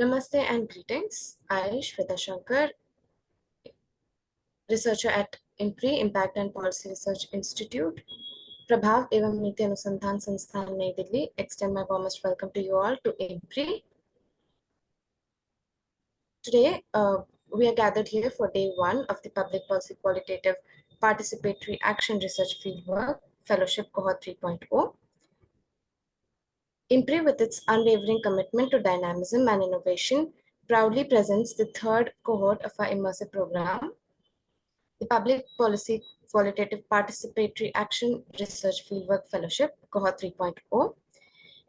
Namaste and greetings. I, Shweta Shankar, researcher at IMPRI, Impact and Policy Research Institute, Prabhav एवं नीति अनुसंधान संस्थान नई Delhi, extend my warmest welcome to you all to IMPRI. Today, we are gathered here for day one of the Public Policy Qualitative Participatory Action Research Fieldwork Fellowship Cohort 3.0. IMPRI, with its unwavering commitment to dynamism and innovation, proudly presents the third cohort of our Immersive program, the Public Policy Qualitative Participatory Action Research Fieldwork Fellowship, Cohort 3.0.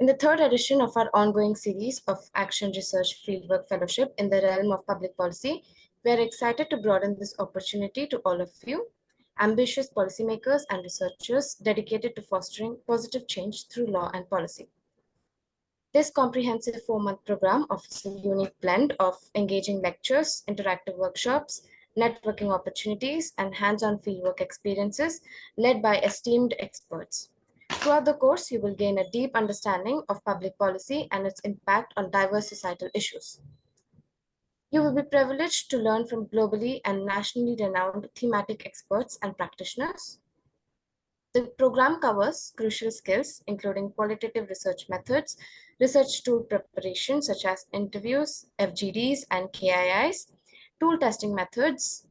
In the third edition of our ongoing series of Action Research Fieldwork Fellowship in the realm of public policy, we are excited to broaden this opportunity to all of you, ambitious policymakers and researchers dedicated to fostering positive change through law and policy. This comprehensive 4-month program offers a unique blend of engaging lectures, interactive workshops, networking opportunities, and hands-on fieldwork experiences led by esteemed experts. Throughout the course, you will gain a deep understanding of public policy and its impact on diverse societal issues. You will be privileged to learn from globally and nationally renowned thematic experts and practitioners. The program covers crucial skills, including qualitative research methods, research tool preparation such as interviews, FGDs, and KIIs, tool testing methods,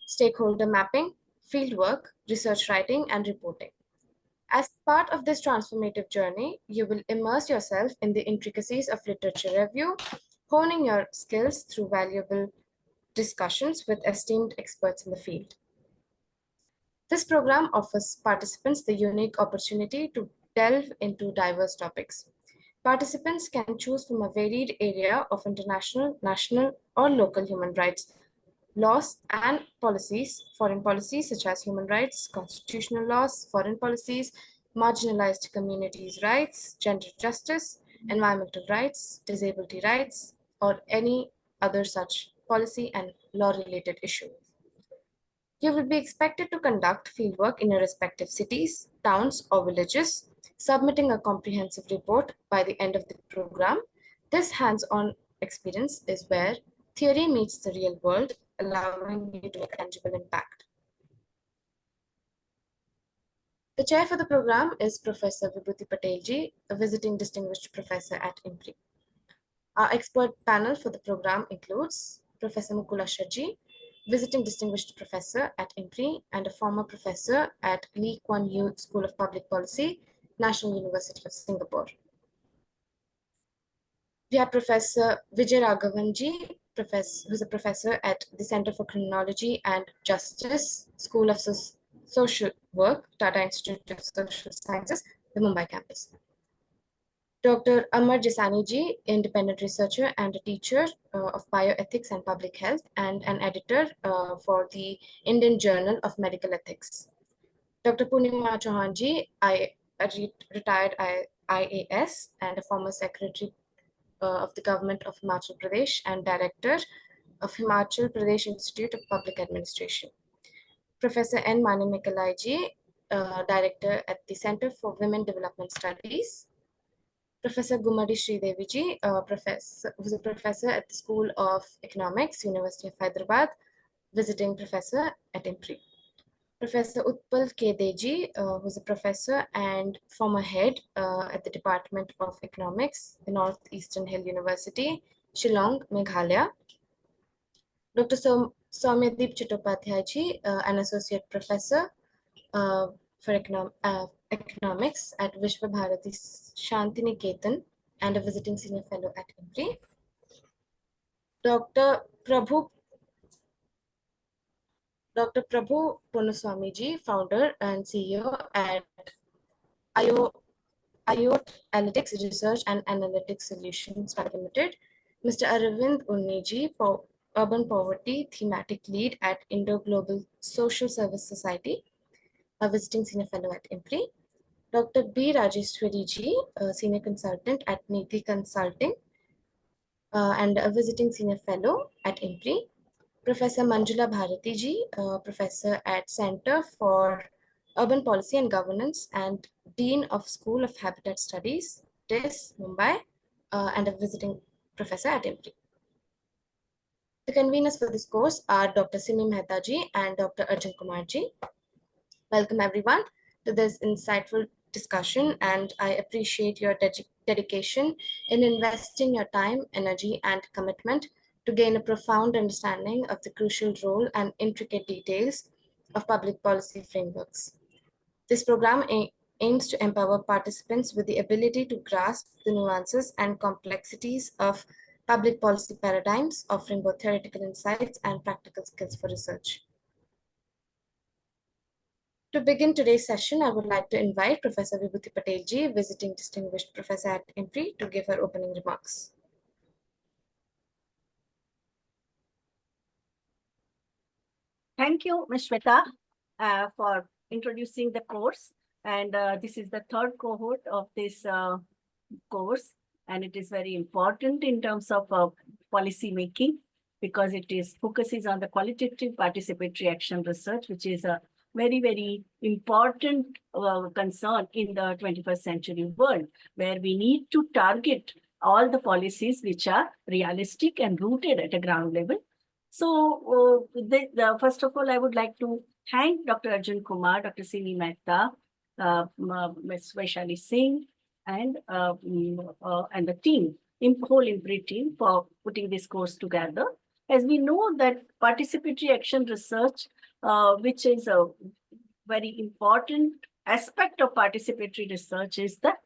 stakeholder mapping, fieldwork, research writing, and reporting. As part of this transformative journey, you will immerse yourself in the intricacies of literature review, honing your skills through valuable discussions with esteemed experts in the field. This program offers participants the unique opportunity to delve into diverse topics. Participants can choose from a varied area of international, national, or local human rights, laws and policies, foreign policies such as human rights, constitutional laws, foreign policies, marginalized communities' rights, gender justice, environmental rights, disability rights, or any other such policy and law-related issue. You will be expected to conduct fieldwork in your respective cities, towns, or villages, submitting a comprehensive report by the end of the program. This hands-on experience is where theory meets the real world, allowing you to make tangible impact. The chair for the program is Professor Vibhuti Patel, a visiting distinguished professor at IMPRI. Our expert panel for the program includes Professor Mukula Sharji, visiting distinguished professor at IMPRI and a former professor at Lee Kuan Yew School of Public Policy, National University of Singapore. We have Professor Vijay Raghavan ji, who's a professor at the Center for Criminology and Justice, School of Social Work, Tata Institute of Social Sciences, the Mumbai campus. Dr. Amar Jasani ji, independent researcher and a teacher of bioethics and public health and an editor for the Indian Journal of Medical Ethics. Dr. Purnima Chauhan ji, retired IAS and a former secretary of the government of Himachal Pradesh and director of Himachal Pradesh Institute of Public Administration. Professor N. Manimikalai ji, director at the Center for Women Development Studies. Professor Gumadi Sridevi ji, who's a professor at the School of Economics, University of Hyderabad, visiting professor at IMPRI. Professor Utpal K. Deji, who's a professor and former head at the Department of Economics, the Northeastern Hill University, Shillong, Meghalaya. Dr. Soumyadeep Chattopadhyay ji, an associate professor for economics at Vishwa Bharati Shantiniketan and a visiting senior fellow at IMPRI. Dr. Prabhu Ponuswamy ji, founder and CEO at IO Analytics Research and Analytics Solutions Private Limited. Mr. Aravind Unni ji, for Urban Poverty Thematic Lead at Indo-Global Social Service Society, a visiting senior fellow at IMPRI. Dr. B. Rajeshwari ji, senior consultant at Niti Consulting and a visiting senior fellow at IMPRI. Professor Manjula Bharati ji, professor at Center for Urban Policy and Governance and Dean of School of Habitat Studies, TIS, Mumbai, and a visiting professor at IMPRI. The conveners for this course are Dr. Simi Mehta ji and Dr. Arjun Kumar ji. Welcome everyone to this insightful discussion, and I appreciate your dedication in investing your time, energy, and commitment to gain a profound understanding of the crucial role and intricate details of public policy frameworks. This program aims to empower participants with the ability to grasp the nuances and complexities of public policy paradigms, offering both theoretical insights and practical skills for research. To begin today's session, I would like to invite Professor Vibhuti Patel ji, visiting distinguished professor at IMPRI, to give her opening remarks. Thank you, Ms. Shweta, for introducing the course. And this is the third cohort of this course, and it is very important in terms of policy making because it focuses on the qualitative participatory action research, which is a very, very important concern in the 21st century world, where we need to target all the policies which are realistic and rooted at a ground level. So first of all, I would like to thank Dr. Arjun Kumar, Dr. Simi Mehta, Ms. Vaishali Singh, and the team, whole IMPRI team, for putting this course together. As we know that participatory action research, which is a very important aspect of participatory research, is that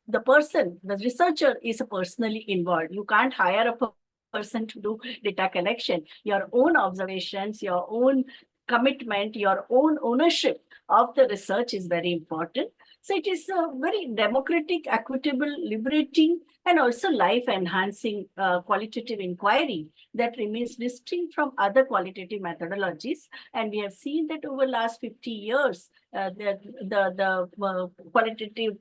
the researcher is personally involved. You can't hire a person to do data collection. Your own observations, your own commitment, your own ownership of the research is very important. So it is a very democratic, equitable, liberating, and also life-enhancing qualitative inquiry that remains distinct from other qualitative methodologies. And we have seen that over the last 50 years, the qualitative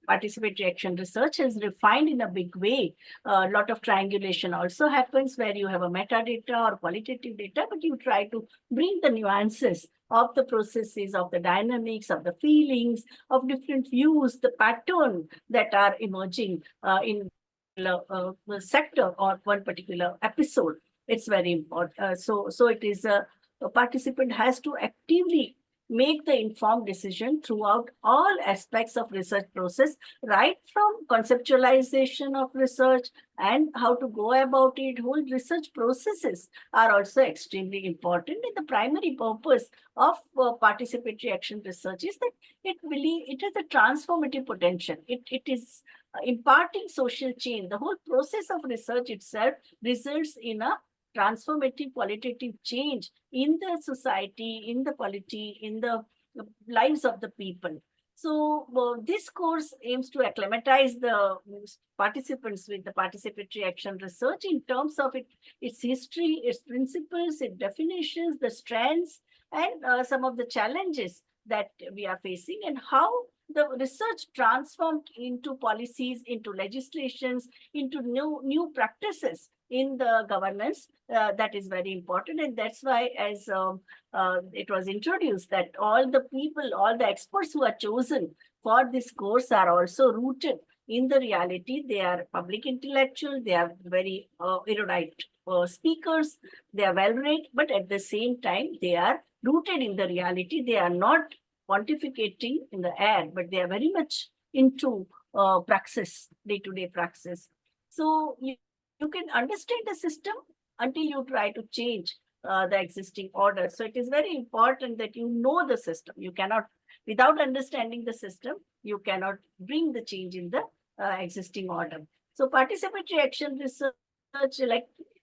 participatory action research is refined in a big way. A lot of triangulation also happens where you have a metadata or qualitative data, but you try to bring the nuances of the processes, of the dynamics, of the feelings, of different views, the pattern that are emerging in the sector or one particular episode. It's very important. So it is a participant has to actively make the informed decision throughout all aspects of research process, right from conceptualization of research and how to go about it. Whole research processes are also extremely important. And the primary purpose of participatory action research is that it has a transformative potential. It is imparting social change. The whole process of research itself results in a transformative qualitative change in the society, in the polity, in the lives of the people. So this course aims to acclimatize the participants with the participatory action research in terms of its history, its principles, its definitions, the strengths, and some of the challenges that we are facing, and how the research transformed into policies, into legislations, into new practices in the governance. That is very important. And that's why, as it was introduced, that all the people, all the experts who are chosen for this course are also rooted in the reality. They are public intellectual, they are very erudite speakers, they are well read, but at the same time, they are rooted in the reality. They are not pontificating in the air, but they are very much into praxis, day-to-day praxis. So you can understand the system until you try to change the existing order. So it is very important that you know the system. You cannot, without understanding the system, you cannot bring the change in the existing order. So participatory action research,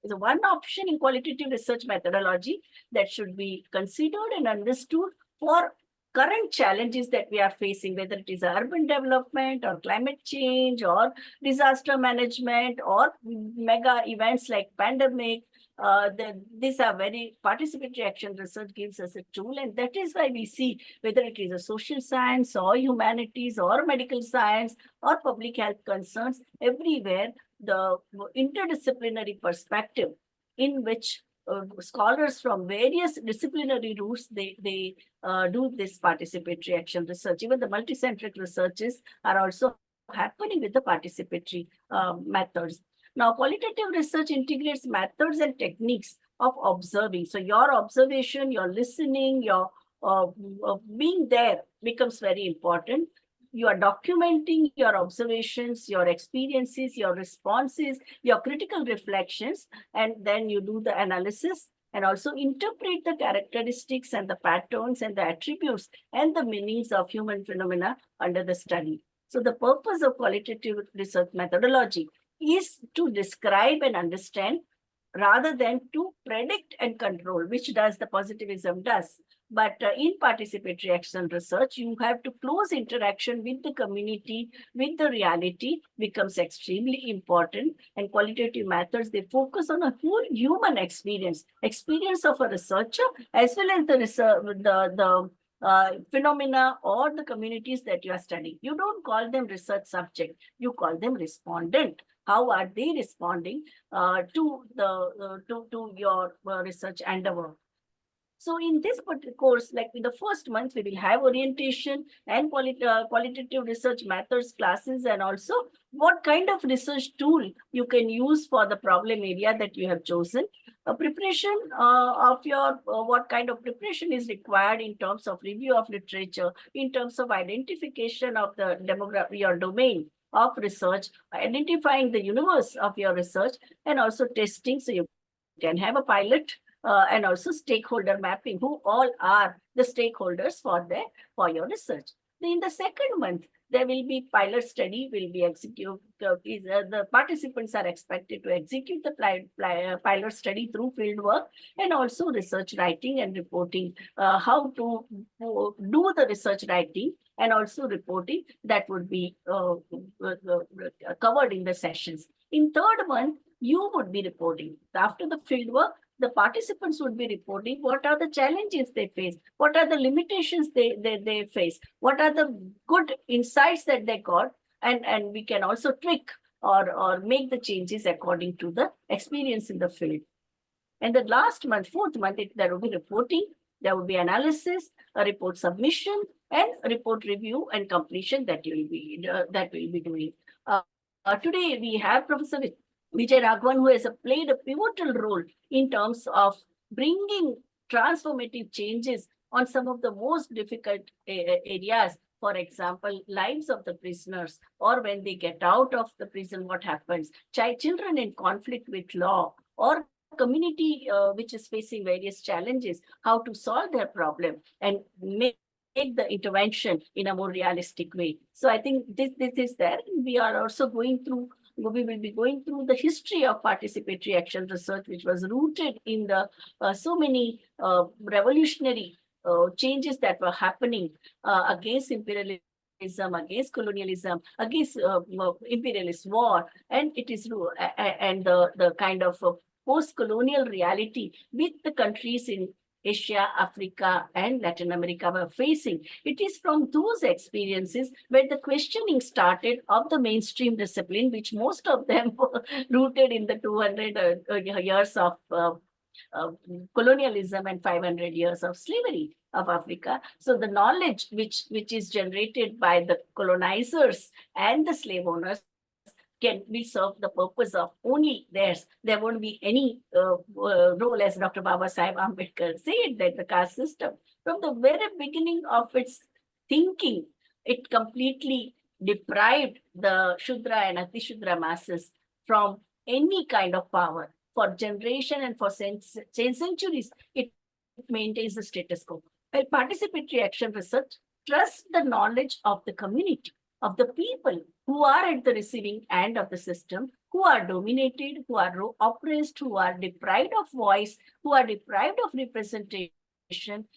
is one option in qualitative research methodology that should be considered and understood for current challenges that we are facing, whether it is urban development or climate change or disaster management or mega events like pandemic. These are very participatory action research gives us a tool, and that is why we see whether it is a social science or humanities or medical science or public health concerns, everywhere the interdisciplinary perspective in which scholars from various disciplinary routes, they do this participatory action research. Even the multicentric researches are also happening with the participatory methods. Now, qualitative research integrates methods and techniques of observing. So your observation, your listening, your being there becomes very important. You are documenting your observations, your experiences, your responses, your critical reflections, and then you do the analysis and also interpret the characteristics and the patterns and the attributes and the meanings of human phenomena under the study. So the purpose of qualitative research methodology is to describe and understand rather than to predict and control, which does the positivism does. But in participatory action research, you have to close interaction with the community, with the reality becomes extremely important. And qualitative methods, they focus on a whole human experience of a researcher, as well as the research, phenomena or the communities that you are studying. You don't call them research subject, you call them respondent. How are they responding to your research endeavor? So in this particular course, like in the first month, we will have orientation and qualitative research methods classes, and also what kind of research tool you can use for the problem area that you have chosen. A preparation of your, what kind of preparation is required in terms of review of literature, in terms of identification of the demography or domain of research, identifying the universe of your research, and also testing. So you can have a pilot and also stakeholder mapping, who all are the stakeholders for your research. In the second month, there will be pilot study will be executed. The participants are expected to execute the pilot study through fieldwork and also research writing and reporting, how to do the research writing and also reporting that would be covered in the sessions. In third month, you would be reporting. After the fieldwork, the participants would be reporting what are the challenges they face, what are the limitations they face, what are the good insights that they got, and we can also tweak or make the changes according to the experience in the field. And the last month, fourth month, there will be reporting, there will be analysis, a report submission, and report review and completion that you will be doing. Today we have Professor Vijay Raghavan, who has played a pivotal role in terms of bringing transformative changes on some of the most difficult areas. For example, lives of the prisoners, or when they get out of the prison, what happens? Children in conflict with law, or community which is facing various challenges, how to solve their problem and make the intervention in a more realistic way. So I think this is there. We are also going through, we will be going through the history of participatory action research, which was rooted in the so many revolutionary changes that were happening against imperialism, against colonialism, against imperialist war, and it is and the kind of post-colonial reality with the countries in Asia, Africa, and Latin America were facing. It is from those experiences where the questioning started of the mainstream discipline, which most of them were rooted in the 200 years of colonialism and 500 years of slavery of Africa. So the knowledge which is generated by the colonizers and the slave owners will serve the purpose of only theirs. There won't be any role, as Dr. Baba Sahib Ambedkar said, that the caste system, from the very beginning of its thinking, it completely deprived the Shudra and Atishudra masses from any kind of power. For generation and for centuries, it maintains the status quo. Well, participatory action research trusts the knowledge of the community, of the people who are at the receiving end of the system, who are dominated, who are oppressed, who are deprived of voice, who are deprived of representation,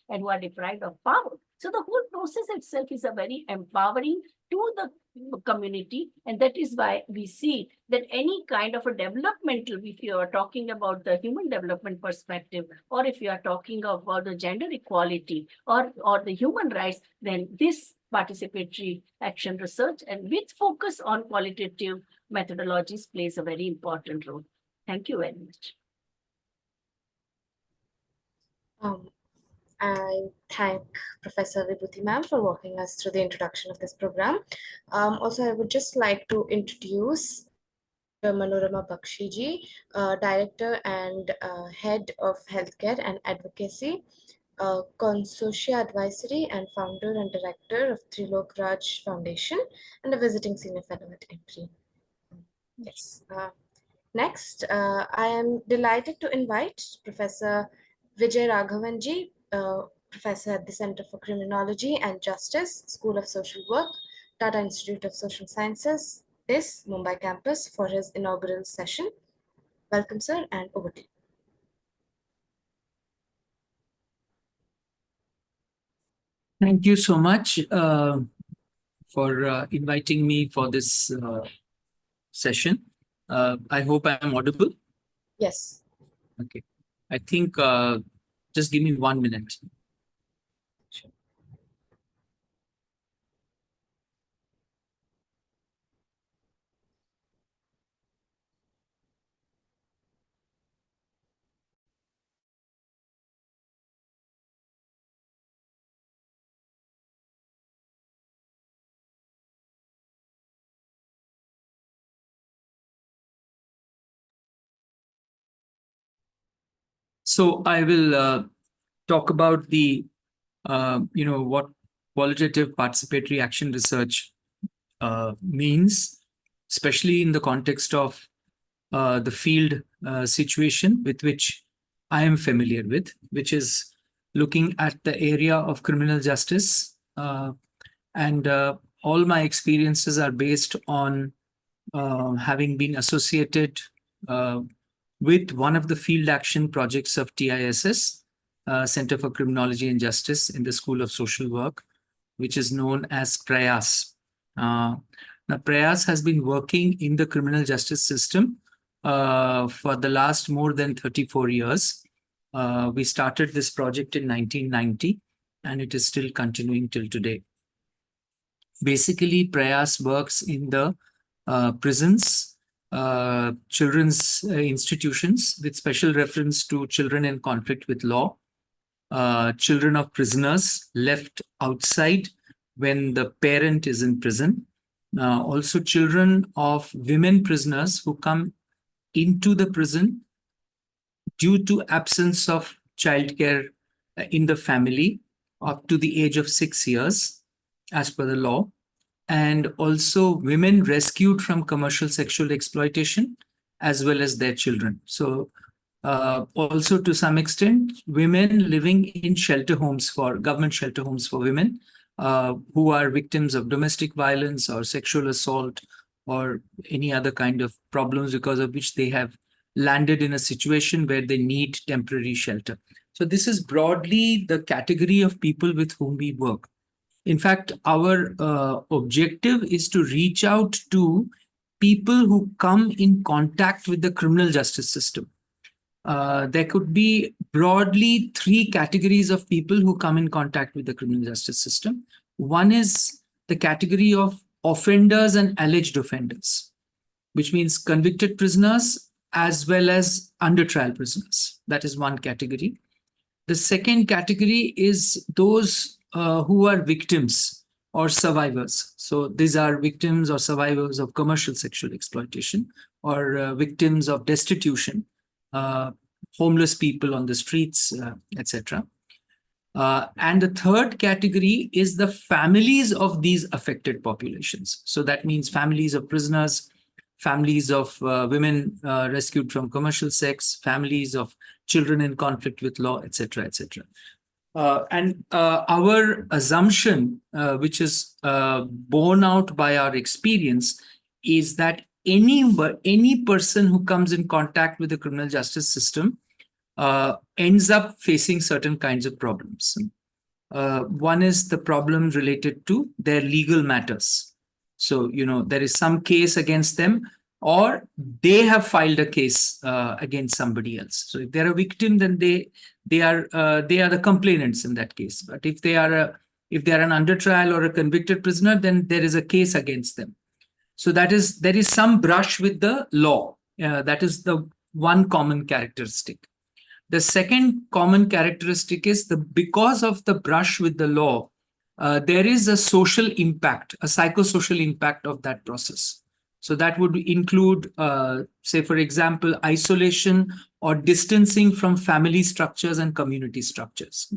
and who are deprived of power. So the whole process itself is a very empowering to the community, and that is why we see that any kind of a developmental, if you are talking about the human development perspective, or if you are talking about the gender equality or the human rights, then this participatory action research and with focus on qualitative methodologies plays a very important role. Thank you very much. I thank Professor Vibhuti ma'am for walking us through the introduction of this program. Also, I would just like to introduce Manorama Bakshiji, Director and Head of Healthcare and Advocacy, Consortia Advisory, and Founder and Director of Trilok Raj Foundation, and a visiting senior fellow at IMPRI. Yes. Next, I am delighted to invite Professor Vijay Raghavanji, Professor at the Center for Criminology and Justice, School of Social Work, Tata Institute of Social Sciences, this Mumbai campus, for his inaugural session. Welcome, sir, and over to you. Thank you so much for inviting me for this session. I hope I am audible. Yes. Okay. I think just give me 1 minute. Sure. So I will talk about the, what qualitative participatory action research means, especially in the context of the field situation with which I am familiar with, which is looking at the area of criminal justice. And all my experiences are based on having been associated with one of the field action projects of TISS, Center for Criminology and Justice in the School of Social Work, which is known as Prayas. Now, Prayas has been working in the criminal justice system for the last more than 34 years. We started this project in 1990, and it is still continuing till today. Basically, Prayas works in the prisons, children's institutions with special reference to children in conflict with law, children of prisoners left outside when the parent is in prison, also children of women prisoners who come into the prison due to absence of childcare in the family up to the age of 6 years as per the law, and also women rescued from commercial sexual exploitation as well as their children. So also to some extent, women living in shelter homes for government shelter homes for women who are victims of domestic violence or sexual assault or any other kind of problems because of which they have landed in a situation where they need temporary shelter. So this is broadly the category of people with whom we work. In fact, our objective is to reach out to people who come in contact with the criminal justice system. There could be broadly 3 categories of people who come in contact with the criminal justice system. One is the category of offenders and alleged offenders, which means convicted prisoners as well as under trial prisoners. That is one category. The second category is those who are victims or survivors. So these are victims or survivors of commercial sexual exploitation or victims of destitution, homeless people on the streets, etc. And the third category is the families of these affected populations. So that means families of prisoners, families of women rescued from commercial sex, families of children in conflict with law, etc., etc. And our assumption, which is borne out by our experience, is that any person who comes in contact with the criminal justice system ends up facing certain kinds of problems. One is the problem related to their legal matters. So, there is some case against them, or they have filed a case against somebody else. So if they're a victim, then they are the complainants in that case. But if they are an under trial or a convicted prisoner, then there is a case against them. So there is some brush with the law. That is the one common characteristic. The second common characteristic is because of the brush with the law, there is a social impact, a psychosocial impact of that process. So that would include, say, for example, isolation or distancing from family structures and community structures,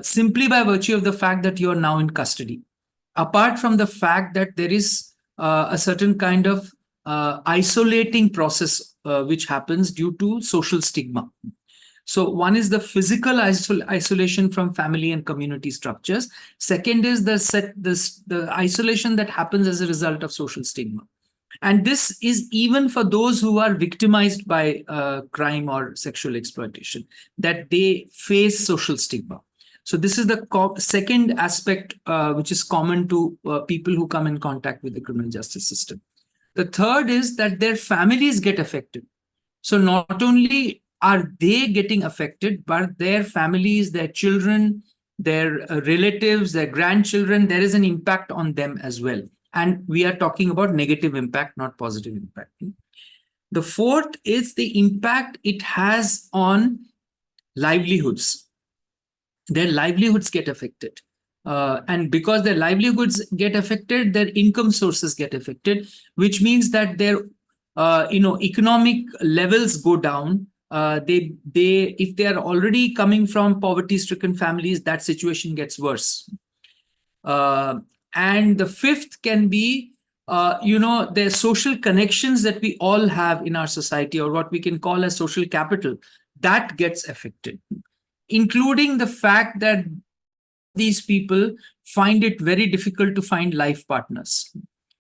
simply by virtue of the fact that you are now in custody. Apart from the fact that there is a certain kind of isolating process which happens due to social stigma. So one is the physical isolation from family and community structures. Second is the isolation that happens as a result of social stigma. And this is even for those who are victimized by crime or sexual exploitation, that they face social stigma. So this is the second aspect which is common to people who come in contact with the criminal justice system. The third is that their families get affected. So not only are they getting affected, but their families, their children, their relatives, their grandchildren, there is an impact on them as well. And we are talking about negative impact, not positive impact. The fourth is the impact it has on livelihoods. Their livelihoods get affected. And because their livelihoods get affected, their income sources get affected, which means that their economic levels go down. If they are already coming from poverty-stricken families, that situation gets worse. And the fifth can be, the social connections that we all have in our society, or what we can call as social capital, that gets affected, including the fact that these people find it very difficult to find life partners.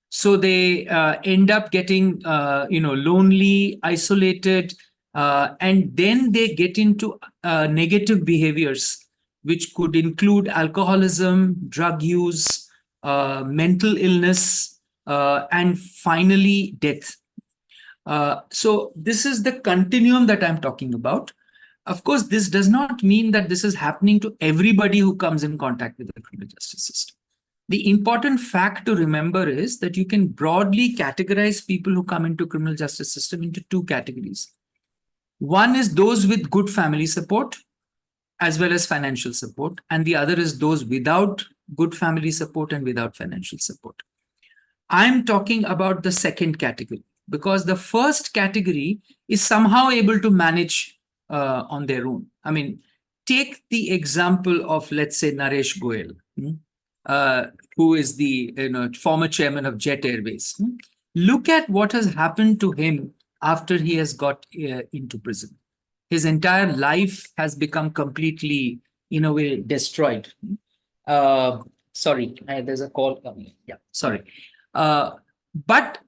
So they end up getting, lonely, isolated, and then they get into negative behaviors, which could include alcoholism, drug use, mental illness, and finally death. So this is the continuum that I'm talking about. Of course, this does not mean that this is happening to everybody who comes in contact with the criminal justice system. The important fact to remember is that you can broadly categorize people who come into criminal justice system into two categories. One is those with good family support as well as financial support, and the other is those without good family support and without financial support. I'm talking about the second category, because the first category is somehow able to manage on their own. I mean, take the example of, let's say, Naresh Goyal, who is the former chairman of Jet Airways. Look at what has happened to him after he has got into prison. His entire life has become completely, in a way, destroyed. Sorry, there's a call coming. Yeah, sorry. But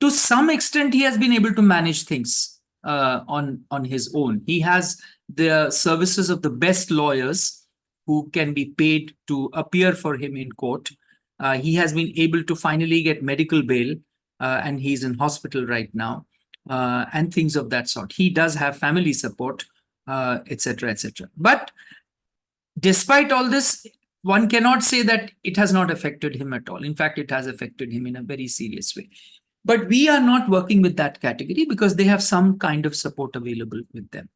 to some extent, he has been able to manage things on his own. He has the services of the best lawyers who can be paid to appear for him in court. He has been able to finally get medical bail, and he's in hospital right now, and things of that sort. He does have family support, etc., etc. But despite all this, one cannot say that it has not affected him at all. In fact, it has affected him in a very serious way. But we are not working with that category because they have some kind of support available with them.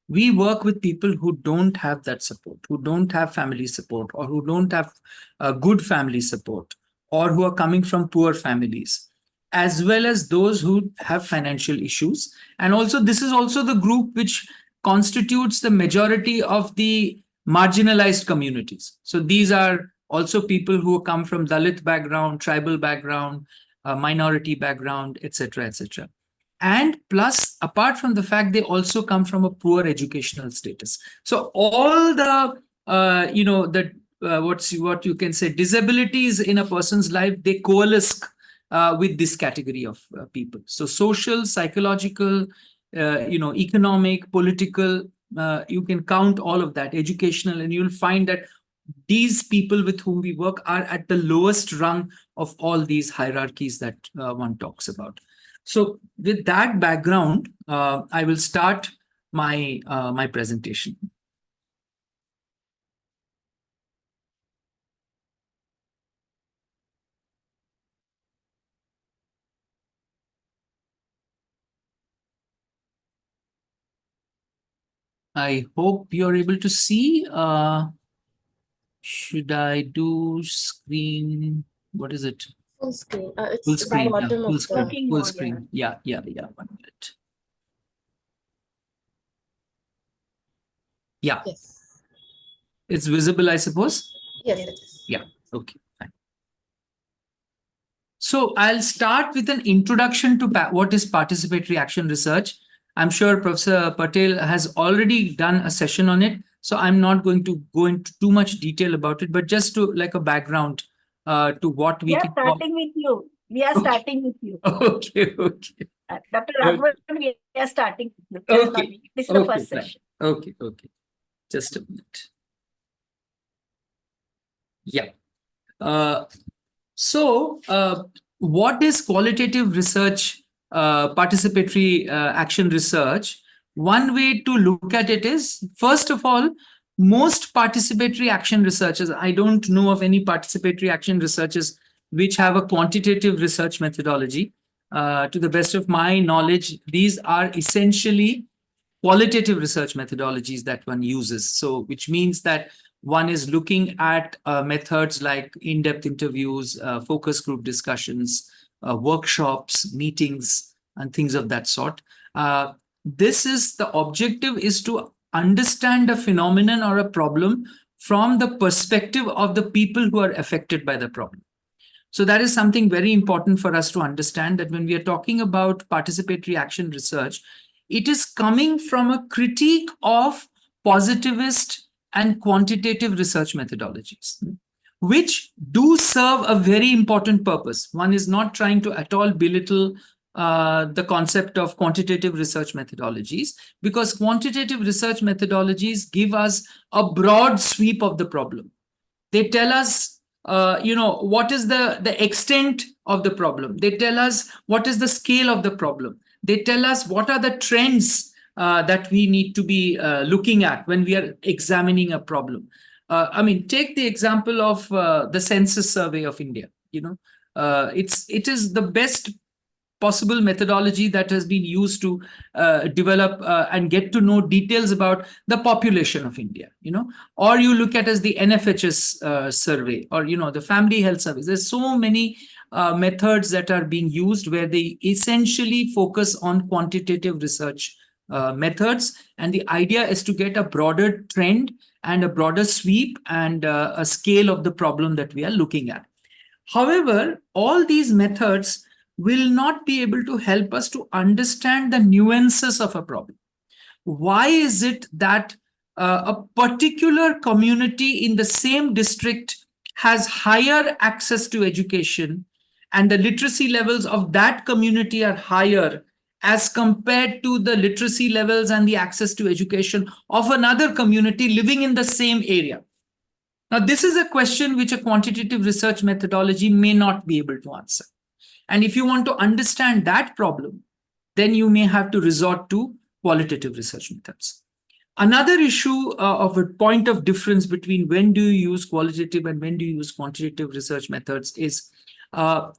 We work with people who don't have that support, who don't have family support, or who don't have good family support, or who are coming from poor families, as well as those who have financial issues. And also, this is also the group which constitutes the majority of the marginalized communities. So these are also people who come from Dalit background, tribal background, minority background, etc., etc. And plus, apart from the fact, they also come from a poor educational status. So all the, what you can say, disabilities in a person's life, they coalesce with this category of people. So social, psychological, economic, political, you can count all of that, educational, and you'll find that these people with whom we work are at the lowest rung of all these hierarchies that one talks about. So with that background, I will start my presentation. I hope you're able to see. Should I do screen? What is it? Full screen. It's Full at the screen, yeah, bottom full of screen, the. Working full mode, screen. Yeah, 1 minute. Yeah, Yes. it's visible, I suppose. Yes, Yes. it is. Yeah, okay, fine. So I'll start with an introduction to what is participatory action research. I'm sure Professor Patel has already done a session on it, so I'm not going to go into too much detail about it, but just to like a background to what We we are can call. starting with you. We are Okay. starting with you. Okay, okay. Dr. Okay. Raghavan, we are starting with you. Okay. This is the Okay, first fine. session. Okay, okay. Just a minute. Yeah. So, what is qualitative research, participatory action research? One way to look at it is, first of all, most participatory action researchers, I don't know of any participatory action researchers which have a quantitative research methodology. To the best of my knowledge, these are essentially qualitative research methodologies that one uses. So, which means that one is looking at methods like in-depth interviews, focus group discussions, workshops, meetings, and things of that sort. This is the objective is to understand a phenomenon or a problem from the perspective of the people who are affected by the problem. So that is something very important for us to understand, that when we are talking about participatory action research, it is coming from a critique of positivist and quantitative research methodologies, which do serve a very important purpose. One is not trying to at all belittle the concept of quantitative research methodologies, because quantitative research methodologies give us a broad sweep of the problem. They tell us, what is the extent of the problem. They tell us what is the scale of the problem. They tell us what are the trends that we need to be looking at when we are examining a problem. Take the example of the Census Survey of India. It is the best possible methodology that has been used to develop and get to know details about the population of India, or you look at as the NFHS survey, or, the family health service. There's so many methods that are being used where they essentially focus on quantitative research methods. And the idea is to get a broader trend and a broader sweep and a scale of the problem that we are looking at. However, all these methods will not be able to help us to understand the nuances of a problem. Why is it that a particular community in the same district has higher access to education and the literacy levels of that community are higher as compared to the literacy levels and the access to education of another community living in the same area? Now, this is a question which a quantitative research methodology may not be able to answer. And if you want to understand that problem, then you may have to resort to qualitative research methods. Another issue of a point of difference between when do you use qualitative and when do you use quantitative research methods is how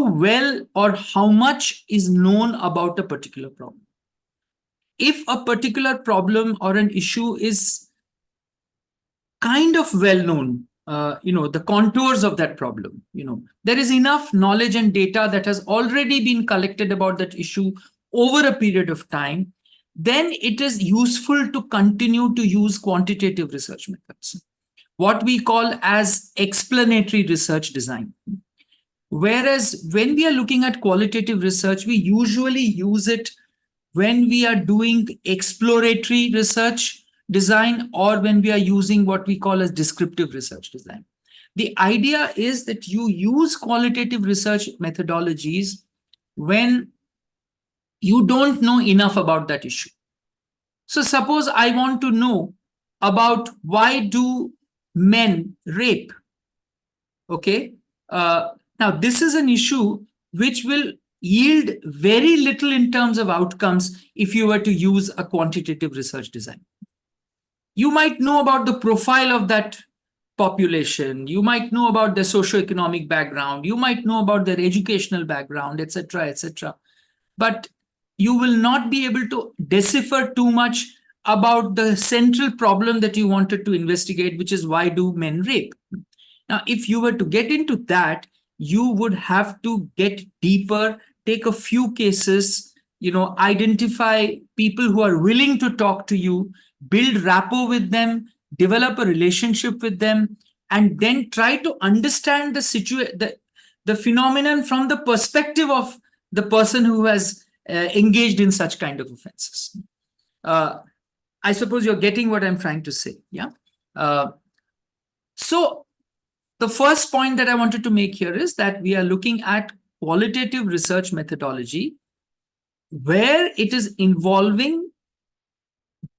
well or how much is known about a particular problem. If a particular problem or an issue is kind of well known, the contours of that problem, there is enough knowledge and data that has already been collected about that issue over a period of time, then it is useful to continue to use quantitative research methods, what we call as explanatory research design. Whereas when we are looking at qualitative research, we usually use it when we are doing exploratory research design or when we are using what we call as descriptive research design. The idea is that you use qualitative research methodologies when you don't know enough about that issue. So suppose I want to know about why do men rape. Okay. Now, this is an issue which will yield very little in terms of outcomes if you were to use a quantitative research design. You might know about the profile of that population, you might know about their socioeconomic background, you might know about their educational background, etc., etc. But you will not be able to decipher too much about the central problem that you wanted to investigate, which is why do men rape. Now, if you were to get into that, you would have to get deeper, take a few cases, identify people who are willing to talk to you, build rapport with them, develop a relationship with them, and then try to understand the phenomenon from the perspective of the person who has engaged in such kind of offenses. I suppose you're getting what I'm trying to say. Yeah. So the first point that I wanted to make here is that we are looking at qualitative research methodology where it is involving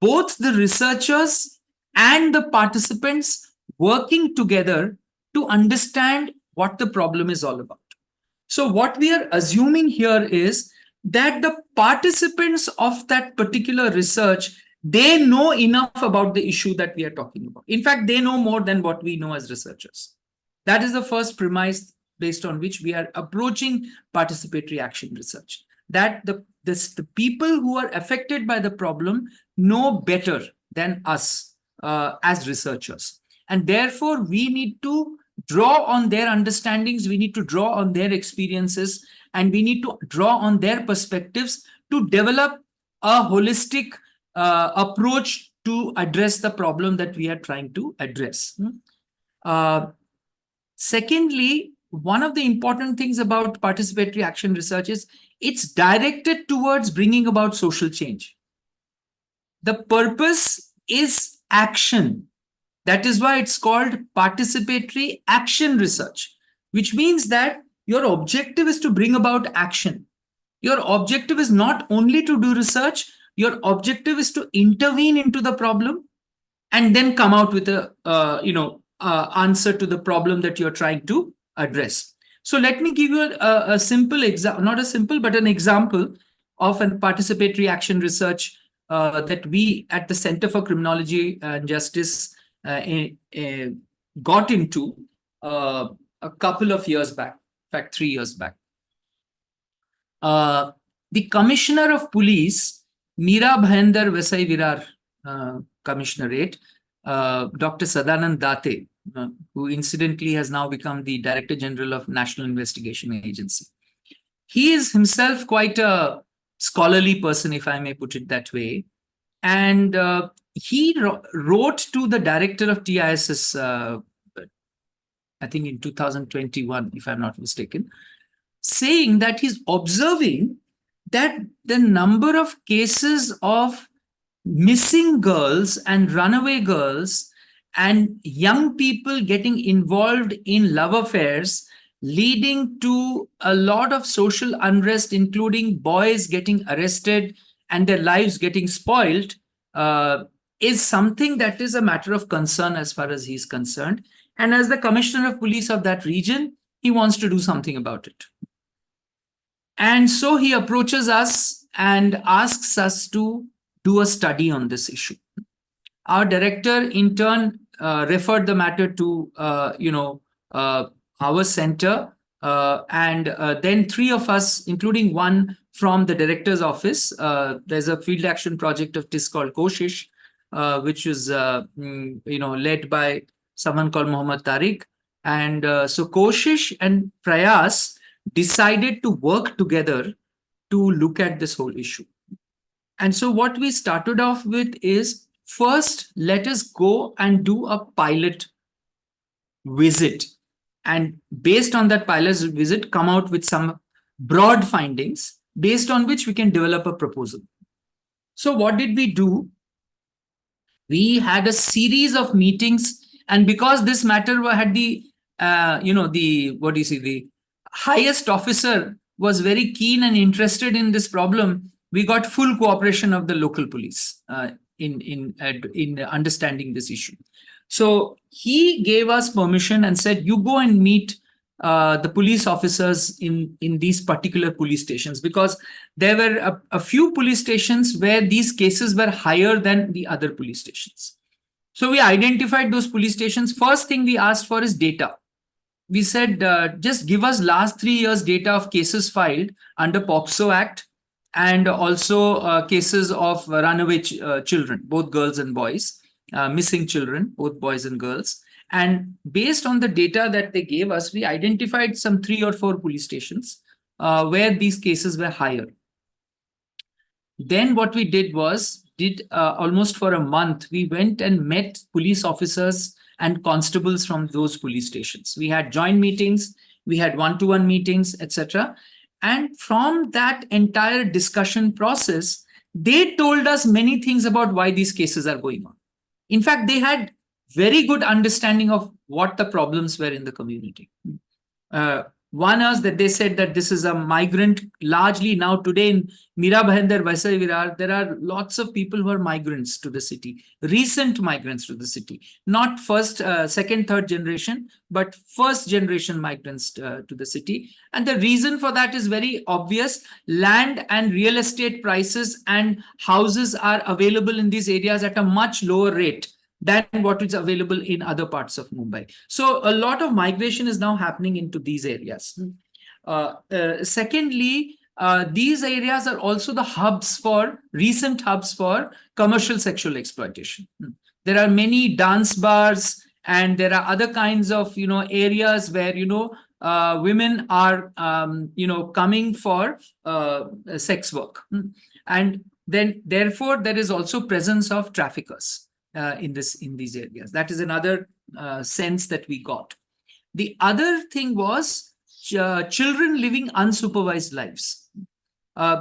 both the researchers and the participants working together to understand what the problem is all about. So what we are assuming here is that the participants of that particular research, they know enough about the issue that we are talking about. In fact, they know more than what we know as researchers. That is the first premise based on which we are approaching participatory action research. That the people who are affected by the problem know better than us as researchers. And therefore, we need to draw on their understandings, we need to draw on their experiences, and we need to draw on their perspectives to develop a holistic approach to address the problem that we are trying to address. Secondly, one of the important things about participatory action research is it's directed towards bringing about social change. The purpose is action. That is why it's called participatory action research, which means that your objective is to bring about action. Your objective is not only to do research, your objective is to intervene into the problem and then come out with a answer to the problem that you're trying to address. So let me give you a simple example, not a simple, but an example of a participatory action research that we at the Center for Criminology and Justice got into a couple of years back, in fact, 3 years back. The Commissioner of Police, Meera Bhayandar Vasai Virar Commissionerate, Dr. Sadanand Date, who incidentally has now become the Director General of National Investigation Agency. He is himself quite a scholarly person, if I may put it that way. And he wrote to the director of TISS, I think in 2021, if I'm not mistaken, saying that he's observing that the number of cases of missing girls and runaway girls and young people getting involved in love affairs, leading to a lot of social unrest, including boys getting arrested and their lives getting spoiled, is something that is a matter of concern as far as he's concerned. And as the Commissioner of Police of that region, he wants to do something about it. And so he approaches us and asks us to do a study on this issue. Our director, in turn, referred the matter to our center, and then 3 of us, including one from the director's office. There's a field action project of TISS called Koshish, which is led by someone called Muhammad Tariq. And so Koshish and Prayas decided to work together to look at this whole issue. And so what we started off with is, first, let us go and do a pilot visit. And based on that pilot visit, come out with some broad findings based on which we can develop a proposal. So what did we do? We had a series of meetings, and because this matter had the highest officer was very keen and interested in this problem, we got full cooperation of the local police in understanding this issue. So he gave us permission and said, you go and meet the police officers in these particular police stations, because there were a few police stations where these cases were higher than the other police stations. So we identified those police stations. First thing we asked for is data. We said, just give us last 3 years data of cases filed under POCSO Act, and also cases of runaway children, both girls and boys, missing children, both boys and girls, And based on the data that they gave us, we identified some 3 or 4 police stations where these cases were higher. Then what we did was, almost for a month, we went and met police officers and constables from those police stations. We had joint meetings, we had one-to-one meetings, etc. And from that entire discussion process, they told us many things about why these cases are going on. In fact, they had very good understanding of what the problems were in the community. One is that they said that this is a migrant, largely now today in Mira Bhainder, Vaisai Virar, there are lots of people who are migrants to the city, recent migrants to the city, not first, second, third generation, but first generation migrants to the city. And the reason for that is very obvious. Land and real estate prices and houses are available in these areas at a much lower rate than what is available in other parts of Mumbai. So a lot of migration is now happening into these areas. Secondly, these areas are also the recent hubs for commercial sexual exploitation. There are many dance bars and there are other kinds of, areas where, women are, coming for sex work. And then therefore there is also presence of traffickers in these areas. That is another sense that we got. The other thing was children living unsupervised lives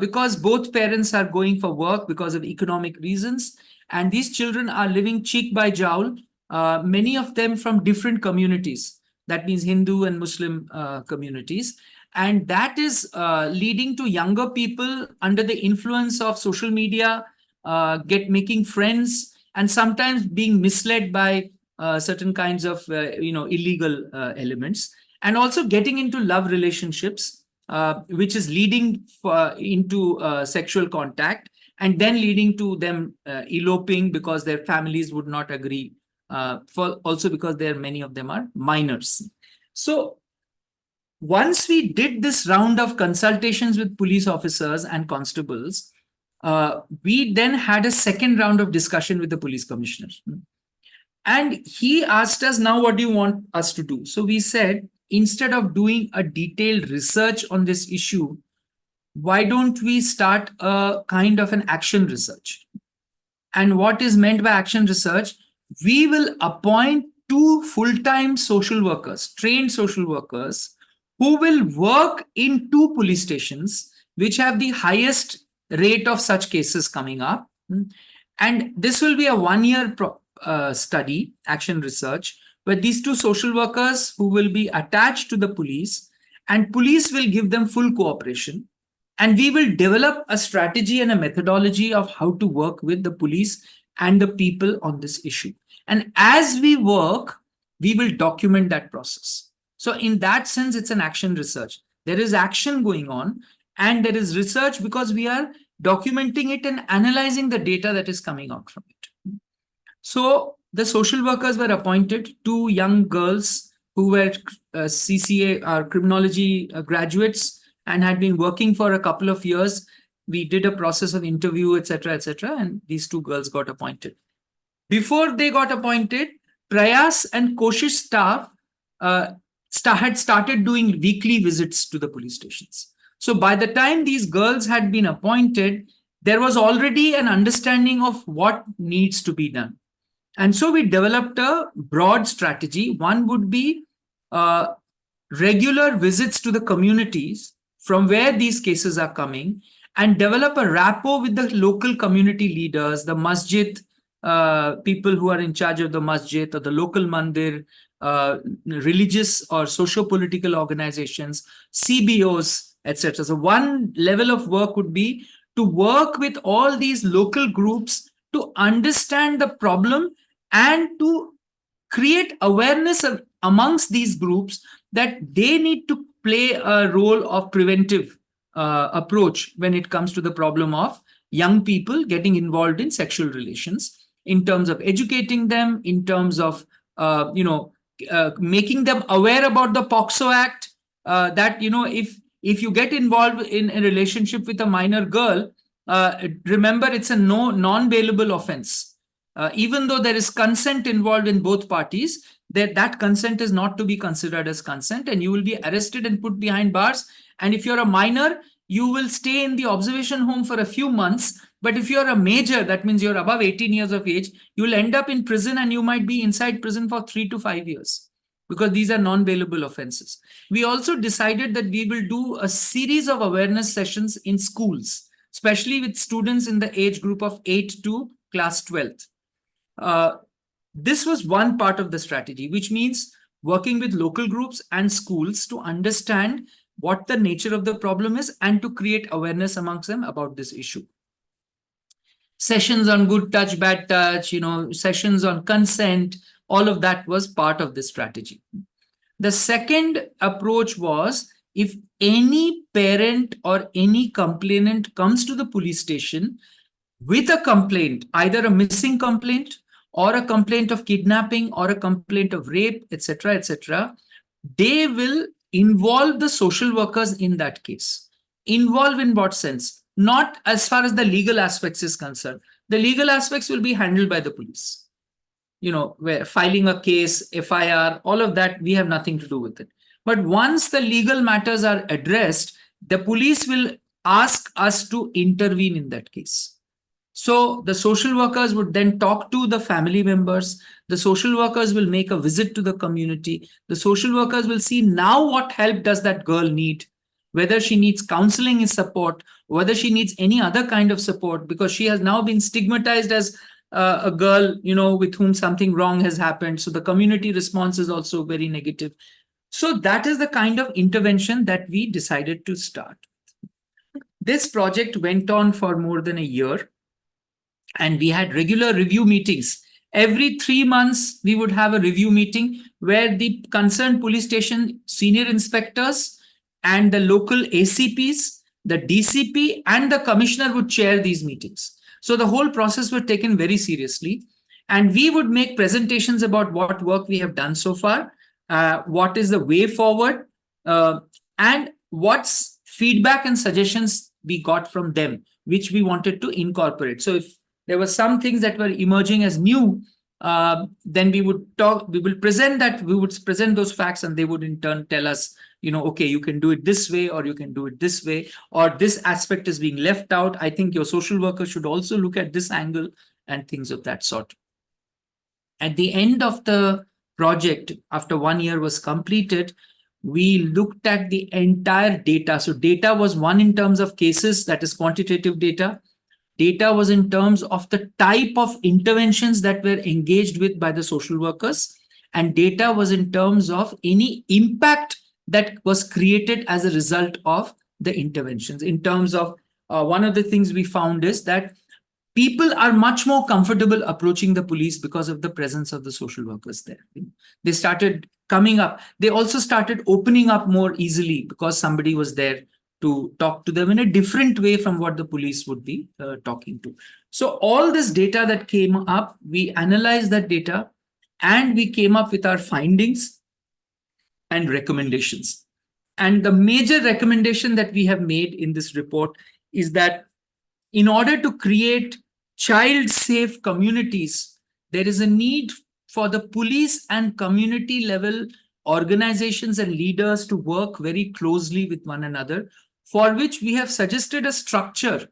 because both parents are going for work because of economic reasons, and these children are living cheek by jowl, many of them from different communities. That means Hindu and Muslim communities. And that is leading to younger people under the influence of social media, making friends, and sometimes being misled by certain kinds of illegal elements, and also getting into love relationships, which is leading into sexual contact, and then leading to them eloping because their families would not agree, also because many of them are minors. So once we did this round of consultations with police officers and constables, we then had a second round of discussion with the police commissioner. And he asked us, now what do you want us to do? So we said, instead of doing a detailed research on this issue, why don't we start a kind of an action research? And what is meant by action research? We will appoint 2 full-time social workers, trained social workers, who will work in 2 police stations, which have the highest rate of such cases coming up. And this will be a 1-year study, action research, where these 2 social workers who will be attached to the police, and police will give them full cooperation. And we will develop a strategy and a methodology of how to work with the police and the people on this issue. And as we work, we will document that process. So in that sense, it's an action research. There is action going on, and there is research because we are documenting it and analyzing the data that is coming out from it. So the social workers were appointed, 2 young girls who were CCA or criminology graduates and had been working for a couple of years. We did a process of interview, etc., and these 2 girls got appointed. Before they got appointed, Prayas and Koshish staff had started doing weekly visits to the police stations. So by the time these girls had been appointed, there was already an understanding of what needs to be done. And so we developed a broad strategy. One would be regular visits to the communities from where these cases are coming, and develop a rapport with the local community leaders, the masjid, people who are in charge of the masjid or the local mandir, religious or socio-political organizations, CBOs, etc. So one level of work would be to work with all these local groups to understand the problem and to create awareness amongst these groups that they need to play a role of preventive approach when it comes to the problem of young people getting involved in sexual relations, in terms of educating them, in terms of making them aware about the POCSO Act, that if you get involved in a relationship with a minor girl, remember it's a non-bailable offense. Even though there is consent involved in both parties, that consent is not to be considered as consent, and you will be arrested and put behind bars. And if you're a minor, you will stay in the observation home for a few months. But if you're a major, that means you're above 18 years of age, you will end up in prison, and you might be inside prison for 3 to 5 years, because these are non-bailable offenses. We also decided that we will do a series of awareness sessions in schools, especially with students in the age group of 8 to class 12th. This was one part of the strategy, which means working with local groups and schools to understand what the nature of the problem is and to create awareness amongst them about this issue. Sessions on good touch, bad touch, sessions on consent, all of that was part of this strategy. The second approach was, if any parent or any complainant comes to the police station with a complaint, either a missing complaint or a complaint of kidnapping or a complaint of rape, etc., etc., they will involve the social workers in that case. Involve in what sense? Not as far as the legal aspects is concerned. The legal aspects will be handled by the police. Where filing a case, FIR, all of that, we have nothing to do with it. But once the legal matters are addressed, the police will ask us to intervene in that case. So the social workers would then talk to the family members. The social workers will make a visit to the community. The social workers will see now what help does that girl need, whether she needs counseling and support, whether she needs any other kind of support, because she has now been stigmatized as a girl, with whom something wrong has happened. So the community response is also very negative. So that is the kind of intervention that we decided to start. This project went on for more than a year, and we had regular review meetings. Every 3 months, we would have a review meeting where the concerned police station senior inspectors and the local ACPs, the DCP, and the commissioner would chair these meetings. So the whole process was taken very seriously, and we would make presentations about what work we have done so far, what is the way forward, and what's feedback and suggestions we got from them, which we wanted to incorporate. So if there were some things that were emerging as new, then we would present those facts, and they would in turn tell us, okay, you can do it this way, or you can do it this way, or this aspect is being left out. I think your social worker should also look at this angle, and things of that sort. At the end of the project, after 1 year was completed, we looked at the entire data. So data was one in terms of cases, that is quantitative data. Data was in terms of the type of interventions that were engaged with by the social workers. And data was in terms of any impact that was created as a result of the interventions. In terms of one of the things we found is that people are much more comfortable approaching the police because of the presence of the social workers there. They started coming up. They also started opening up more easily because somebody was there to talk to them in a different way from what the police would be talking to. So all this data that came up, we analyzed that data, and we came up with our findings and recommendations. And the major recommendation that we have made in this report is that in order to create child-safe communities, there is a need for the police and community level organizations and leaders to work very closely with one another, for which we have suggested a structure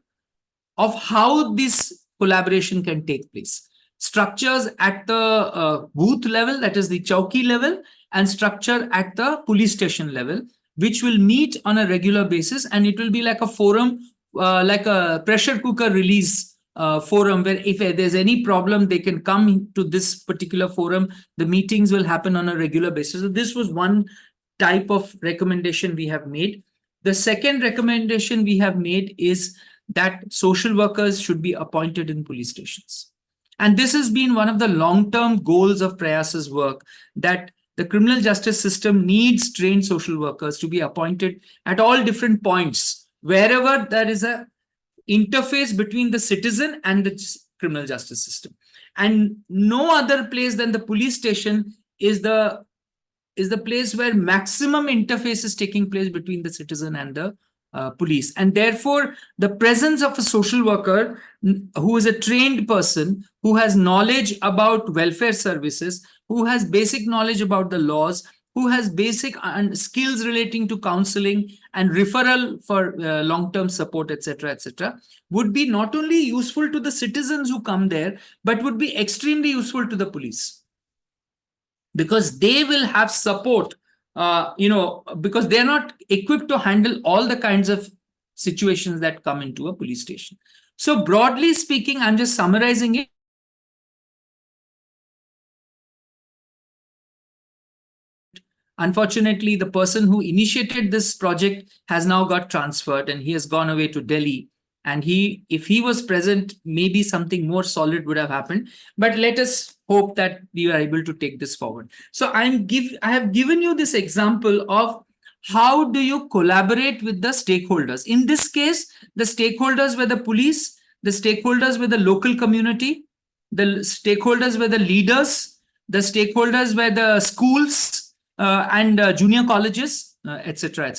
of how this collaboration can take place. Structures at the booth level, that is the chowki level, and structure at the police station level, which will meet on a regular basis, and it will be like a forum, like a pressure cooker release forum, where if there's any problem, they can come to this particular forum. The meetings will happen on a regular basis. So this was one type of recommendation we have made. The second recommendation we have made is that social workers should be appointed in police stations. And this has been one of the long-term goals of Prayas's work, that the criminal justice system needs trained social workers to be appointed at all different points, wherever there is a interface between the citizen and the criminal justice system. And no other place than the police station is the place where maximum interface is taking place between the citizen and the police. And therefore, the presence of a social worker who is a trained person, who has knowledge about welfare services, who has basic knowledge about the laws, who has basic skills relating to counseling and referral for long-term support, etc., would be not only useful to the citizens who come there, but would be extremely useful to the police. Because they will have support, because they're not equipped to handle all the kinds of situations that come into a police station. So broadly speaking, I'm just summarizing it. Unfortunately, the person who initiated this project has now got transferred and he has gone away to Delhi. And if he was present, maybe something more solid would have happened. But let us hope that we are able to take this forward. So I have given you this example of how do you collaborate with the stakeholders. In this case, the stakeholders were the police, the stakeholders were the local community, the stakeholders were the leaders, the stakeholders were the schools and junior colleges, etc.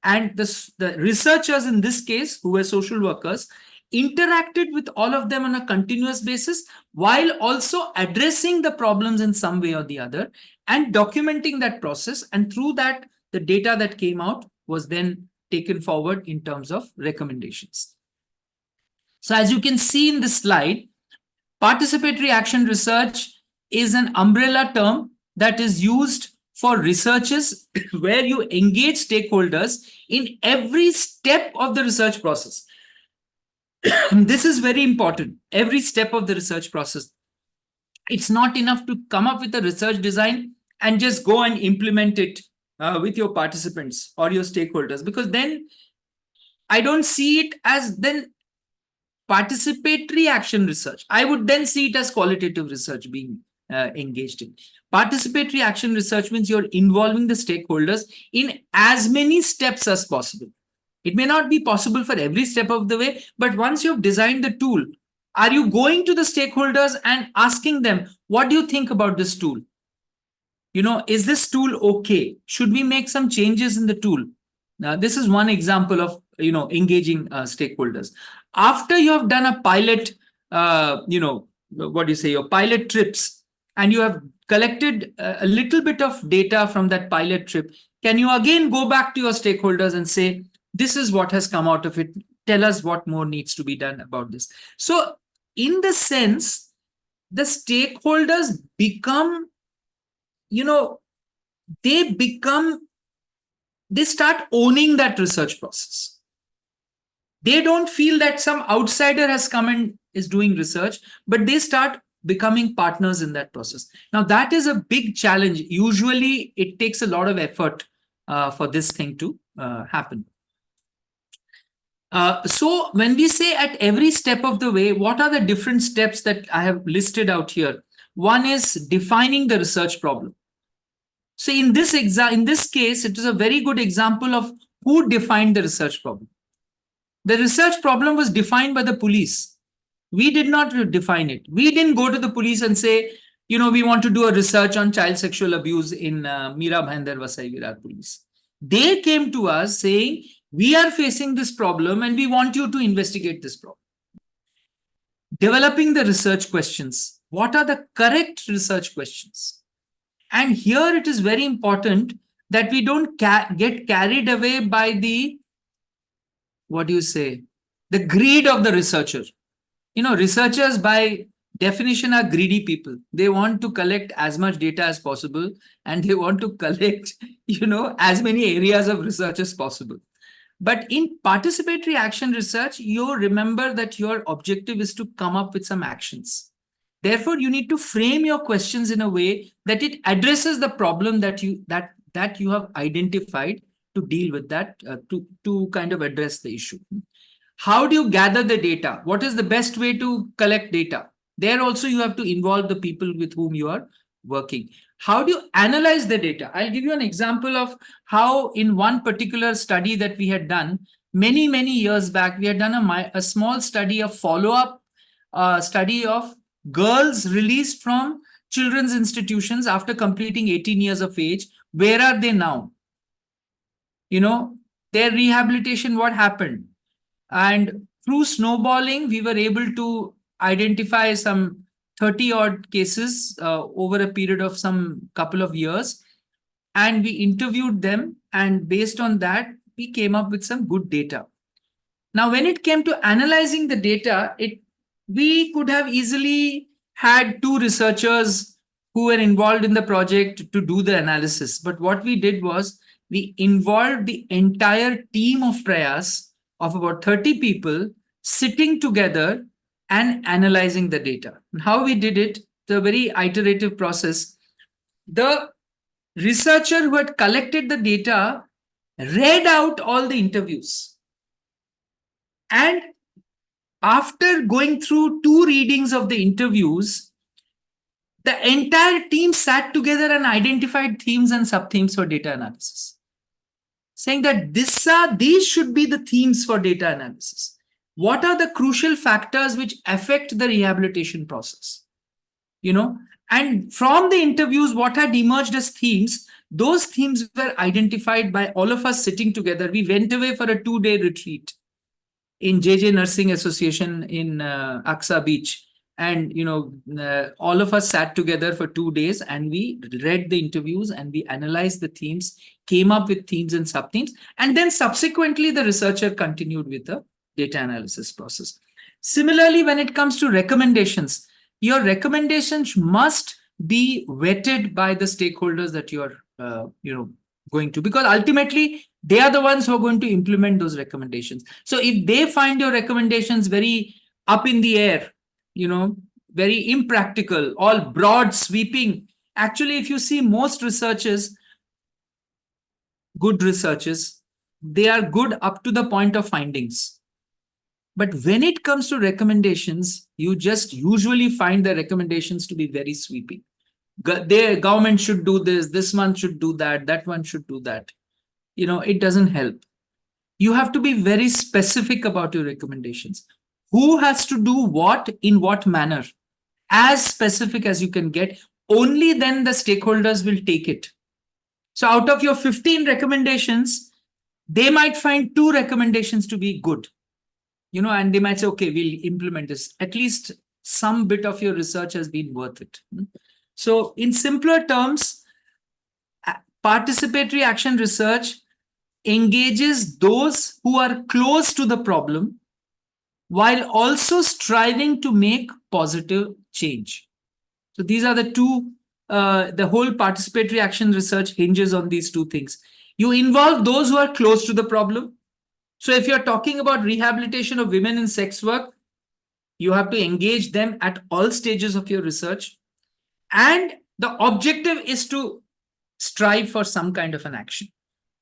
And the researchers in this case, who were social workers, interacted with all of them on a continuous basis while also addressing the problems in some way or the other and documenting that process. And through that, the data that came out was then taken forward in terms of recommendations. So as you can see in this slide, participatory action research is an umbrella term that is used for researches where you engage stakeholders in every step of the research process. This is very important, every step of the research process. It's not enough to come up with a research design and just go and implement it with your participants or your stakeholders, because then I don't see it as then participatory action research. I would then see it as qualitative research being engaged in. Participatory action research means you're involving the stakeholders in as many steps as possible. It may not be possible for every step of the way, but once you've designed the tool, are you going to the stakeholders and asking them, what do you think about this tool? Is this tool okay? Should we make some changes in the tool? Now, this is one example of, engaging stakeholders. After you have done a pilot, your pilot trips, and you have collected a little bit of data from that pilot trip, can you again go back to your stakeholders and say, this is what has come out of it. Tell us what more needs to be done about this. So in the sense, the stakeholders become, they start owning that research process. They don't feel that some outsider has come and is doing research, but they start becoming partners in that process. Now, that is a big challenge. Usually, it takes a lot of effort for this thing to happen. So when we say at every step of the way, what are the different steps that I have listed out here? One is defining the research problem. So in this case, it is a very good example of who defined the research problem. The research problem was defined by the police. We did not define it. We didn't go to the police and say, we want to do a research on child sexual abuse in Mira Bhainder Vasai Virar Police. They came to us saying, we are facing this problem and we want you to investigate this problem. Developing the research questions. What are the correct research questions? And here it is very important that we don't get carried away by the, the greed of the researcher. Researchers by definition are greedy people. They want to collect as much data as possible and they want to collect, as many areas of research as possible. But in participatory action research, you remember that your objective is to come up with some actions. Therefore, you need to frame your questions in a way that it addresses the problem that you have identified to deal with that, to kind of address the issue. How do you gather the data? What is the best way to collect data? There also you have to involve the people with whom you are working. How do you analyze the data? I'll give you an example of how in one particular study that we had done many, many years back, we had done a small study of follow-up study of girls released from children's institutions after completing 18 years of age. Where are they now? Their rehabilitation, what happened? And through snowballing, we were able to identify some 30 odd cases over a period of some couple of years. And we interviewed them, and based on that, we came up with some good data. Now, when it came to analyzing the data, we could have easily had 2 researchers who were involved in the project to do the analysis. But what we did was we involved the entire team of Prayas of about 30 people sitting together and analyzing the data. And how we did it, the very iterative process. The researcher who had collected the data read out all the interviews. And after going through 2 readings of the interviews, the entire team sat together and identified themes and sub-themes for data analysis, saying that these should be the themes for data analysis. What are the crucial factors which affect the rehabilitation process? And from the interviews, what had emerged as themes, those themes were identified by all of us sitting together. We went away for a 2-day retreat in JJ Nursing Association in Aksa Beach. And, all of us sat together for 2 days and we read the interviews and we analyzed the themes, came up with themes and sub-themes. And then subsequently, the researcher continued with the data analysis process. Similarly, when it comes to recommendations, your recommendations must be vetted by the stakeholders that you're, going to, because ultimately they are the ones who are going to implement those recommendations. So if they find your recommendations very up in the air, very impractical, all broad sweeping, actually, if you see most researchers, good researchers, they are good up to the point of findings. But when it comes to recommendations, you just usually find the recommendations to be very sweeping. The government should do this one should do that one should do that. It doesn't help. You have to be very specific about your recommendations. Who has to do what in what manner? As specific as you can get. Only then the stakeholders will take it. So out of your 15 recommendations, they might find 2 recommendations to be good. And they might say, okay, we'll implement this. At least some bit of your research has been worth it. So in simpler terms, participatory action research engages those who are close to the problem while also striving to make positive change. So these are the 2, the whole participatory action research hinges on these 2 things. You involve those who are close to the problem. So if you're talking about rehabilitation of women in sex work, you have to engage them at all stages of your research. And the objective is to strive for some kind of an action.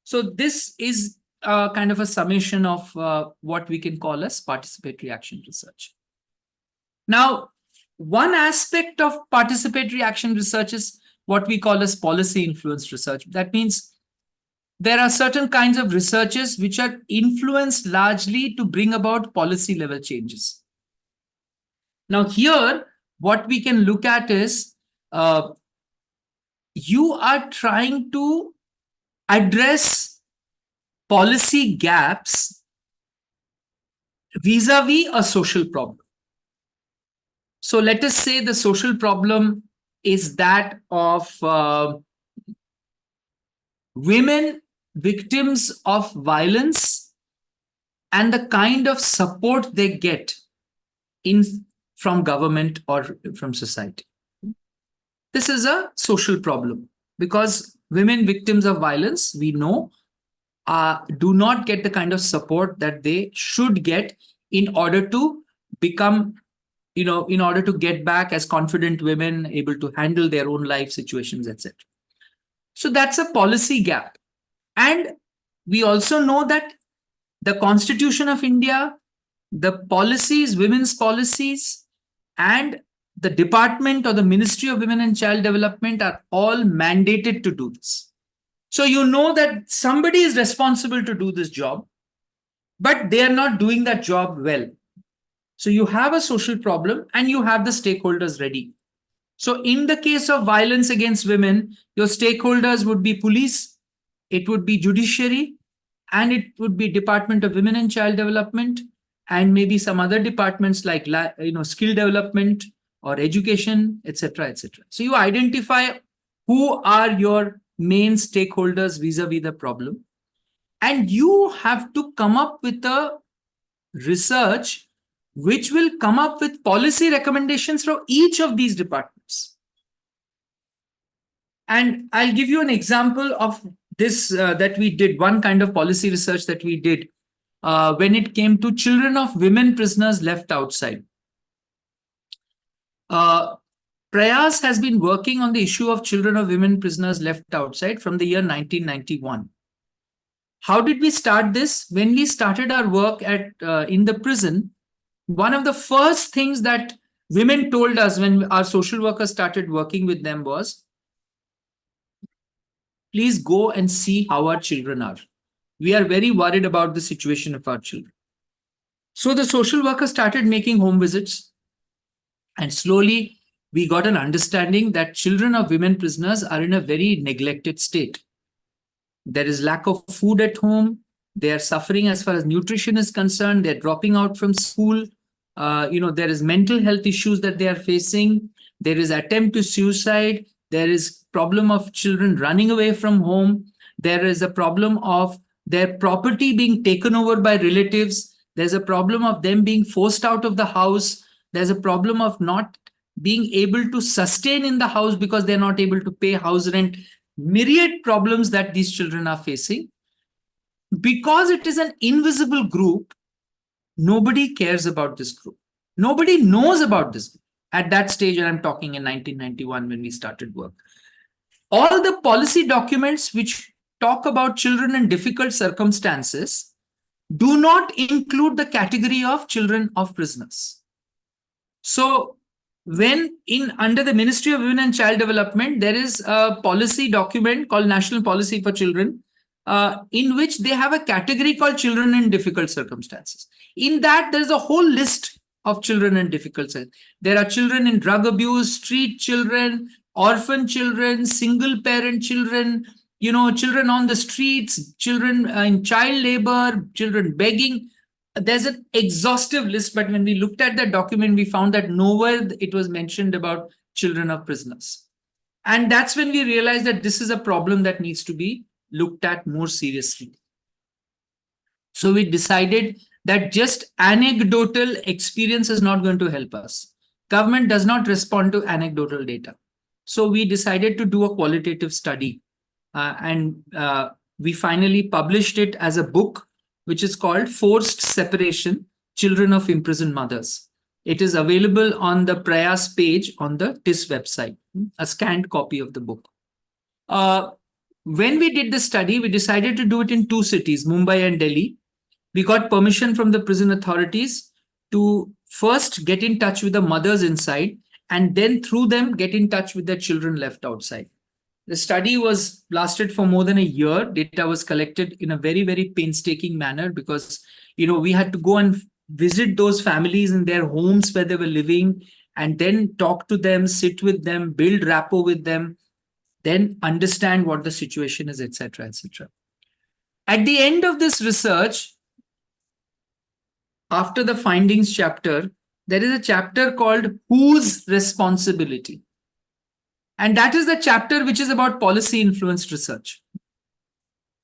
So this is kind of a summation of what we can call as participatory action research. Now, one aspect of participatory action research is what we call as policy influence research. That means there are certain kinds of researches which are influenced largely to bring about policy level changes. Now here, what we can look at is you are trying to address policy gaps vis-a-vis a social problem. So let us say the social problem is that of women victims of violence and the kind of support they get from government or from society. This is a social problem because women victims of violence, we know, do not get the kind of support that they should get in order to become, in order to get back as confident women, able to handle their own life situations, etc. So that's a policy gap. And we also know that the Constitution of India, the policies, women's policies, and the Department or the Ministry of Women and Child Development are all mandated to do this. So you know that somebody is responsible to do this job, but they are not doing that job well. So you have a social problem and you have the stakeholders ready. So in the case of violence against women, your stakeholders would be police, it would be judiciary, and it would be Department of Women and Child Development, and maybe some other departments like skill development or education, etc., etc. So you identify who are your main stakeholders vis-a-vis the problem, and you have to come up with a research which will come up with policy recommendations for each of these departments. And I'll give you an example of this that we did, one kind of policy research that we did when it came to children of women prisoners left outside. Prayas has been working on the issue of children of women prisoners left outside from the year 1991. How did we start this? When we started our work at in the prison, one of the first things that women told us when our social workers started working with them was, please go and see how our children are. We are very worried about the situation of our children. So the social workers started making home visits, and slowly we got an understanding that children of women prisoners are in a very neglected state. There is lack of food at home. They are suffering as far as nutrition is concerned. They're dropping out from school. There is mental health issues that they are facing. There is attempt to suicide. There is problem of children running away from home. There is a problem of their property being taken over by relatives. There's a problem of them being forced out of the house. There's a problem of not being able to sustain in the house because they're not able to pay house rent. Myriad problems that these children are facing. Because it is an invisible group, nobody cares about this group. Nobody knows about this group. At that stage, and I'm talking in 1991 when we started work. All the policy documents which talk about children in difficult circumstances do not include the category of children of prisoners. So when under the Ministry of Women and Child Development, there is a policy document called National Policy for Children, in which they have a category called children in difficult circumstances. In that, there's a whole list of children in difficult circumstances. There are children in drug abuse, street children, orphan children, single parent children, children on the streets, children in child labor, children begging. There's an exhaustive list, but when we looked at that document, we found that nowhere it was mentioned about children of prisoners. And that's when we realized that this is a problem that needs to be looked at more seriously. So we decided that just anecdotal experience is not going to help us. Government does not respond to anecdotal data. So we decided to do a qualitative study, and we finally published it as a book, which is called Forced Separation, Children of Imprisoned Mothers. It is available on the Prayas page on the TIS website, a scanned copy of the book. When we did the study, we decided to do it in 2 cities, Mumbai and Delhi. We got permission from the prison authorities to first get in touch with the mothers inside, and then through them get in touch with the children left outside. The study lasted for more than a year. Data was collected in a very, very painstaking manner because, we had to go and visit those families in their homes where they were living, and then talk to them, sit with them, build rapport with them, then understand what the situation is, etc., etc. At the end of this research, after the findings chapter, there is a chapter called Whose Responsibility? And that is the chapter which is about policy influenced research.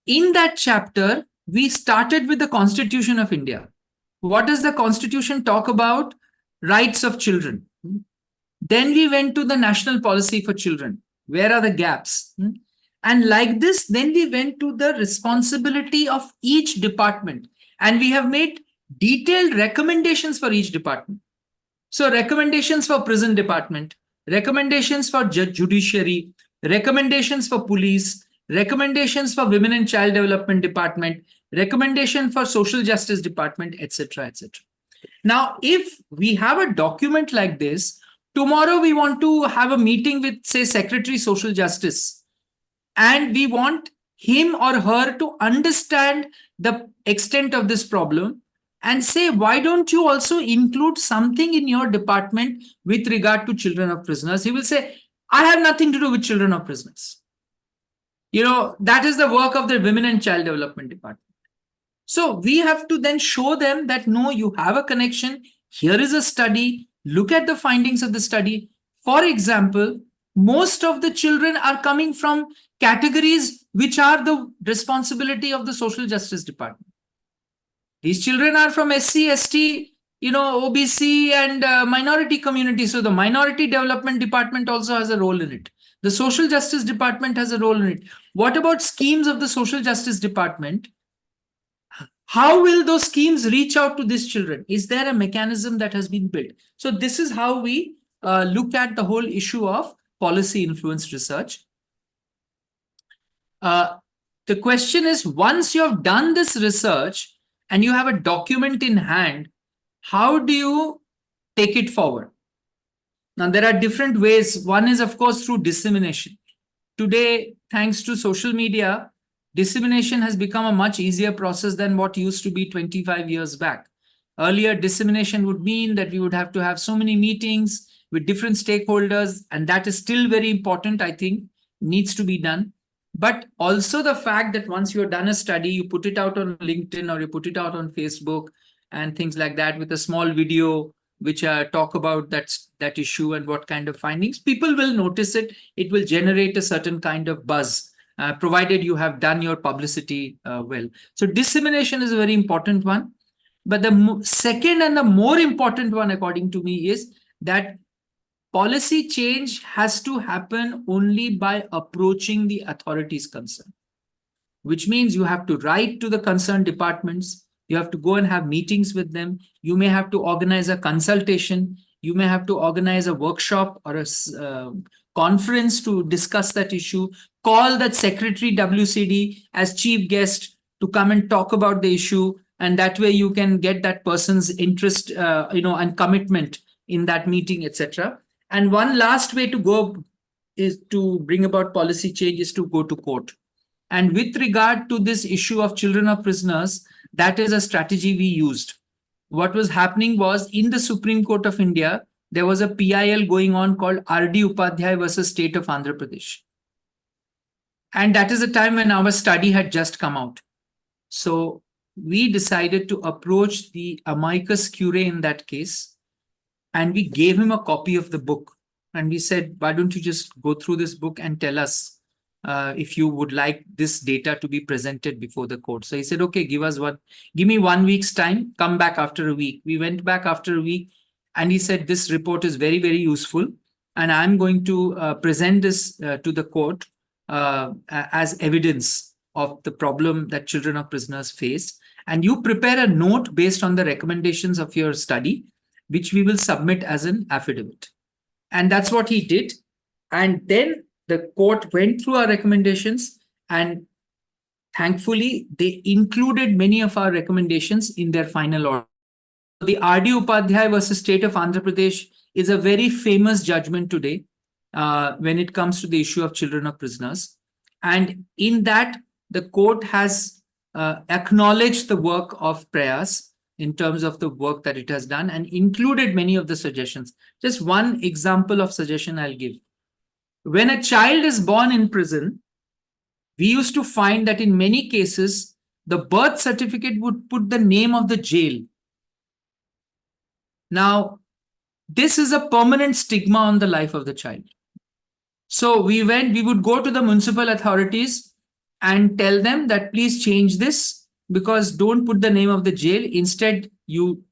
In that chapter, we started with the Constitution of India. What does the Constitution talk about? Rights of children. Then we went to the National Policy for Children. Where are the gaps? And like this, then we went to the responsibility of each department. And we have made detailed recommendations for each department. So recommendations for prison department, recommendations for judiciary, recommendations for police, recommendations for women and child development department, recommendation for social justice department, etc., etc. Now, if we have a document like this, tomorrow we want to have a meeting with, say, Secretary Social Justice, and we want him or her to understand the extent of this problem and say, why don't you also include something in your department with regard to children of prisoners? He will say, I have nothing to do with children of prisoners. That is the work of the Women and Child Development Department. So we have to then show them that, no, you have a connection. Here is a study. look at the findings of the study. For example, most of the children are coming from categories which are the responsibility of the social justice department. These children are from SC, ST, OBC and minority community. So the minority development department also has a role in it. The social justice department has a role in it. What about schemes of the social justice department? How will those schemes reach out to these children? Is there a mechanism that has been built? So this is how we look at the whole issue of policy influenced research. The question is, once you have done this research and you have a document in hand, how do you take it forward? Now, there are different ways. One is, of course, through dissemination. Today, thanks to social media, dissemination has become a much easier process than what used to be 25 years back. Earlier, dissemination would mean that we would have to have so many meetings with different stakeholders, and that is still very important, I think, needs to be done. But also the fact that once you have done a study, you put it out on LinkedIn or you put it out on Facebook and things like that with a small video which talk about that issue and what kind of findings, people will notice it. It will generate a certain kind of buzz, provided you have done your publicity well. So dissemination is a very important one. But the second and the more important one, according to me, is that policy change has to happen only by approaching the authorities concerned, which means you have to write to the concerned departments. You have to go and have meetings with them. You may have to organize a consultation. You may have to organize a workshop or a conference to discuss that issue. Call that secretary WCD as chief guest to come and talk about the issue. And that way you can get that person's interest, and commitment in that meeting, etc. And one last way to go is to bring about policy change is to go to court. And with regard to this issue of children of prisoners, that is a strategy we used. What was happening was, in the Supreme Court of India, there was a PIL going on called R.D. Upadhyay versus State of Andhra Pradesh. And that is a time when our study had just come out. So we decided to approach the amicus curiae in that case, and we gave him a copy of the book. And we said, why don't you just go through this book and tell us if you would like this data to be presented before the court. So he said, okay, give me 1 week's time, come back after a week. We went back after a week and he said, this report is very, very useful. And I'm going to present this to the court as evidence of the problem that children of prisoners face. And you prepare a note based on the recommendations of your study, which we will submit as an affidavit. And that's what he did. And then the court went through our recommendations, and thankfully, they included many of our recommendations in their final order. The R.D. Upadhyay versus State of Andhra Pradesh is a very famous judgment today when it comes to the issue of children of prisoners. And in that, the court has acknowledged the work of Prayas in terms of the work that it has done and included many of the suggestions. Just one example of suggestion I'll give. When a child is born in prison, we used to find that in many cases, the birth certificate would put the name of the jail. Now, this is a permanent stigma on the life of the child. So we would go to the municipal authorities and tell them that please change this, because don't put the name of the jail. Instead, you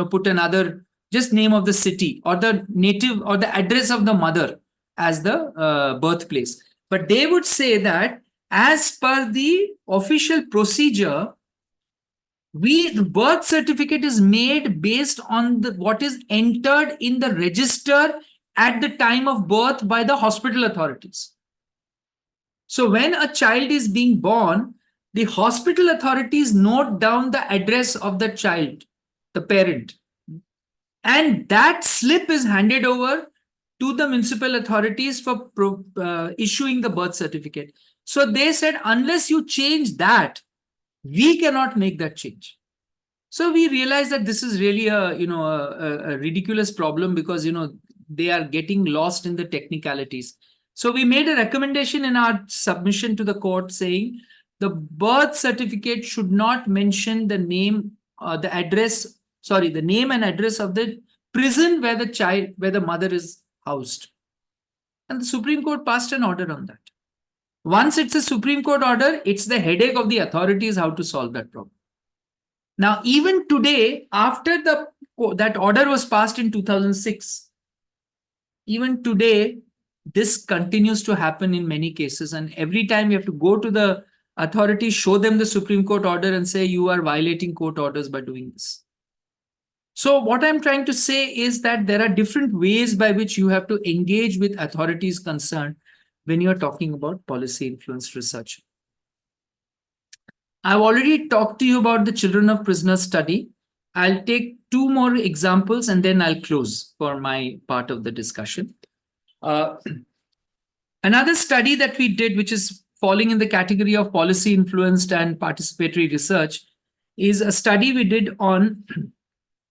put another, just name of the city or the native or the address of the mother as the birthplace. But they would say that as per the official procedure, the birth certificate is made based on what is entered in the register at the time of birth by the hospital authorities. So when a child is being born, the hospital authorities note down the address of the child, the parent, and that slip is handed over to the municipal authorities for issuing the birth certificate. So they said, unless you change that, we cannot make that change. So we realized that this is really a ridiculous problem, because they are getting lost in the technicalities. So we made a recommendation in our submission to the court saying the birth certificate should not mention the name, the name and address of the prison where the mother is housed. And the Supreme Court passed an order on that. Once it's a Supreme Court order, it's the headache of the authorities how to solve that problem. Now, even today, after that order was passed in 2006, even today, this continues to happen in many cases. And every time you have to go to the authorities, show them the Supreme Court order and say you are violating court orders by doing this. So what I'm trying to say is that there are different ways by which you have to engage with authorities concerned when you're talking about policy influenced research. I've already talked to you about the Children of Prisoners study. I'll take two more examples and then I'll close for my part of the discussion. Another study that we did, which is falling in the category of policy influenced and participatory research, is a study we did on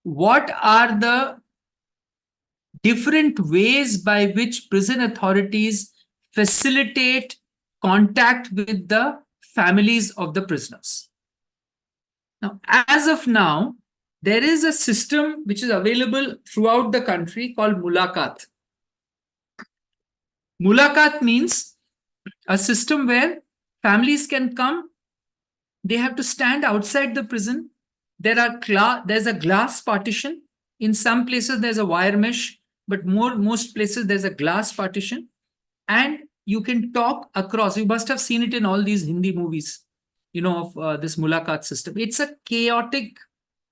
what are the different ways by which prison authorities facilitate contact with the families of the prisoners. Now, as of now, there is a system which is available throughout the country called Mulakat. Mulakat means a system where families can come, they have to stand outside the prison. There's a glass partition. In some places, there's a wire mesh, but most places, there's a glass partition. And you can talk across. You must have seen it in all these Hindi movies, of this Mulakat system. It's a chaotic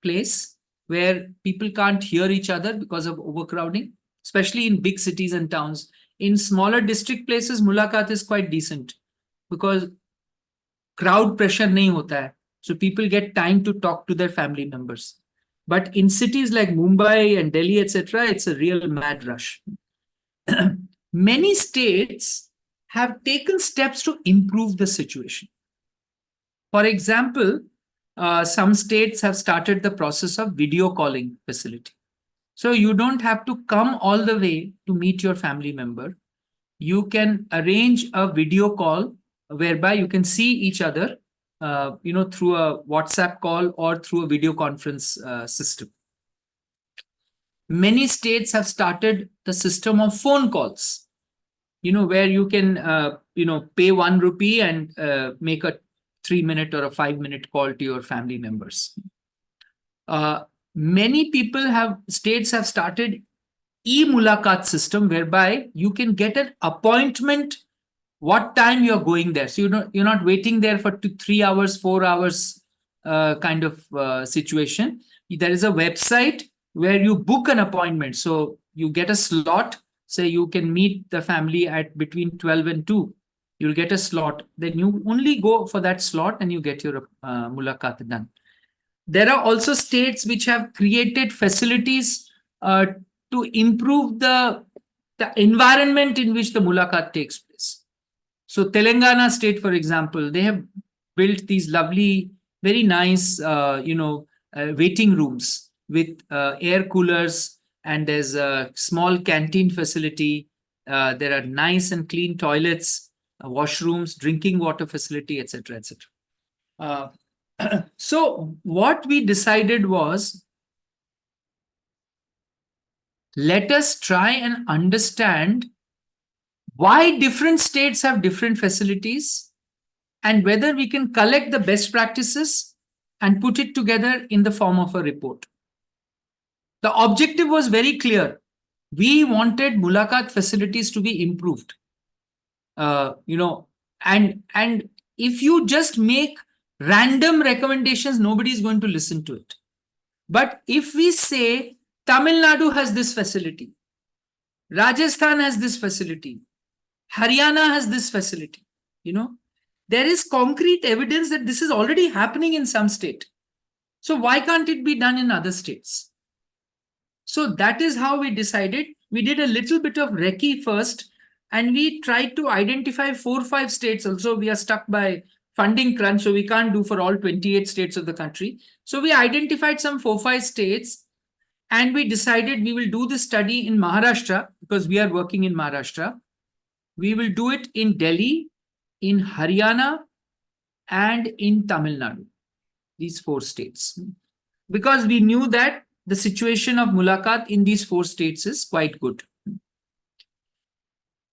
place where people can't hear each other because of overcrowding, especially in big cities and towns. In smaller district places, Mulakat is quite decent because crowd pressure nahi hota hai. So people get time to talk to their family members. But in cities like Mumbai and Delhi, etc., it's a real mad rush. Many states have taken steps to improve the situation. For example, some states have started the process of video calling facility. So you don't have to come all the way to meet your family member. You can arrange a video call whereby you can see each other, through a WhatsApp call or through a video conference system. Many states have started the system of phone calls, where you can, pay 1 rupee and make a 3-minute or a 5-minute call to your family members. Many states have started e-Mulakat system whereby you can get an appointment what time you're going there. So you're not waiting there for 3 hours, 4 hours kind of situation. There is a website where you book an appointment. So you get a slot, say you can meet the family at between 12 and 2. You'll get a slot. Then you only go for that slot and you get your Mulakat done. There are also states which have created facilities to improve the environment in which the Mulakat takes place. So Telangana state, for example, they have built these lovely, very nice, waiting rooms with air coolers, and there's a small canteen facility. There are nice and clean toilets, washrooms, drinking water facility, etc., etc. So what we decided was, let us try and understand why different states have different facilities and whether we can collect the best practices and put it together in the form of a report. The objective was very clear. We wanted Mulakat facilities to be improved. And if you just make random recommendations, nobody is going to listen to it. But if we say Tamil Nadu has this facility, Rajasthan has this facility, Haryana has this facility, there is concrete evidence that this is already happening in some state. So why can't it be done in other states? So that is how we decided. We did a little bit of recce first, and we tried to identify 4 or 5 states. Also, we are stuck by funding crunch, so we can't do for all 28 states of the country. So we identified some 4 or 5 states, and we decided we will do the study in Maharashtra because we are working in Maharashtra. We will do it in Delhi, in Haryana, and in Tamil Nadu, these 4 states. Because we knew that the situation of Mulakat in these 4 states is quite good.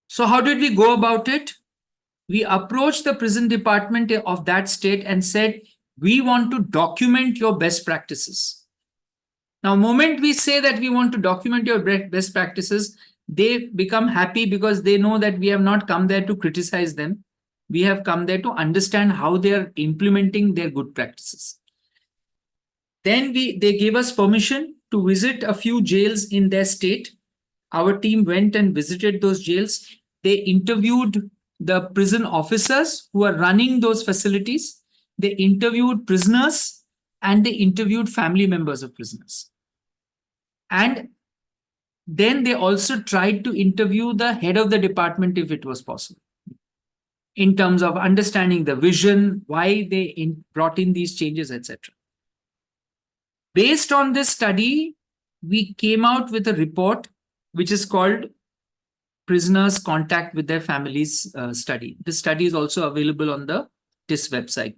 So how did we go about it? We approached the prison department of that state and said, we want to document your best practices. Now, moment we say that we want to document your best practices, they become happy because they know that we have not come there to criticize them. We have come there to understand how they are implementing their good practices. Then they gave us permission to visit a few jails in their state. Our team went and visited those jails. They interviewed the prison officers who are running those facilities. They interviewed prisoners and they interviewed family members of prisoners. And then they also tried to interview the head of the department if it was possible, in terms of understanding the vision, why they brought in these changes, etc. Based on this study, we came out with a report which is called Prisoners' Contact with Their Families study. This study is also available on the TIS website,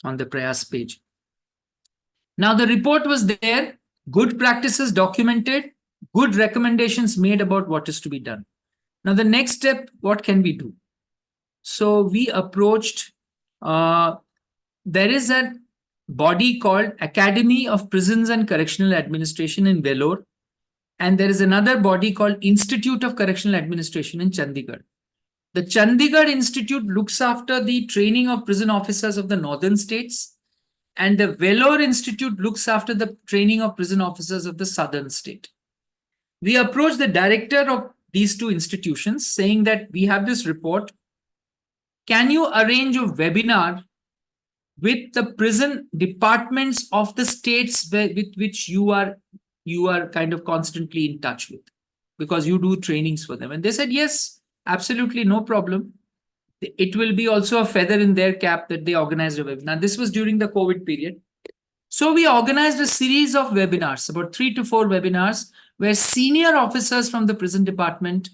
on the Prayas page. Now, the report was there, good practices documented, good recommendations made about what is to be done. Now, the next step, what can we do? So we approached, there is a body called Academy of Prisons and Correctional Administration in Vellore, and there is another body called Institute of Correctional Administration in Chandigarh. The Chandigarh Institute looks after the training of prison officers of the northern states, and the Vellore Institute looks after the training of prison officers of the southern state. We approached the director of these 2 institutions saying that we have this report. Can you arrange a webinar with the prison departments of the states with which you are kind of constantly in touch with, because you do trainings for them? And they said, yes, absolutely, no problem. It will be also a feather in their cap that they organized a webinar. This was during the COVID period. So we organized a series of webinars, about 3 to 4 webinars, where senior officers from the prison department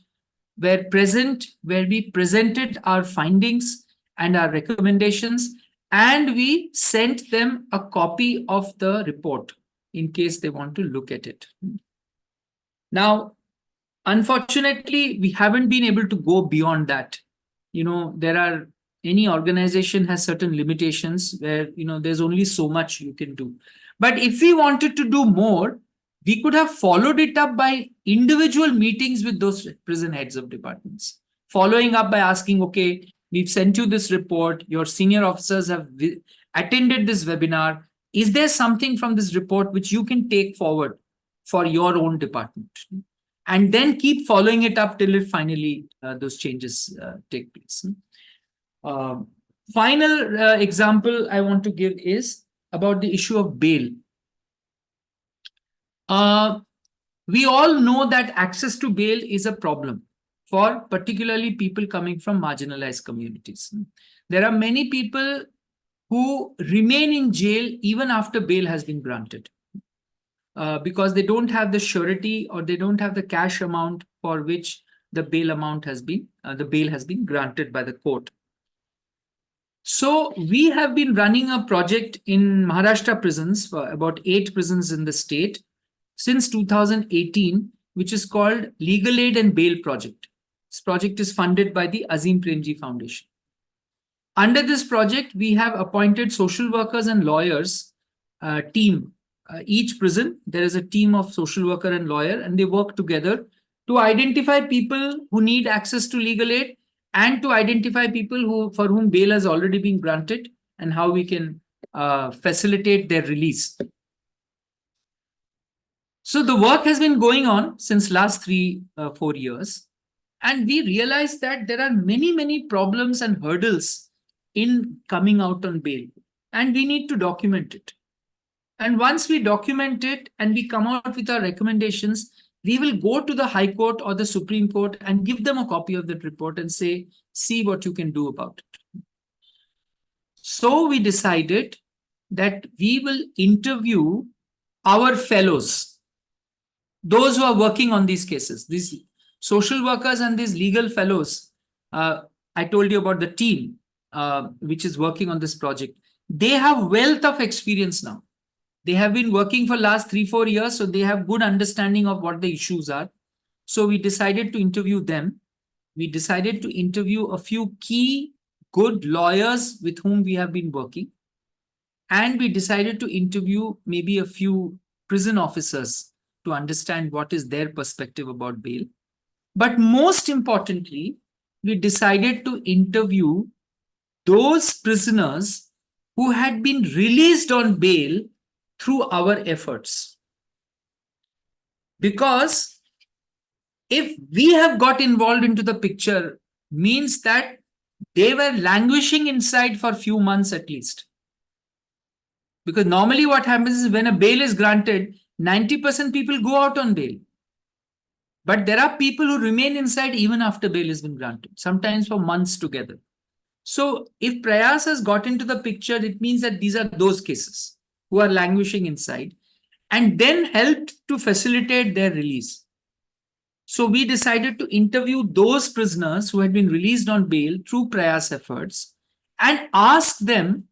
were present, where we presented our findings and our recommendations, and we sent them a copy of the report in case they want to look at it. Now, unfortunately, we haven't been able to go beyond that. Any organization has certain limitations where, there's only so much you can do. But if we wanted to do more, we could have followed it up by individual meetings with those prison heads of departments, following up by asking, okay, we've sent you this report, your senior officers have attended this webinar. Is there something from this report which you can take forward for your own department? And then keep following it up till it finally those changes take place. Final example I want to give is about the issue of bail. We all know that access to bail is a problem for particularly people coming from marginalized communities. There are many people who remain in jail even after bail has been granted because they don't have the surety or they don't have the cash amount for which the bail amount has been, the bail has been granted by the court. So we have been running a project in Maharashtra prisons, for about 8 prisons in the state, since 2018, which is called Legal Aid and Bail Project. This project is funded by the Azim Premji Foundation. Under this project, we have appointed social workers and lawyers team. Each prison, there is a team of social worker and lawyer, and they work together to identify people who need access to legal aid and to identify people for whom bail has already been granted and how we can facilitate their release. So the work has been going on since last 3-4 years, and we realized that there are many problems and hurdles in coming out on bail, and we need to document it. And once we document it and we come out with our recommendations, we will go to the High Court or the Supreme Court and give them a copy of that report and say, see what you can do about it. So we decided that we will interview our fellows, those who are working on these cases, these social workers and these legal fellows. I told you about the team which is working on this project. They have wealth of experience now. They have been working for last 3-4 years, so they have good understanding of what the issues are. So we decided to interview them. We decided to interview a few key good lawyers with whom we have been working. And we decided to interview maybe a few prison officers to understand what is their perspective about bail. But most importantly, we decided to interview those prisoners who had been released on bail through our efforts. Because if we have got involved into the picture, means that they were languishing inside for a few months at least. Because normally what happens is when a bail is granted, 90% people go out on bail. But there are people who remain inside even after bail has been granted, sometimes for months together. So if Prayas has got into the picture, it means that these are those cases who are languishing inside and then helped to facilitate their release. So we decided to interview those prisoners who had been released on bail through Prayas efforts and ask them,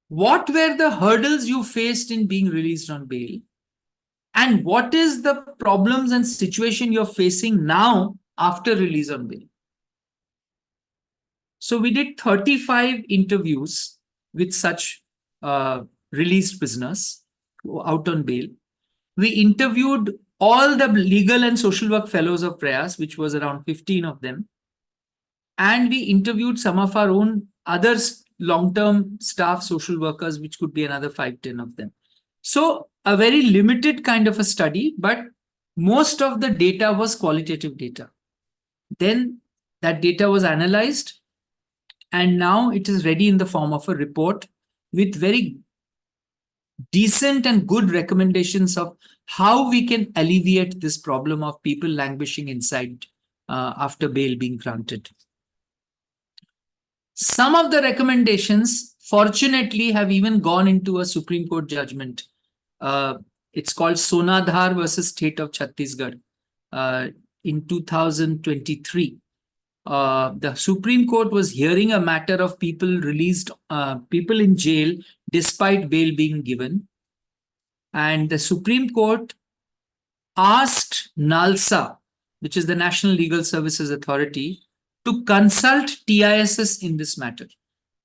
what were the hurdles you faced in being released on bail? And what is the problems and situation you're facing now after release on bail? So we did 35 interviews with such released prisoners out on bail. We interviewed all the legal and social work fellows of Prayas, which was around 15 of them. And we interviewed some of our own other long-term staff social workers, which could be another 5-10 of them. So a very limited kind of a study, but most of the data was qualitative data. Then that data was analyzed, and now it is ready in the form of a report with very decent and good recommendations of how we can alleviate this problem of people languishing inside after bail being granted. Some of the recommendations, fortunately, have even gone into a Supreme Court judgment. It's called Sonadhar versus State of Chhattisgarh in 2023. The Supreme Court was hearing a matter of people released, people in jail despite bail being given. And the Supreme Court asked NALSA, which is the National Legal Services Authority, to consult TISS in this matter.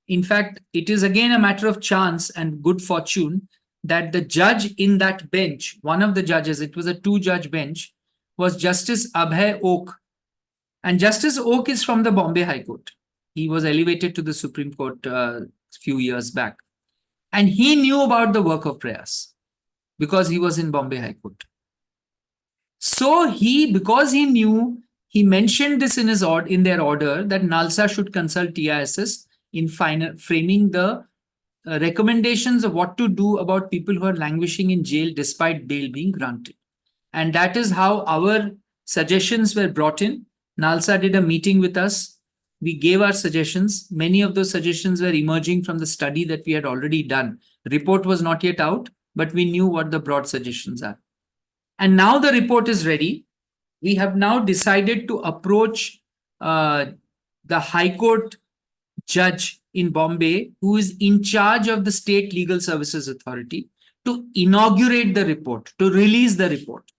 In fact, it is again a matter of chance and good fortune that the judge in that bench, one of the judges, it was a 2-judge bench, was Justice Abhay Oak. And Justice Oak is from the Bombay High Court. He was elevated to the Supreme Court a few years back. And he knew about the work of Prayas because he was in Bombay High Court. So because he knew, he mentioned this in his in their order that NALSA should consult TISS in framing the recommendations of what to do about people who are languishing in jail despite bail being granted. And that is how our suggestions were brought in. NALSA did a meeting with us. We gave our suggestions. Many of those suggestions were emerging from the study that we had already done. The report was not yet out, but we knew what the broad suggestions are. And now the report is ready. We have now decided to approach the High Court judge in Bombay, who is in charge of the State Legal Services Authority, to inaugurate the report, to release the report.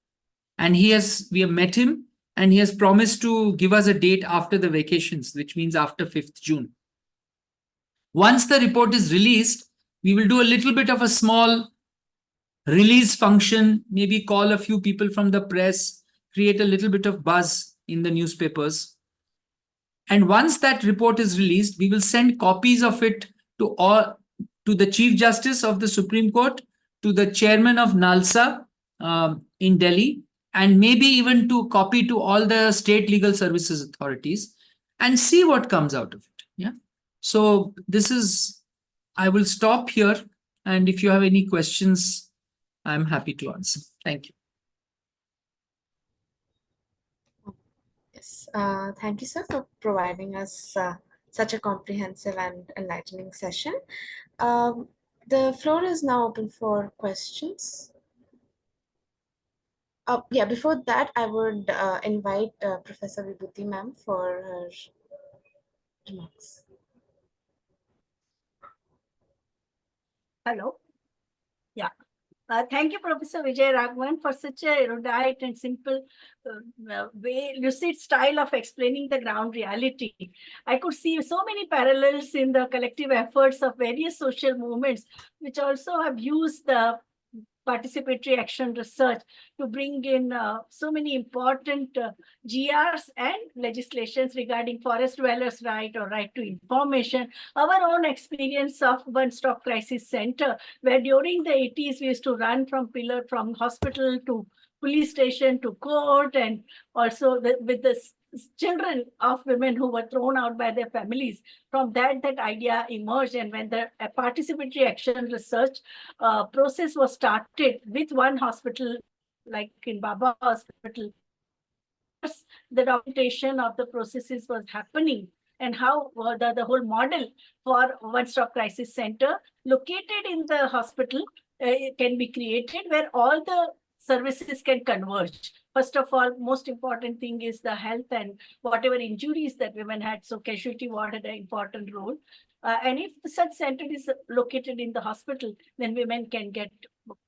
And we have met him, and he has promised to give us a date after the vacations, which means after 5th June. Once the report is released, we will do a little bit of a small release function, maybe call a few people from the press, create a little bit of buzz in the newspapers. And once that report is released, we will send copies of it to the Chief Justice of the Supreme Court, to the Chairman of NALSA in Delhi, and maybe even to copy to all the state legal services authorities and see what comes out of it. Yeah. So I will stop here. And if you have any questions, I'm happy to answer. Thank you. Yes, thank you, sir, for providing us such a comprehensive and enlightening session. The floor is now open for questions. Yeah, before that, I would invite Professor Vibhuti ma'am for her remarks. Hello. Yeah. Thank you, Professor Vijay Raghavan, for such a erudite and simple way, lucid style of explaining the ground reality. I could see so many parallels in the collective efforts of various social movements, which also have used the participatory action research to bring in so many important GRs and legislations regarding forest dwellers' right or right to information. Our own experience of one-stop crisis center, where during the 80s we used to run from hospital to police station to court, and also with the children of women who were thrown out by their families. From that idea emerged, and when the participatory action research process was started with one hospital, like in Baba Hospital, the documentation of the processes was happening, and how the whole model for one-stop crisis center located in the hospital can be created, where all the services can converge. First of all, most important thing is the health and whatever injuries that women had. So casualty ward had an important role. And if such center is located in the hospital, then women can get,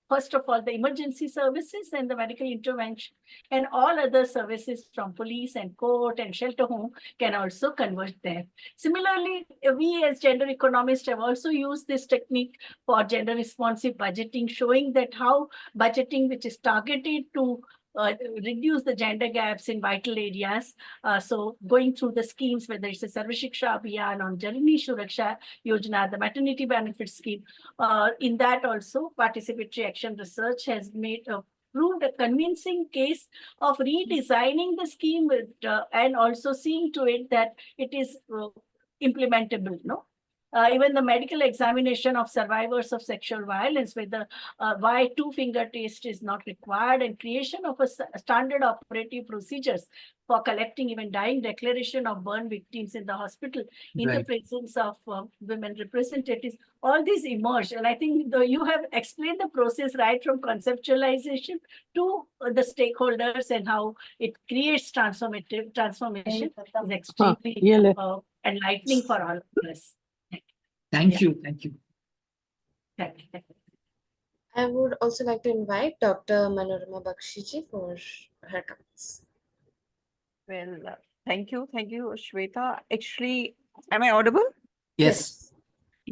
first of all, the emergency services and the medical intervention, and all other services from police and court and shelter home can also converge there. Similarly, we as gender economists have also used this technique for gender responsive budgeting, showing that how budgeting which is targeted to reduce the gender gaps in vital areas. So going through the schemes, whether it's a Sarva Shiksha Abhiyan or Janani Suraksha Yojana, the maternity benefit scheme, in that also participatory action research has proved a convincing case of redesigning the scheme with, and also seeing to it that it is implementable. No, even the medical examination of survivors of sexual violence, where the why two-finger test is not required, and creation of a standard operative procedures for collecting even dying declaration of burn victims in the hospital in the presence of women representatives. All these emerged, and I think you have explained the process right from conceptualization to the stakeholders, and how it creates transformation is extremely enlightening for all of us. Thank you. Thank you. I would also like to invite Dr. Manorama Bakshiji for her comments. Well, thank you, Shweta. Actually, am I audible? Yes.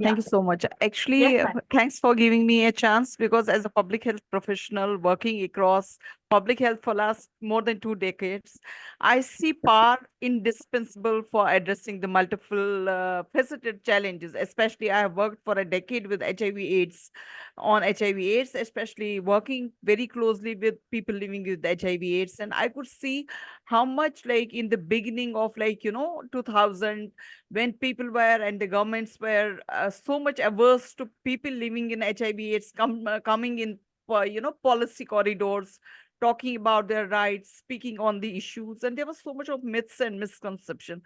Thank you so much. Actually, thanks for giving me a chance, because as a public health professional working across public health for last more than 2 decades, I see PAR indispensable for addressing the multiple faceted challenges. Especially, I have worked for a decade with HIV/AIDS, on HIV/AIDS, especially working very closely with people living with HIV/AIDS, and I could see how much, like in the beginning of 2000, when people were and the governments were so much averse to people living in HIV/AIDS coming in for policy corridors, talking about their rights, speaking on the issues, and there was so much of myths and misconception.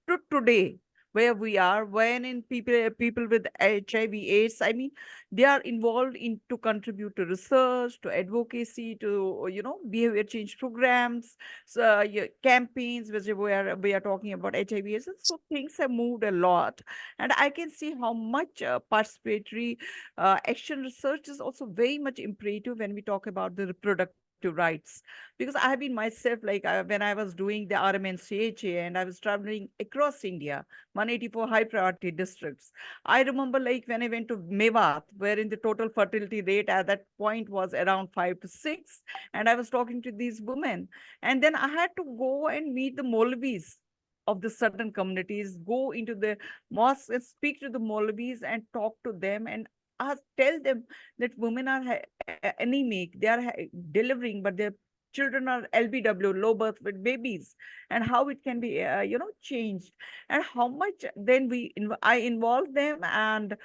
To today, where we are, when in people with HIV/AIDS, I mean, they are involved in to contribute to research, to advocacy, to behavior change programs, so campaigns, which we are talking about HIV/AIDS. So things have moved a lot, and I can see how much participatory action research is also very much imperative when we talk about the reproductive rights. Because I have been myself, like when I was doing the RMNCHA and I was traveling across India, 184 high priority districts. I remember, like when I went to Mewat, wherein the total fertility rate at that point was around 5 to 6, and I was talking to these women, and then I had to go and meet the Molvis of the certain communities, go into the mosques and speak to the Molvis and talk to them and tell them that women are anemic, they are delivering, but their children are LBW, low birth weight babies, and how it can be, changed, and how much then I involved them, and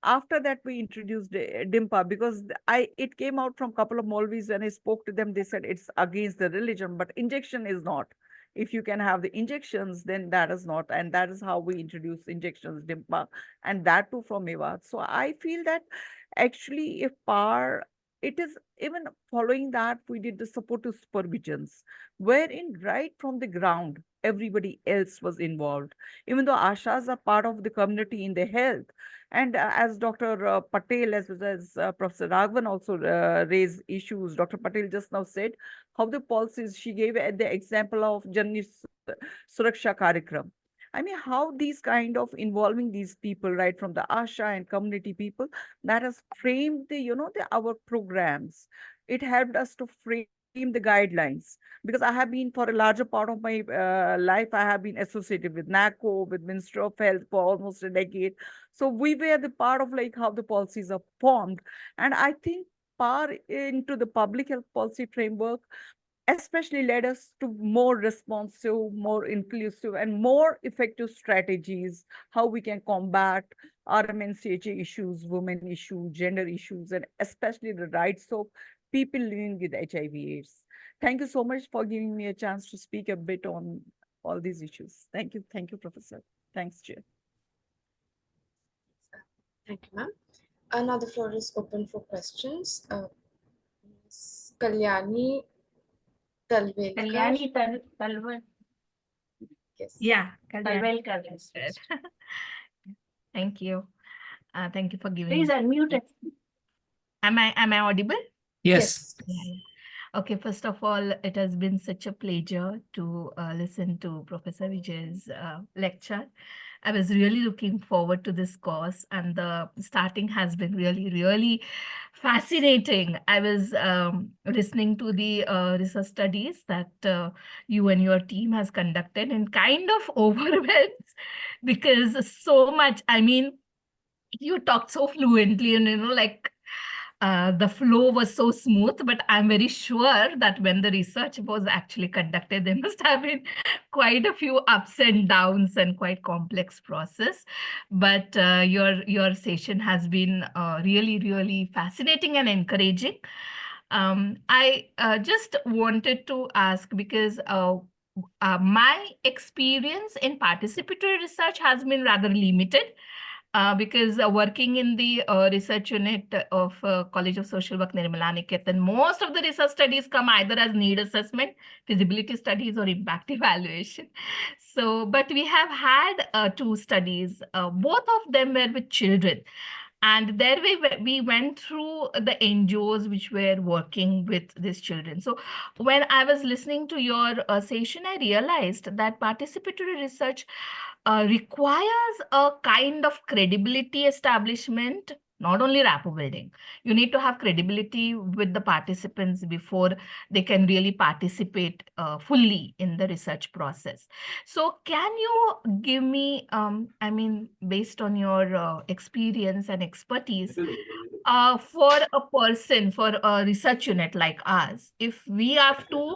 after that we introduced DIMPA, because it came out from a couple of Molvis. When I spoke to them, they said it's against the religion, but injection is not. If you can have the injections, then that is not, and that is how we introduce injections, DIMPA, and that too from Mewat. So I feel that actually, if PAR it is even following that we did the supportive supervisions, wherein right from the ground, everybody else was involved. Even though Ashas are part of the community in the health, and as Dr. Patel, as well as Professor Raghavan also raised issues, Dr. Patel just now said how the policies, she gave the example of Janani Suraksha Karikram. I mean, how these kind of involving these people, right from the ASHA and community people, that has framed the, our programs. It helped us to frame the guidelines, because I have been, for a larger part of my life, I have been associated with NACO, with Ministry of Health for almost a decade. So we were the part of like how the policies are formed. And I think par into the public health policy framework, especially led us to more responsive, more inclusive, and more effective strategies, how we can combat RMNCHA issues, women issues, gender issues, and especially the rights of people living with HIV/AIDS. Thank you so much for giving me a chance to speak a bit on all these issues. Thank you, Professor. Thanks, Chair. Thank you, ma'am. Now the floor is open for questions. Ms. Kalyani Talvelkar. Talwal. Yes. Yeah, Talvelkar. Thank you. Thank you for giving. Please unmute it. Am I audible? Yes. Yeah. Okay, first of all, it has been such a pleasure to listen to Professor Vijay's lecture. I was really looking forward to this course, and the starting has been really, really fascinating. I was listening to the research studies that you and your team has conducted, and kind of overwhelmed because so much, I mean, you talked so fluently and, like, the flow was so smooth, but I'm very sure that when the research was actually conducted, there must have been quite a few ups and downs and quite complex process. But your session has been really, really fascinating and encouraging. I just wanted to ask, because my experience in participatory research has been rather limited. Because working in the research unit of College of Social Work, Nirmala Niketan, most of the research studies come either as need assessment, feasibility studies, or impact evaluation. So, but we have had 2 studies. Both of them were with children. And there we went through the NGOs which were working with these children. So when I was listening to your session, I realized that participatory research requires a kind of credibility establishment, not only rapport building. You need to have credibility with the participants before they can really participate fully in the research process. So can you give me, I mean, based on your experience and expertise, for a person, for a research unit like us, if we have to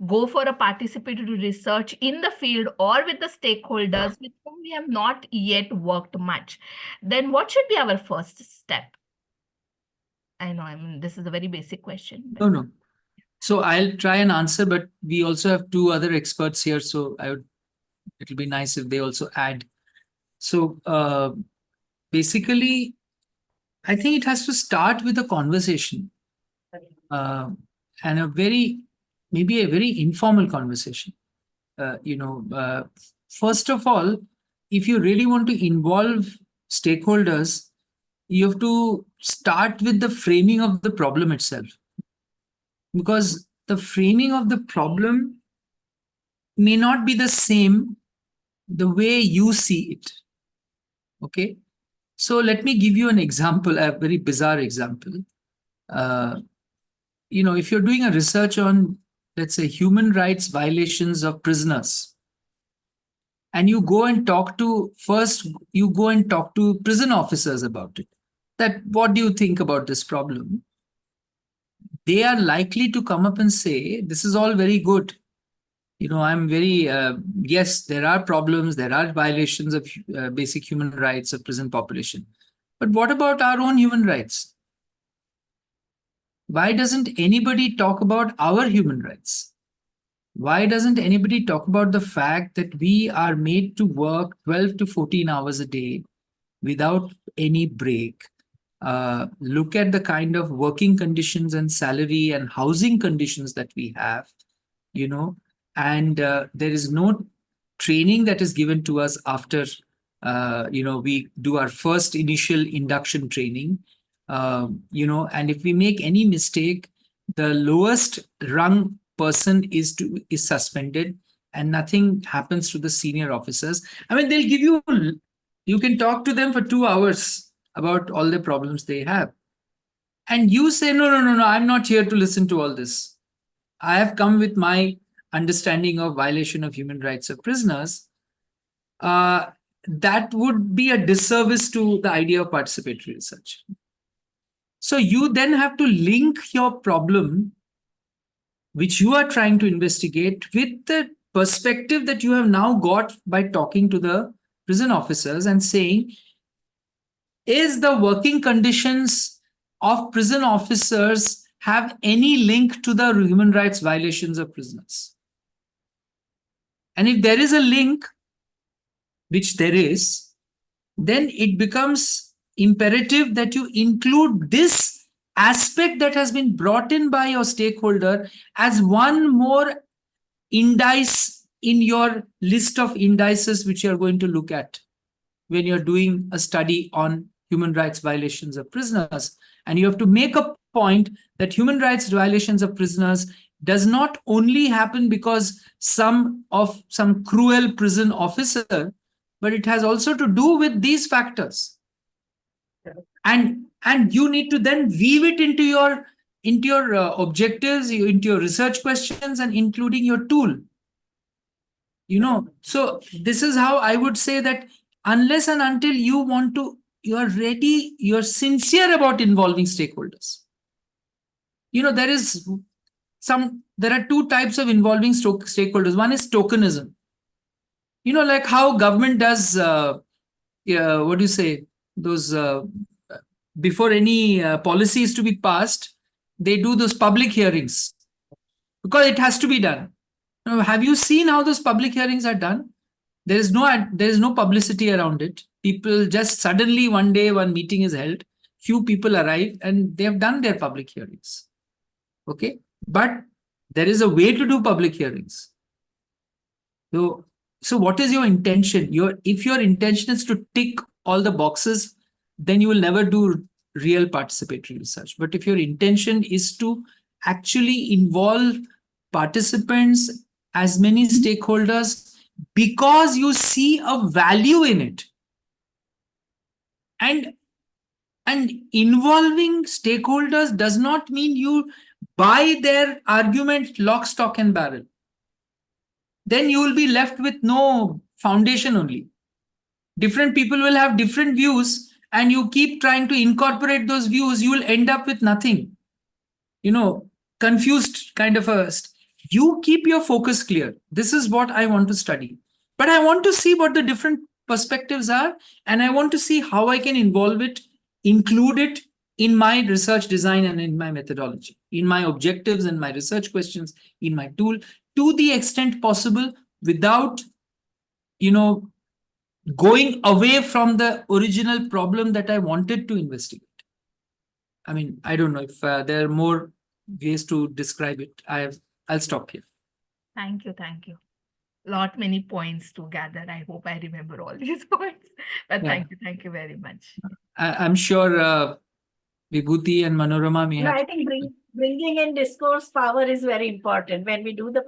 go for a participatory research in the field or with the stakeholders with whom we have not yet worked much, then what should be our first step? I know, I mean, this is a very basic question. No, no. So I'll try and answer, but we also have 2 other experts here, so it'll be nice if they also add. So basically, I think it has to start with a conversation, and maybe a very informal conversation. First of all, if you really want to involve stakeholders, you have to start with the framing of the problem itself. Because the framing of the problem may not be the same the way you see it. Okay? So let me give you an example, a very bizarre example. If you're doing a research on, let's say, human rights violations of prisoners, and you go and talk to prison officers about it, that what do you think about this problem? They are likely to come up and say, this is all very good. I'm very, yes, there are problems, there are violations of basic human rights of prison population. But what about our own human rights? Why doesn't anybody talk about our human rights? Why doesn't anybody talk about the fact that we are made to work 12 to 14 hours a day without any break? look at the kind of working conditions and salary and housing conditions that we have, and there is no training that is given to us after, we do our first initial induction training, and if we make any mistake, the lowest rung person is suspended and nothing happens to the senior officers. I mean, they'll give you can talk to them for 2 hours about all the problems they have. And you say, no, I'm not here to listen to all this. I have come with my understanding of violation of human rights of prisoners. That would be a disservice to the idea of participatory research. So you then have to link your problem, which you are trying to investigate, with the perspective that you have now got by talking to the prison officers and saying, is the working conditions of prison officers have any link to the human rights violations of prisoners? And if there is a link, which there is, then it becomes imperative that you include this aspect that has been brought in by your stakeholder as one more indice in your list of indices which you are going to look at when you're doing a study on human rights violations of prisoners. And you have to make a point that human rights violations of prisoners does not only happen because some cruel prison officer, but it has also to do with these factors. And you need to then weave it into your objectives, into your research questions, and including your tool. So this is how I would say that unless and until you are ready, you're sincere about involving stakeholders. There are two types of involving stakeholders. One is tokenism. Like how government does, what do you say, those, before any policy is to be passed, they do those public hearings because it has to be done. Have you seen how those public hearings are done? There is no publicity around it. People just suddenly one day, one meeting is held, few people arrive and they have done their public hearings. Okay, but there is a way to do public hearings. So what is your intention? If your intention is to tick all the boxes, then you will never do real participatory research. But if your intention is to actually involve participants, as many stakeholders, because you see a value in it, and involving stakeholders does not mean you buy their argument lock, stock, and barrel. Then you will be left with no foundation only. Different people will have different views, and you keep trying to incorporate those views, you will end up with nothing. Confused kind of a. You keep your focus clear. This is what I want to study. But I want to see what the different perspectives are, and I want to see how I can involve it, include it in my research design and in my methodology, in my objectives and my research questions, in my tool, to the extent possible, without, going away from the original problem that I wanted to investigate. I mean, I don't know if there are more ways to describe it. I'll stop here. Thank you. Many points to gather. I hope I remember all these points. But Yeah. Thank you very much. I'm sure Vibhuti and Manorama may have. I think bringing in discourse power is very important when we do the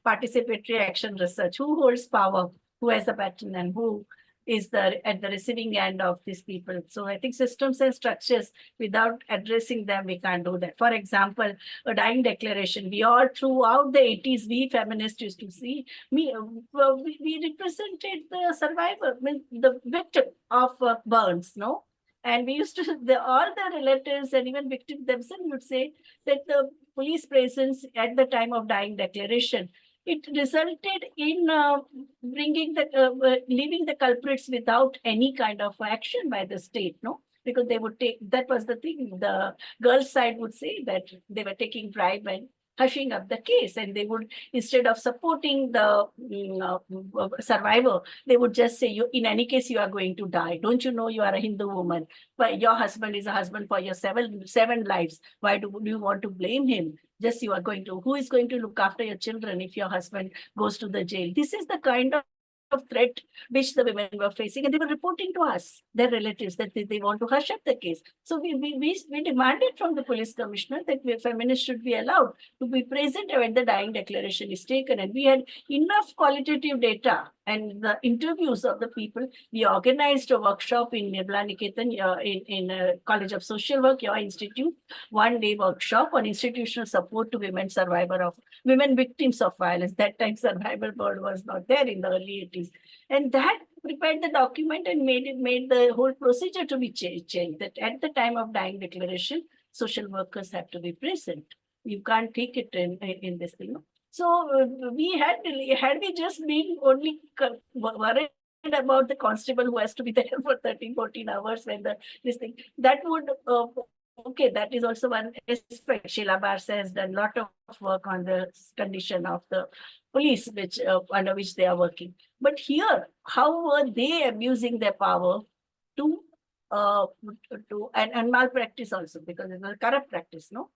participatory action research. Who holds power? Who has the baton, and who is at the receiving end of these people? So I think systems and structures, without addressing them, we can't do that. For example, a dying declaration. We all throughout the 80s, we feminists used to see we represented the survivor, the victim of burns, no? And we used to, all the relatives and even victims themselves would say that the police presence at the time of dying declaration, it resulted in leaving the culprits without any kind of action by the state, no? Because they would that was the thing, the girls' side would say that they were taking bribe and hushing up the case, and they would, instead of supporting the survivor, they would just say, "You, in any case, you are going to die. Don't you know you are a Hindu woman? But your husband is a husband for your seven lives. Why do you want to blame him? Just you are going to, who is going to look after your children if your husband goes to the jail?" This is the kind of threat which the women were facing, and they were reporting to us, their relatives, that they want to hush up the case. So we demanded from the police commissioner that feminists should be allowed to be present when the dying declaration is taken, and we had enough qualitative data and the interviews of the people. We organized a workshop in Nirmala Niketan in College of Social Work, your institute, 1-day workshop on institutional support to women victims of violence. That time survivor word was not there in the early 80s. And that prepared the document and made the whole procedure to be changed. That at the time of dying declaration, social workers have to be present. You can't take it in this thing. So we had we just been only worried about the constable who has to be there for 13, 14 hours when this thing, that would okay, that is also one aspect. Sheila Barsa has done a lot of work on the condition of the police, which under which they are working. But here, how were they abusing their power to and malpractice also, because it's a corrupt practice, no?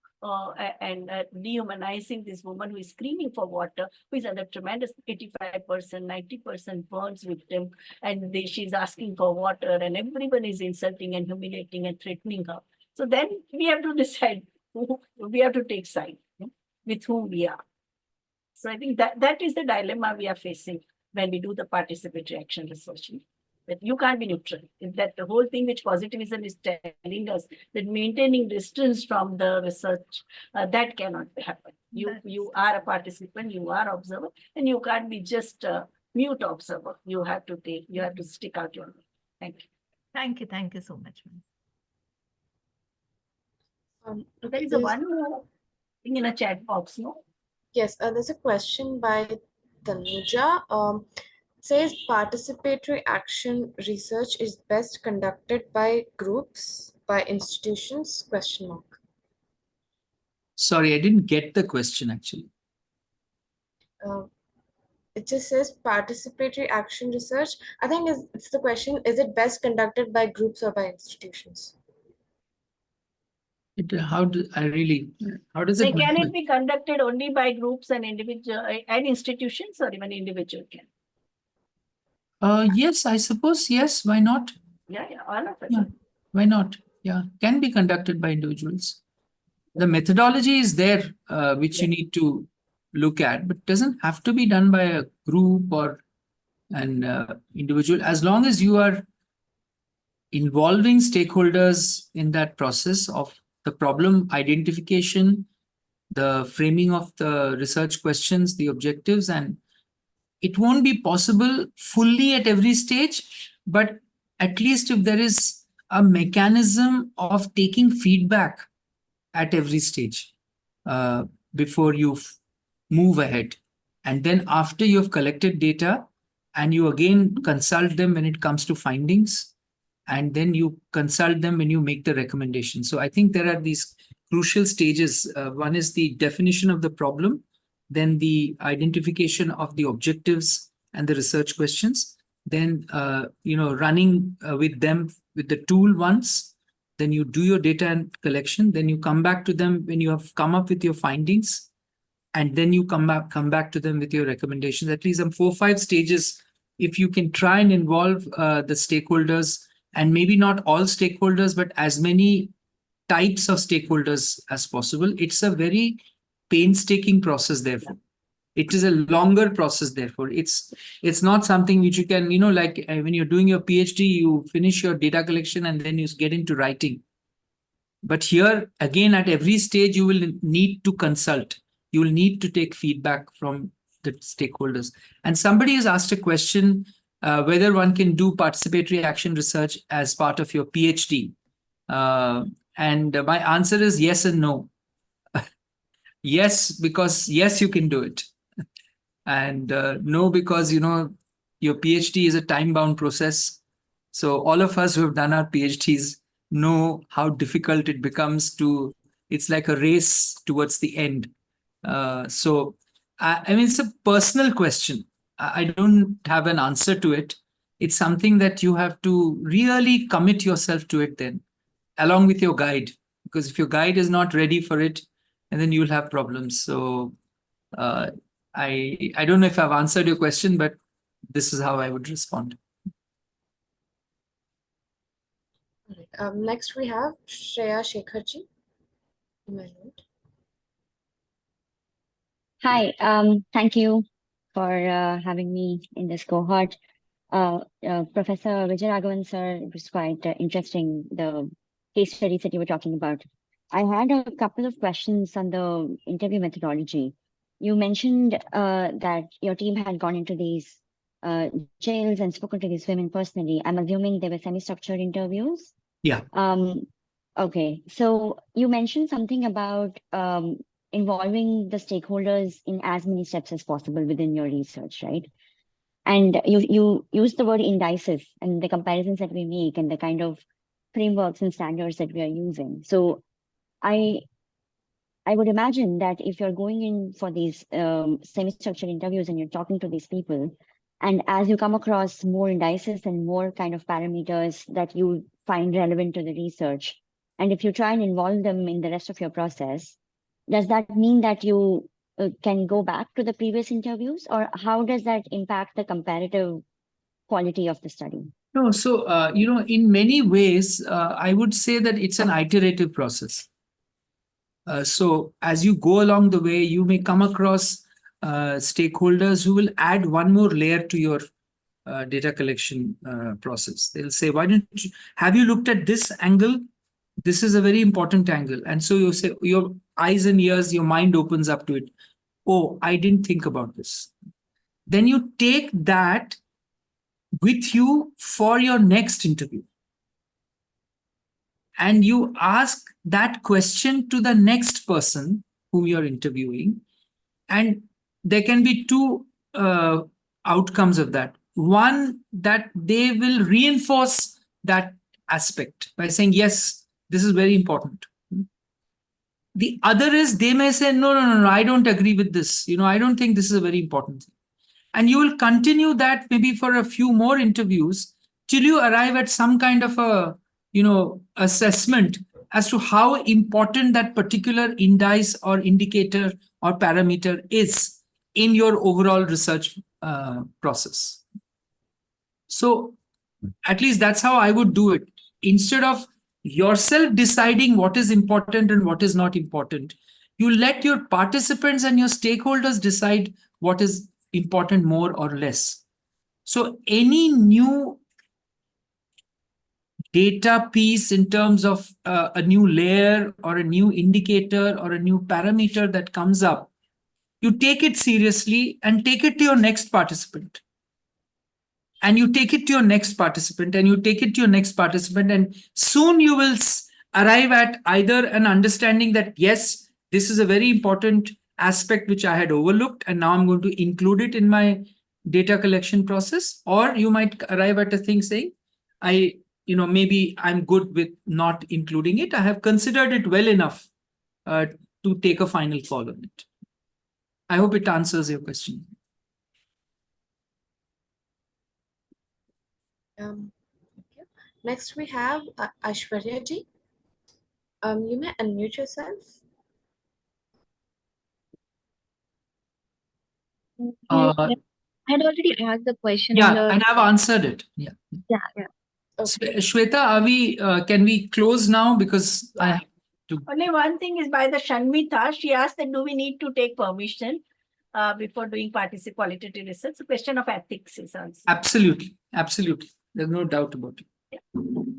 And dehumanizing this woman who is screaming for water, who is under tremendous 85%, 90% burns victim, and she's asking for water, and everyone is insulting and humiliating and threatening her. So then we have to decide we have to take side, with whom we are. So I think that is the dilemma we are facing when we do the participatory action research. That you can't be neutral. That the whole thing which positivism is telling us, that maintaining distance from the research, that cannot happen. You are a participant, you are observer, and you can't be just a mute observer. You have to stick out your name. Thank you. Thank you so much, ma'am. There is one more thing in a chat box, no? Yes, there's a question by Tanuja. Says participatory action research is best conducted by groups, by institutions, ? Sorry, I didn't get the question actually. It just says participatory action research. I think it's the question, is it best conducted by groups or by institutions? How does it? Can it be conducted only by groups and institutions, or even individual can? Yes, I suppose, yes, why not? Yeah, all of it. Yeah, why not? Yeah, can be conducted by individuals. The methodology is there, which you need to look at, but doesn't have to be done by a group or an individual, as long as you are involving stakeholders in that process of the problem identification, the framing of the research questions, the objectives, and it won't be possible fully at every stage, but at least if there is a mechanism of taking feedback at every stage before you move ahead. And then after you've collected data and you again consult them when it comes to findings, and then you consult them when you make the recommendation. So I think there are these crucial stages. One is the definition of the problem, then the identification of the objectives and the research questions, then running with them with the tool once, then you do your data and collection, then you come back to them when you have come up with your findings, and then you come back to them with your recommendations. At least some 4 or 5 stages, if you can try and involve the stakeholders, and maybe not all stakeholders, but as many types of stakeholders as possible. It's a very painstaking process, therefore. It is a longer process, therefore. It's not something which you can, like when you're doing your PhD, you finish your data collection and then you get into writing. But here, again, at every stage, you will need to consult. You will need to take feedback from the stakeholders. And somebody has asked a question, whether one can do participatory action research as part of your PhD. And my answer is yes and no. Yes, because yes, you can do it. And no, because, your PhD is a time-bound process. So all of us who have done our PhDs know how difficult it becomes it's like a race towards the end. So, I mean, it's a personal question. I don't have an answer to it. It's something that you have to really commit yourself to it then, along with your guide. Because if your guide is not ready for it, and then you'll have problems. So, I don't know if I've answered your question, but this is how I would respond. Next, we have Shreya Shekharji. Hi, thank you for having me in this cohort. Professor Vijay Raghavan, sir, it was quite interesting, the case studies that you were talking about. I had a couple of questions on the interview methodology. You mentioned that your team had gone into these jails and spoken to these women personally. I'm assuming they were semi-structured interviews? Yeah. Okay, so you mentioned something about involving the stakeholders in as many steps as possible within your research, right? And you use the word indices and the comparisons that we make and the kind of frameworks and standards that we are using. So I would imagine that if you're going in for these semi-structured interviews and you're talking to these people, and as you come across more indices and more kind of parameters that you find relevant to the research, and if you try and involve them in the rest of your process, does that mean that you can go back to the previous interviews, or how does that impact the comparative quality of the study? No, so, in many ways, I would say that it's an iterative process. So as you go along the way, you may come across stakeholders who will add one more layer to your data collection process. They'll say, have you looked at this angle? This is a very important angle. And so you say, your eyes and ears, your mind opens up to it. Oh, I didn't think about this. Then you take that with you for your next interview. And you ask that question to the next person whom you're interviewing. And there can be two outcomes of that. One, that they will reinforce that aspect by saying, yes, this is very important. The other is they may say, no, I don't agree with this. I don't think this is a very important thing. And you will continue that maybe for a few more interviews till you arrive at some kind of a assessment as to how important that particular indice or indicator or parameter is in your overall research process. So at least that's how I would do it. Instead of yourself deciding what is important and what is not important, you let your participants and your stakeholders decide what is important more or less. So any new data piece in terms of a new layer or a new indicator or a new parameter that comes up, you take it seriously and take it to your next participant. And you take it to your next participant and you take it to your next participant. And soon you will arrive at either an understanding that, yes, this is a very important aspect which I had overlooked, and now I'm going to include it in my data collection process. Or you might arrive at a thing saying, maybe I'm good with not including it. I have considered it well enough to take a final call on it. I hope it answers your question. Okay. Next, we have Aishwarya ji. You may unmute yourself. I had already asked the question. Yeah, and I've answered it. Yeah. Okay. Shweta, can we close now, because I have to. Only one thing is by the Shanmita. She asked that do we need to take permission before doing qualitative research? The question of ethics is answered. Absolutely. There's no doubt about it. Yeah.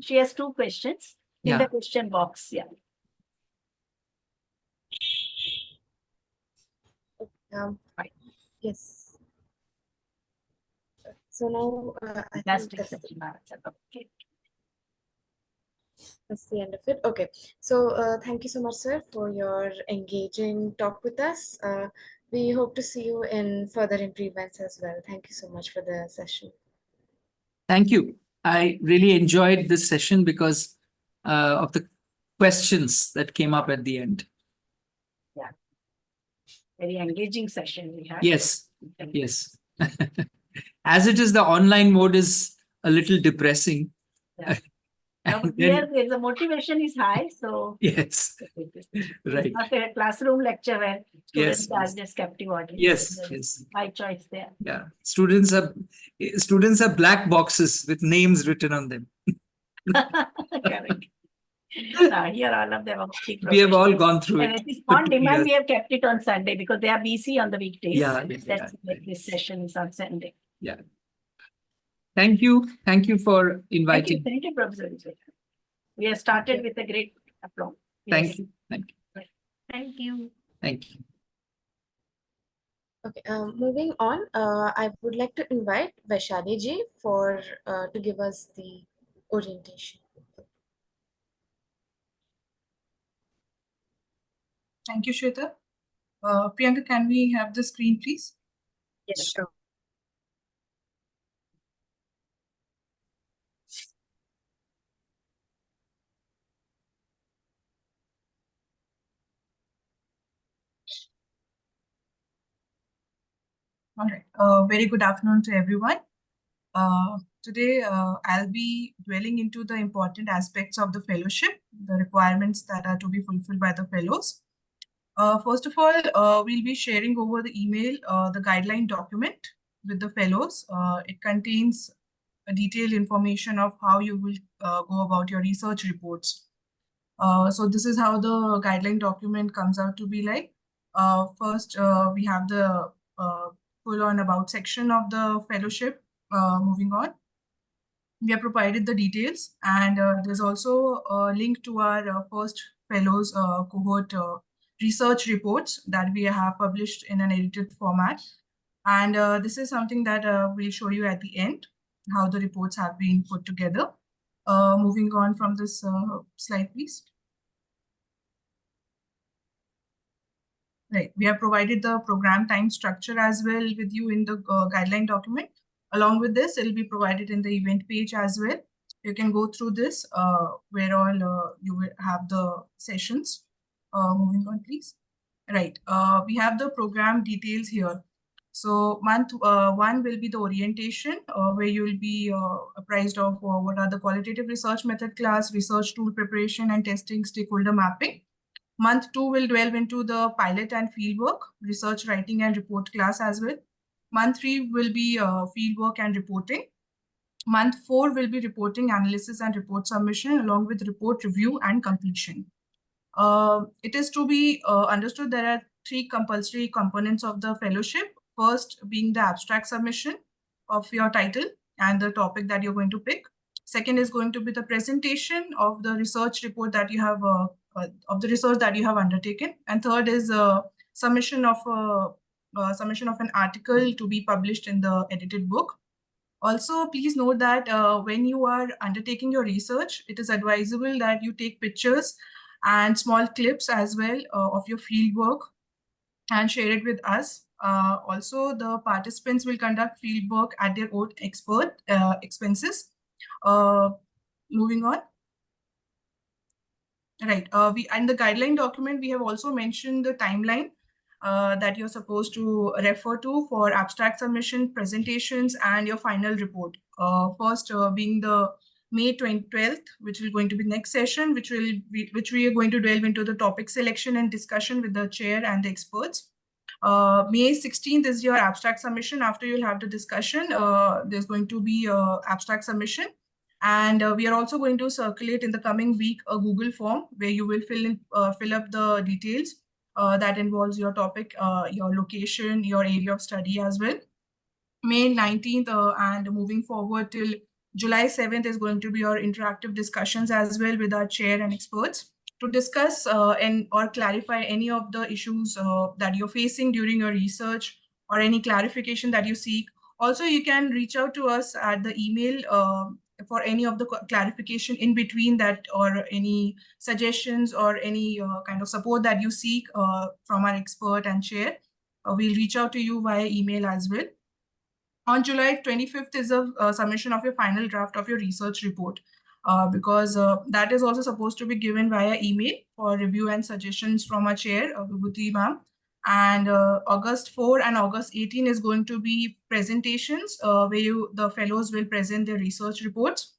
She has two questions in the question box. Yeah. Right. Yes. So now I think that's the end of it. Okay. So thank you so much, sir, for your engaging talk with us. We hope to see you in further IMPRI events as well. Thank you so much for the session. Thank you. I really enjoyed this session because of the questions that came up at the end. Yeah. very engaging session we had. Yes, yes. As it is, the online mode is a little depressing. Yeah. And But then- here the motivation is high, so yes, it's right. not a classroom lecture where students Yes, are yes. just captive audience. Yes, There is yes. high choice there. Yeah, students are black boxes with names written on them. Correct. Here all of them are big We have all professionals. gone through And it. it is for on 2 demand. years. We have kept it on Sunday because they are busy on the weekdays. Yeah, That's yeah, like this session is on Sunday. yeah. Thank you for inviting. Thank you, Professor Vijay. We have started with a great applause. Thank Yes. you. Thank you. Thank you. Thank you. Okay, moving on, I would like to invite Vaishali ji for to give us the orientation. Thank you, Shweta. Priyanka, can we have the screen, please? Yes, sure. All right. Very good afternoon to everyone. Today, I'll be dwelling into the important aspects of the fellowship, the requirements that are to be fulfilled by the fellows. First of all, we'll be sharing over the email the guideline document with the fellows. It contains a detailed information of how you will go about your research reports. So this is how the guideline document comes out to be like. First, we have the full-on about section of the fellowship. Moving on, we have provided the details, and there's also a link to our first fellows cohort research reports that we have published in an edited format. And this is something that we'll show you at the end, how the reports have been put together. Moving on from this slide, please. Right, we have provided the program time structure as well with you in the guideline document. Along with this, it will be provided in the event page as well. You can go through this where all you will have the sessions. Moving on, please. Right, we have the program details here. So month one will be the orientation where you will be apprised of what are the qualitative research method class, research tool preparation and testing, stakeholder mapping. Month 2 will delve into the pilot and fieldwork, research writing and report class as well. Month 3 will be fieldwork and reporting. Month 4 will be reporting, analysis and report submission along with report review and completion. It is to be understood there are 3 compulsory components of the fellowship. First being the abstract submission of your title and the topic that you're going to pick. Second is going to be the presentation of the research report that you have undertaken, and third is submission of an article to be published in the edited book. Also, please note that when you are undertaking your research, it is advisable that you take pictures and small clips as well of your field work and share it with us. Also, the participants will conduct field work at their own expenses. Moving on. Right. We and the guideline document, we have also mentioned the timeline that you're supposed to refer to for abstract submission, presentations, and your final report. First being the May 12th, which is going to be next session, which we are going to delve into the topic selection and discussion with the chair and the experts. May 16th is your abstract submission. After you'll have the discussion, there's going to be abstract submission. And we are also going to circulate in the coming week a Google form where you will fill up the details that involves your topic, your location, your area of study as well. May 19th and moving forward till July 7th is going to be your interactive discussions as well with our chair and experts to discuss or clarify any of the issues that you're facing during your research or any clarification that you seek. Also, you can reach out to us at the email for any of the clarification in between that or any suggestions or any kind of support that you seek from our expert and chair. We'll reach out to you via email as well. On July 25th is a submission of your final draft of your research report because that is also supposed to be given via email for review and suggestions from our chair, Vibhuti ma'am. And August 4 and August 18 is going to be presentations where the fellows will present their research reports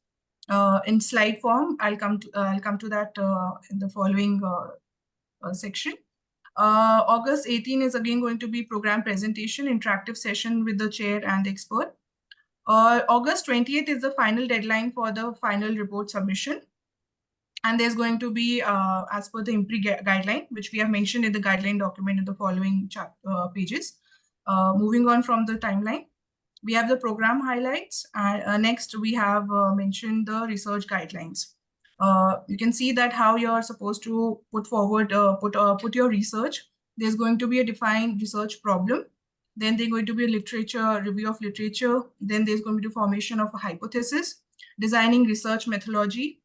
in slide form. I'll come to that in the following section. August 18 is again going to be program presentation, interactive session with the chair and the expert. August 20th is the final deadline for the final report submission. And there's going to be, as per the IMPRI guideline, which we have mentioned in the guideline document in the following pages. Moving on from the timeline, we have the program highlights. Next, we have mentioned the research guidelines. You can see that how you're supposed to put forward, put your research. There's going to be a defined research problem. Then there's going to be a literature, review of literature. Then there's going to be formation of a hypothesis, designing research methodology.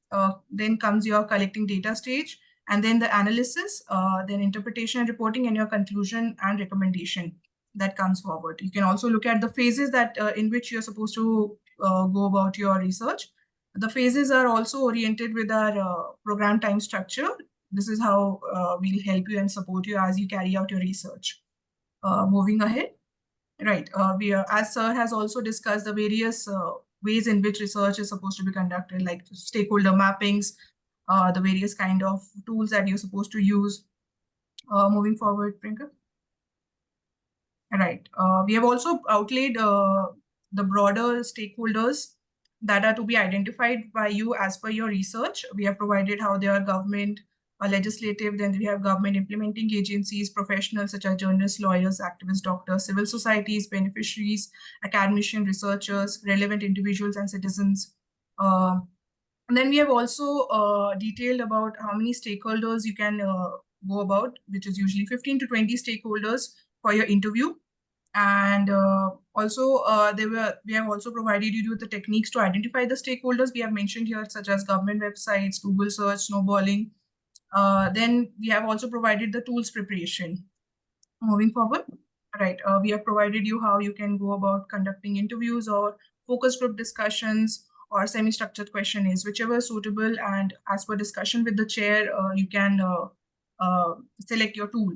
Then comes your collecting data stage, and then the analysis, then interpretation and reporting, and your conclusion and recommendation that comes forward. You can also look at the phases that in which you're supposed to go about your research. The phases are also oriented with our program time structure. This is how we'll help you and support you as you carry out your research. Moving ahead. Right. As Sir has also discussed the various ways in which research is supposed to be conducted, like stakeholder mappings, the various kind of tools that you're supposed to use. Moving forward, Priyanka. Right. We have also outlaid the broader stakeholders that are to be identified by you as per your research. We have provided how they are government, legislative, then we have government implementing agencies, professionals such as journalists, lawyers, activists, doctors, civil societies, beneficiaries, academicians, researchers, relevant individuals and citizens. And then we have also detailed about how many stakeholders you can go about, which is usually 15 to 20 stakeholders for your interview. And also we have also provided you with the techniques to identify the stakeholders we have mentioned here, such as government websites, Google search, snowballing. Then we have also provided the tools preparation. Moving forward, right, we have provided you how you can go about conducting interviews or focus group discussions or semi-structured questionnaires, whichever is suitable, and as per discussion with the chair, you can select your tool.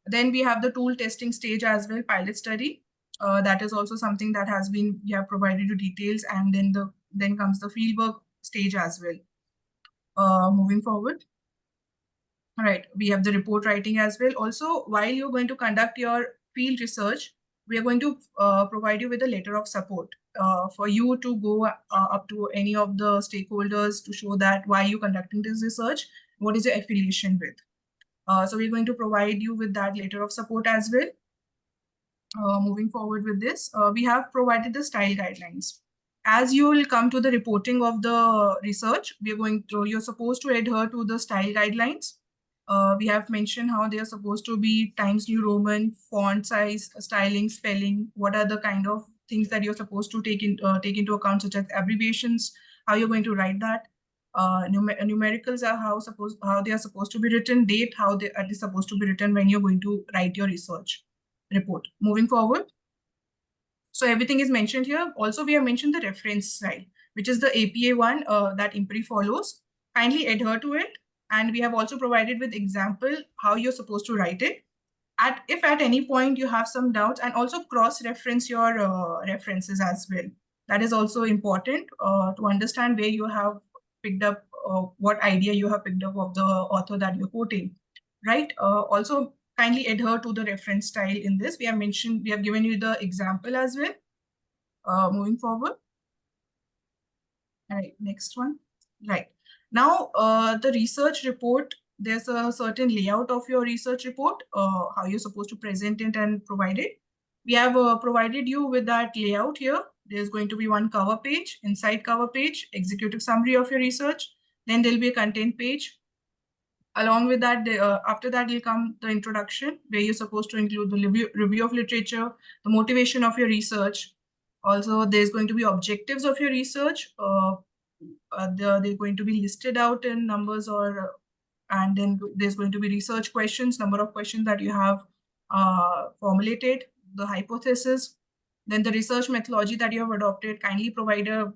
Then we have the tool testing stage as well, pilot study. That is also something that has been, we have provided you details, and then comes the fieldwork stage as well. Moving forward. All right, we have the report writing as well. Also, while you're going to conduct your field research, we are going to provide you with a letter of support for you to go up to any of the stakeholders to show that why you're conducting this research, what is your affiliation with. So we're going to provide you with that letter of support as well. Moving forward with this, we have provided the style guidelines. As you will come to the reporting of the research, you're supposed to adhere to the style guidelines. We have mentioned how they are supposed to be Times New Roman, font size, styling, spelling. What are the kind of things that you're supposed to take into account, such as abbreviations, how you're going to write that. Numericals are how they are supposed to be written, date, how they are supposed to be written when you're going to write your research report. Moving forward. So everything is mentioned here. Also, we have mentioned the reference style, which is the APA one that IMPRI follows. Kindly adhere to it. And we have also provided with example how you're supposed to write it. If at any point you have some doubts, and also cross-reference your references as well. That is also important to understand where you have picked up, what idea you have picked up of the author that you're quoting, right? Also, kindly adhere to the reference style in this. We have given you the example as well. Moving forward. All right, next one. Right. Now, the research report, there's a certain layout of your research report, how you're supposed to present it and provide it. We have provided you with that layout here. There's going to be one cover page, inside cover page, executive summary of your research. Then there'll be a content page. Along with that, after that will come the introduction, where you're supposed to include the review of literature, the motivation of your research. Also, there's going to be objectives of your research. They're going to be listed out in numbers, and then there's going to be research questions, number of questions that you have formulated, the hypothesis, then the research methodology that you have adopted. Kindly provide a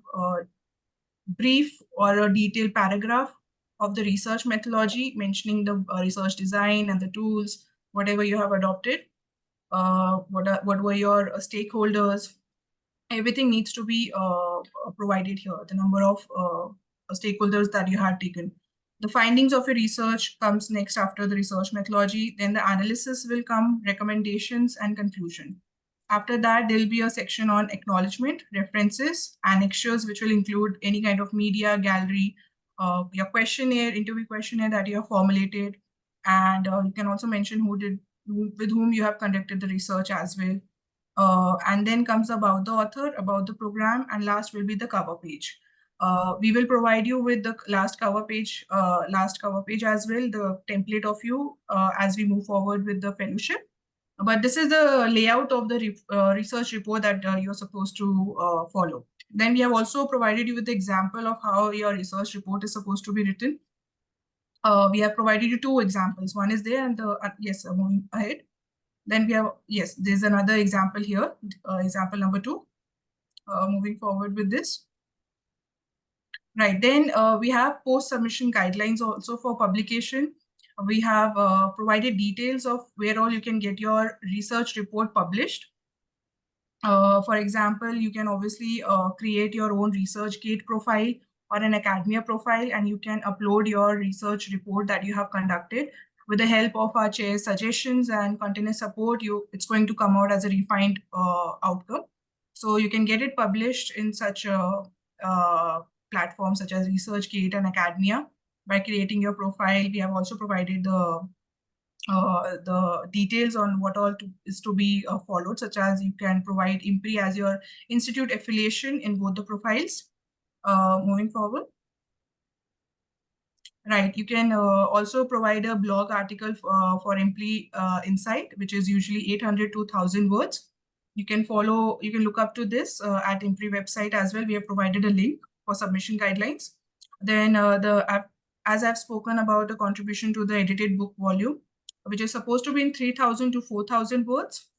brief or a detailed paragraph of the research methodology, mentioning the research design and the tools, whatever you have adopted. what were your stakeholders. Everything needs to be provided here, the number of stakeholders that you had taken. The findings of your research comes next after the research methodology. Then the analysis will come, recommendations, and conclusion. After that, there'll be a section on acknowledgement, references, annexures, which will include any kind of media, gallery, your questionnaire, interview questionnaire that you have formulated. And you can also mention with whom you have conducted the research as well. And then comes about the author, about the program, and last will be the cover page. We will provide you with the last cover page as well, the template of you as we move forward with the fellowship. But this is the layout of the research report that you're supposed to follow. Then we have also provided you with the example of how your research report is supposed to be written. We have provided you 2 examples. One is there, and yes, moving ahead. Then we have, yes, there's another example here, example number 2. Moving forward with this. Right, then we have post-submission guidelines also for publication. We have provided details of where all you can get your research report published. For example, you can obviously create your own ResearchGate profile or an academia profile, and you can upload your research report that you have conducted. With the help of our chair's suggestions and continuous support, it's going to come out as a refined outcome. So you can get it published in such a platform such as ResearchGate and academia by creating your profile. We have also provided the details on what all is to be followed, such as you can provide IMPRI as your institute affiliation in both the profiles. Moving forward. Right, you can also provide a blog article for IMPRI Insight, which is usually 800 to 1,000 words. You can look up to this at IMPRI website as well. We have provided a link for submission guidelines. Then as I've spoken about the contribution to the edited book volume, which is supposed to be in 3,000 to 4,000 words.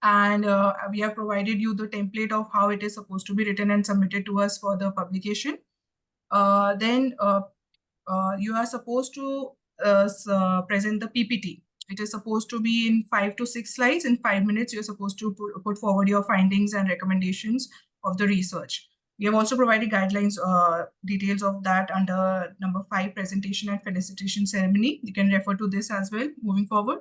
And we have provided you the template of how it is supposed to be written and submitted to us for the publication. Then you are supposed to present the PPT. It is supposed to be in 5 to 6 slides. In 5 minutes, you're supposed to put forward your findings and recommendations of the research. We have also provided guidelines, details of that under number 5, presentation and felicitation ceremony. You can refer to this as well moving forward.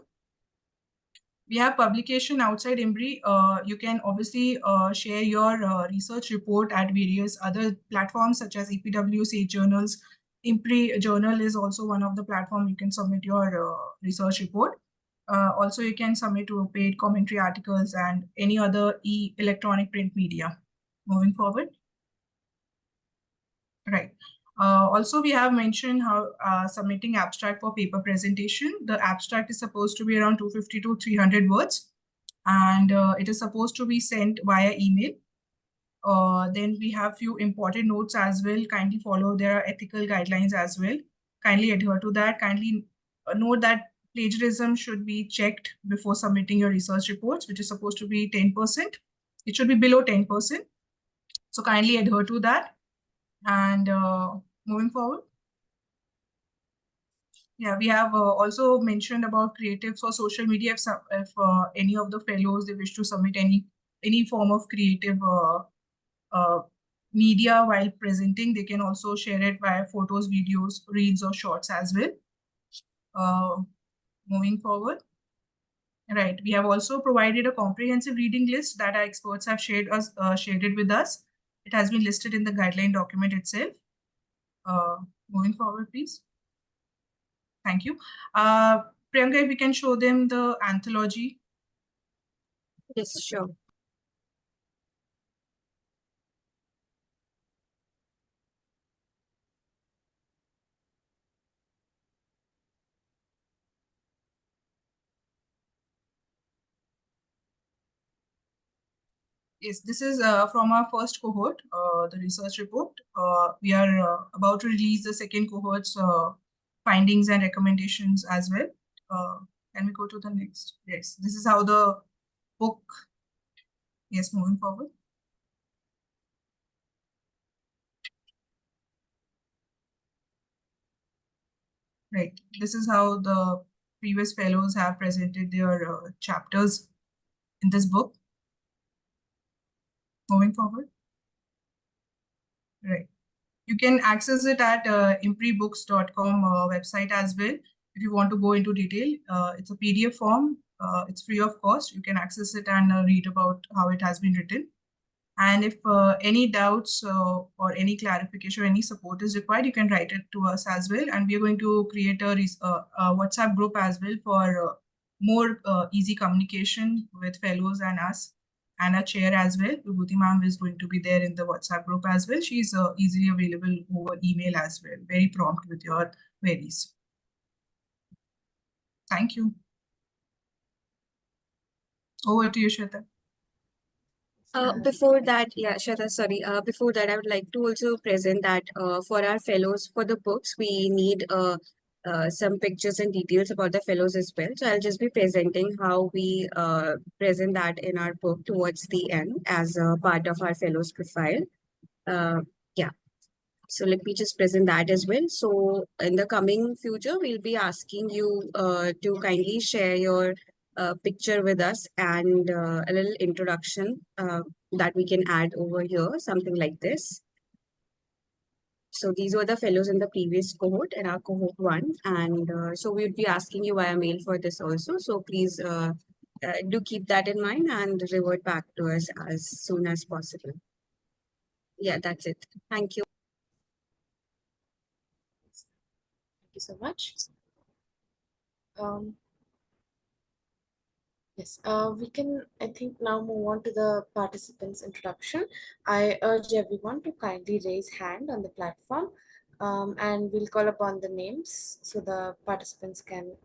We have publication outside IMPRI. You can obviously share your research report at various other platforms such as EPW, Sage Journals. IMPRI Journal is also one of the platforms you can submit your research report. Also, you can submit to paid commentary articles and any other electronic print media. Moving forward. Right. Also, we have mentioned how submitting abstract for paper presentation. The abstract is supposed to be around 250 to 300 words, and it is supposed to be sent via email. Then we have few important notes as well. Kindly follow their ethical guidelines as well. Kindly adhere to that. Kindly note that plagiarism should be checked before submitting your research reports, which is supposed to be 10%. It should be below 10%. So kindly adhere to that. And moving forward. Yeah, we have also mentioned about creatives for social media. If any of the fellows, they wish to submit any form of creative media while presenting, they can also share it via photos, videos, reads, or shorts as well. Moving forward. Right, we have also provided a comprehensive reading list that our experts have shared it with us. It has been listed in the guideline document itself. Moving forward, please. Thank you. Priyanka, if we can show them the anthology. Yes, sure. Yes, this is from our first cohort, the research report. We are about to release the second cohort's findings and recommendations as well. Can we go to the next? Yes, this is how the book. Yes, moving forward. Right, this is how the previous fellows have presented their chapters in this book. Moving forward. Right. You can access it at impribooks.com website as well. If you want to go into detail, it's a PDF form. It's free of cost. You can access it and read about how it has been written. And if any doubts or any clarification or any support is required, you can write it to us as well. And we are going to create a WhatsApp group as well for more easy communication with fellows and us. And a chair as well. Vibhuti ma'am is going to be there in the WhatsApp group as well. She's easily available over email as well. Very prompt with your queries. Thank you. Over to you, Shweta. Before that, yeah, Shweta, sorry. Before that, I would like to also present that for our fellows for the books, we need some pictures and details about the fellows as well. So I'll just be presenting how we present that in our book towards the end as a part of our fellows profile. Yeah. So let me just present that as well. So in the coming future, we'll be asking you to kindly share your picture with us and a little introduction that we can add over here, something like this. So these were the fellows in the previous cohort, in our cohort 1. And so we'll be asking you via mail for this also. So please do keep that in mind and revert back to us as soon as possible. Yeah, that's it. Thank you. Thank you so much. Yes, we can, I think, now move on to the participants' introduction. I urge everyone to kindly raise hand on the platform, and we'll call upon the names so the participants can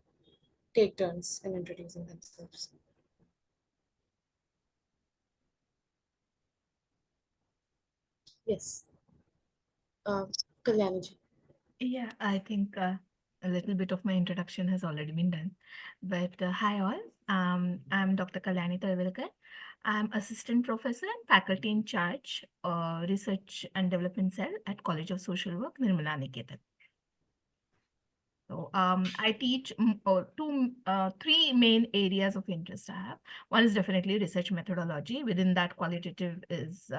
take turns in introducing themselves. Yes. Kalyani ji. Yeah, I think a little bit of my introduction has already been done. But hi all, I'm Dr. Kalyani Talwalkar. I'm Assistant Professor and Faculty in Charge, Research and Development Cell at College of Social Work, Nirmala Niketan. So I teach three main areas of interest I have. One is definitely research methodology. Within that, qualitative is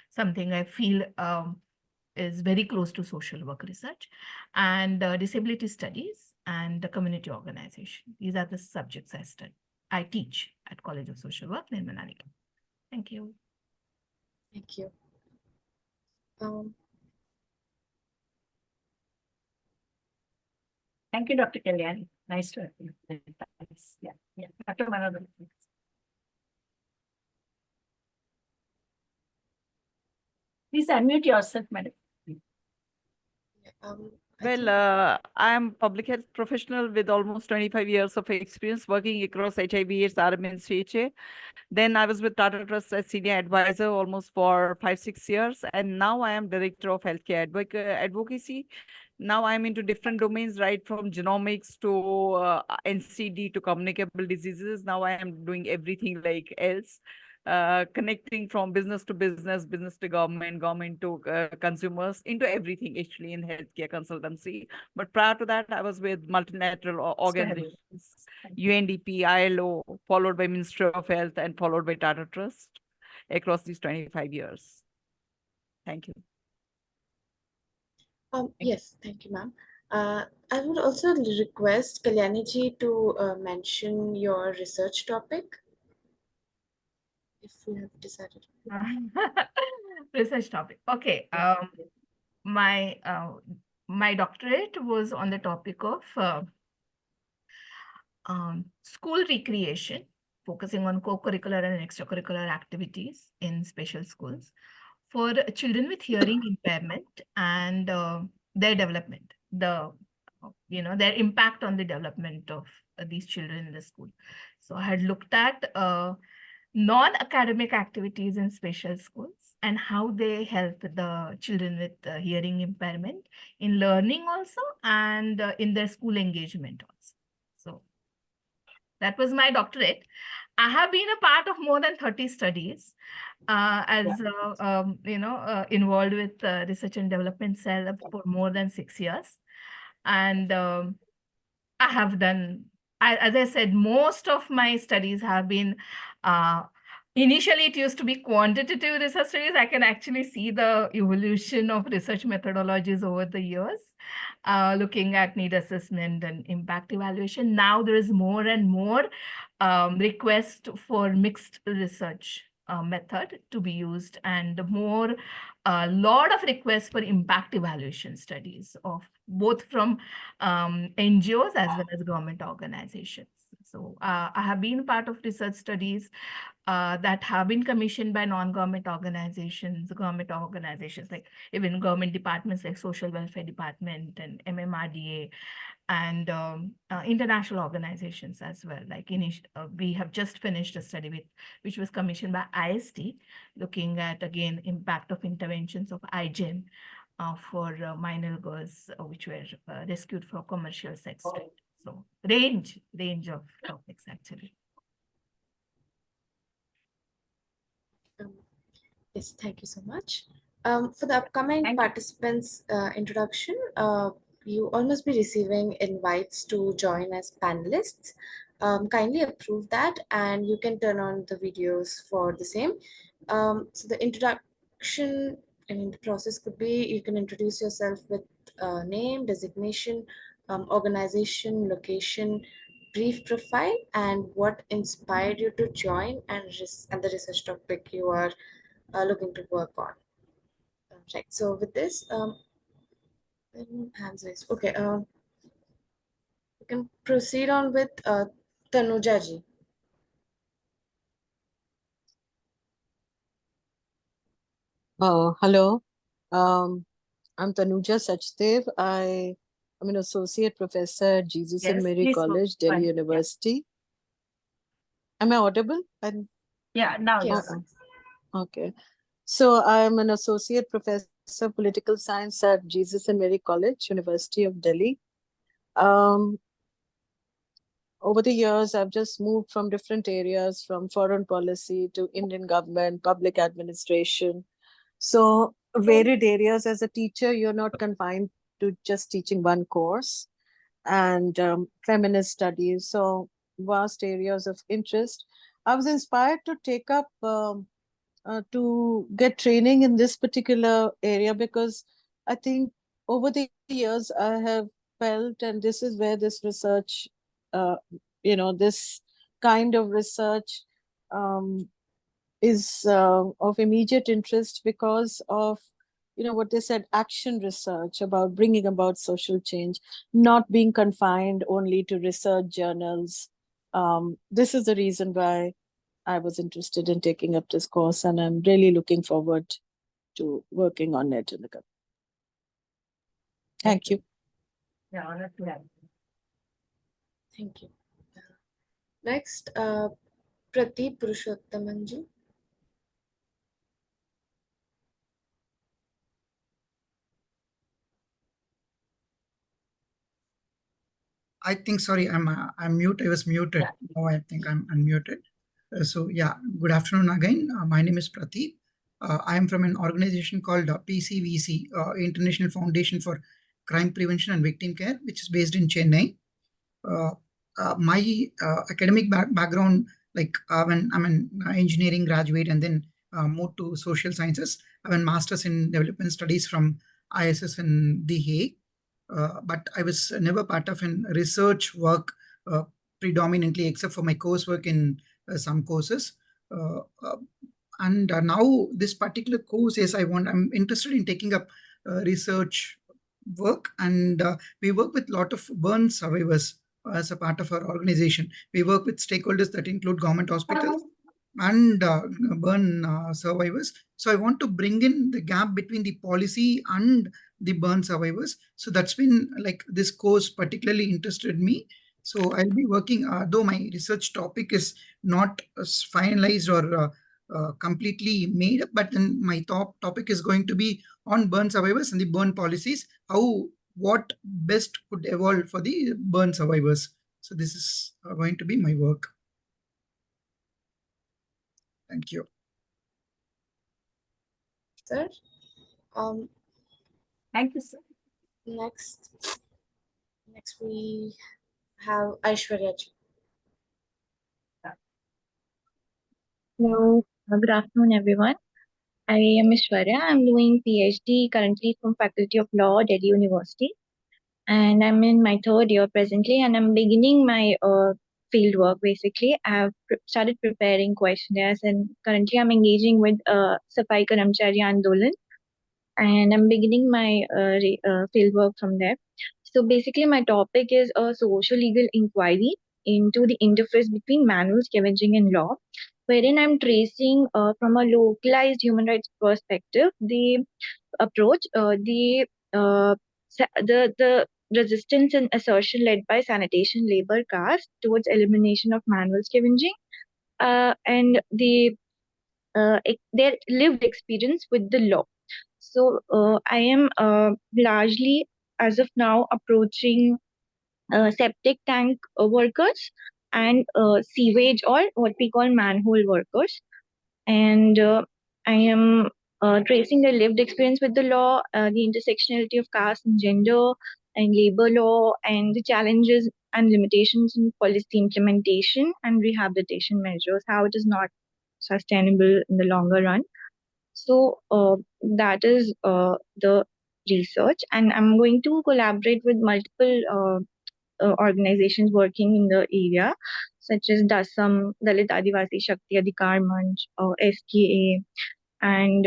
something I feel is very close to social work research, and disability studies and the community organization. These are the subjects I teach at College of Social Work, Nirmala Niketan. Thank you. Thank you. Thank you, Dr. Kalyani. Nice to have you. Yeah, yeah. Dr. Manoj. Please unmute yourself, madam. Well, I'm public health professional with almost 25 years of experience working across HIV/AIDS, RM, and CHA. Then I was with Tata Trust as senior advisor almost for 5-6 years, and now I am director of healthcare advocacy. Now I'm into different domains, right from genomics to NCD to communicable diseases. Now I am doing everything like else. Connecting from business to business, business to government, government to consumers, into everything actually in healthcare consultancy. But prior to that, I was with multilateral organizations, UNDP, ILO, followed by Ministry of Health, and followed by Tata Trust across these 25 years. Thank you. Yes, thank you, ma'am. I would also request Kalyani ji to mention your research topic, if you have decided. Research topic. Okay. My doctorate was on the topic of school recreation, focusing on co-curricular and extracurricular activities in special schools for children with hearing impairment and their development, their impact on the development of these children in the school. So I had looked at non-academic activities in special schools and how they help the children with hearing impairment in learning also, and in their school engagement also. So that was my doctorate. I have been a part of more than 30 studies involved with research and development cell for more than 6 years. And I as I said, most of my studies have been, initially it used to be quantitative research studies. I can actually see the evolution of research methodologies over the years, looking at need assessment and impact evaluation. Now there is more and more request for mixed research method to be used, and more a lot of requests for impact evaluation studies of both from NGOs as well as government organizations. So I have been part of research studies that have been commissioned by non-government organizations like even government departments like Social Welfare Department and MMRDA, and international organizations as well. Like we have just finished a study which was commissioned by IST, looking at again impact of interventions of IGEN for minor girls which were rescued from commercial sex trade. So range of topics actually. Yes, thank you so much. For the upcoming participants' introduction, you all must be receiving invites to join as panelists. Kindly approve that, and you can turn on the videos for the same. So the introduction, the process could be, you can introduce yourself with name, designation, organization, location, brief profile, and what inspired you to join, and the research topic you are looking to work on. Right. So with this, hands raised. Okay. We can proceed on with Tanuja ji. Hello. I'm Tanuja Sachdev. I am an associate professor at Jesus and Mary College, Delhi University. Am I audible? Yeah, now yes. Okay. So I'm an associate professor of political science at Jesus and Mary College, University of Delhi. Over the years, I've just moved from different areas, from foreign policy to Indian government, public administration. So varied areas. As a teacher, you're not confined to just teaching one course, and feminist studies. So vast areas of interest. I was inspired to take up to get training in this particular area because I think over the years I have felt, and this is where this research, this kind of research is of immediate interest because of, what they said, action research about bringing about social change, not being confined only to research journals. This is the reason why I was interested in taking up this course, and I'm really looking forward to working on it in the coming. Thank you. Yeah, honored to have you. Thank you. Next, Pradeep Purushothamanji. I think, sorry, I'm mute. I was muted. Now I think I'm unmuted. So yeah, good afternoon again. My name is Pradeep. I am from an organization called PCVC, International Foundation for Crime Prevention and Victim Care, which is based in Chennai. My academic background, like when I'm an engineering graduate and then moved to social sciences. I have a master's in development studies from ISS in The Hague. But I was never part of an research work predominantly, except for my coursework in some courses. And now this particular course, yes, I'm interested in taking up research work, and we work with a lot of burn survivors as a part of our organization. We work with stakeholders that include government hospitals and burn survivors. So I want to bring in the gap between the policy and the burn survivors. So that's been like this course particularly interested me. So I'll be working, though my research topic is not finalized or completely made up, but then my top topic is going to be on burn survivors and the burn policies, what best could evolve for the burn survivors. So this is going to be my work. Thank you. Sir. Thank you, sir. Next we have Aishwarya ji. Hello, good afternoon, everyone. I am Ishwarya. I'm doing PhD currently from Faculty of Law, Delhi University, and I'm in my third year presently, and I'm beginning my field work. Basically, I have started preparing questionnaires, and currently I'm engaging with Safai Karamchari Andolan, and I'm beginning my field work from there. So basically, my topic is a social legal inquiry into the interface between manual scavenging and law, wherein I'm tracing from a localized human rights perspective the approach, the resistance and assertion led by sanitation labor caste towards elimination of manual scavenging, and their lived experience with the law. So I am largely, as of now, approaching septic tank workers and sewage, or what we call manhole workers. And I am tracing their lived experience with the law, the intersectionality of caste and gender and labor law, and the challenges and limitations in policy implementation and rehabilitation measures, how it is not sustainable in the longer run. So that is the research, and I'm going to collaborate with multiple organizations working in the area, such as DASAM, Dalit Adivasi Shakti Adhikar Manch, SKA, and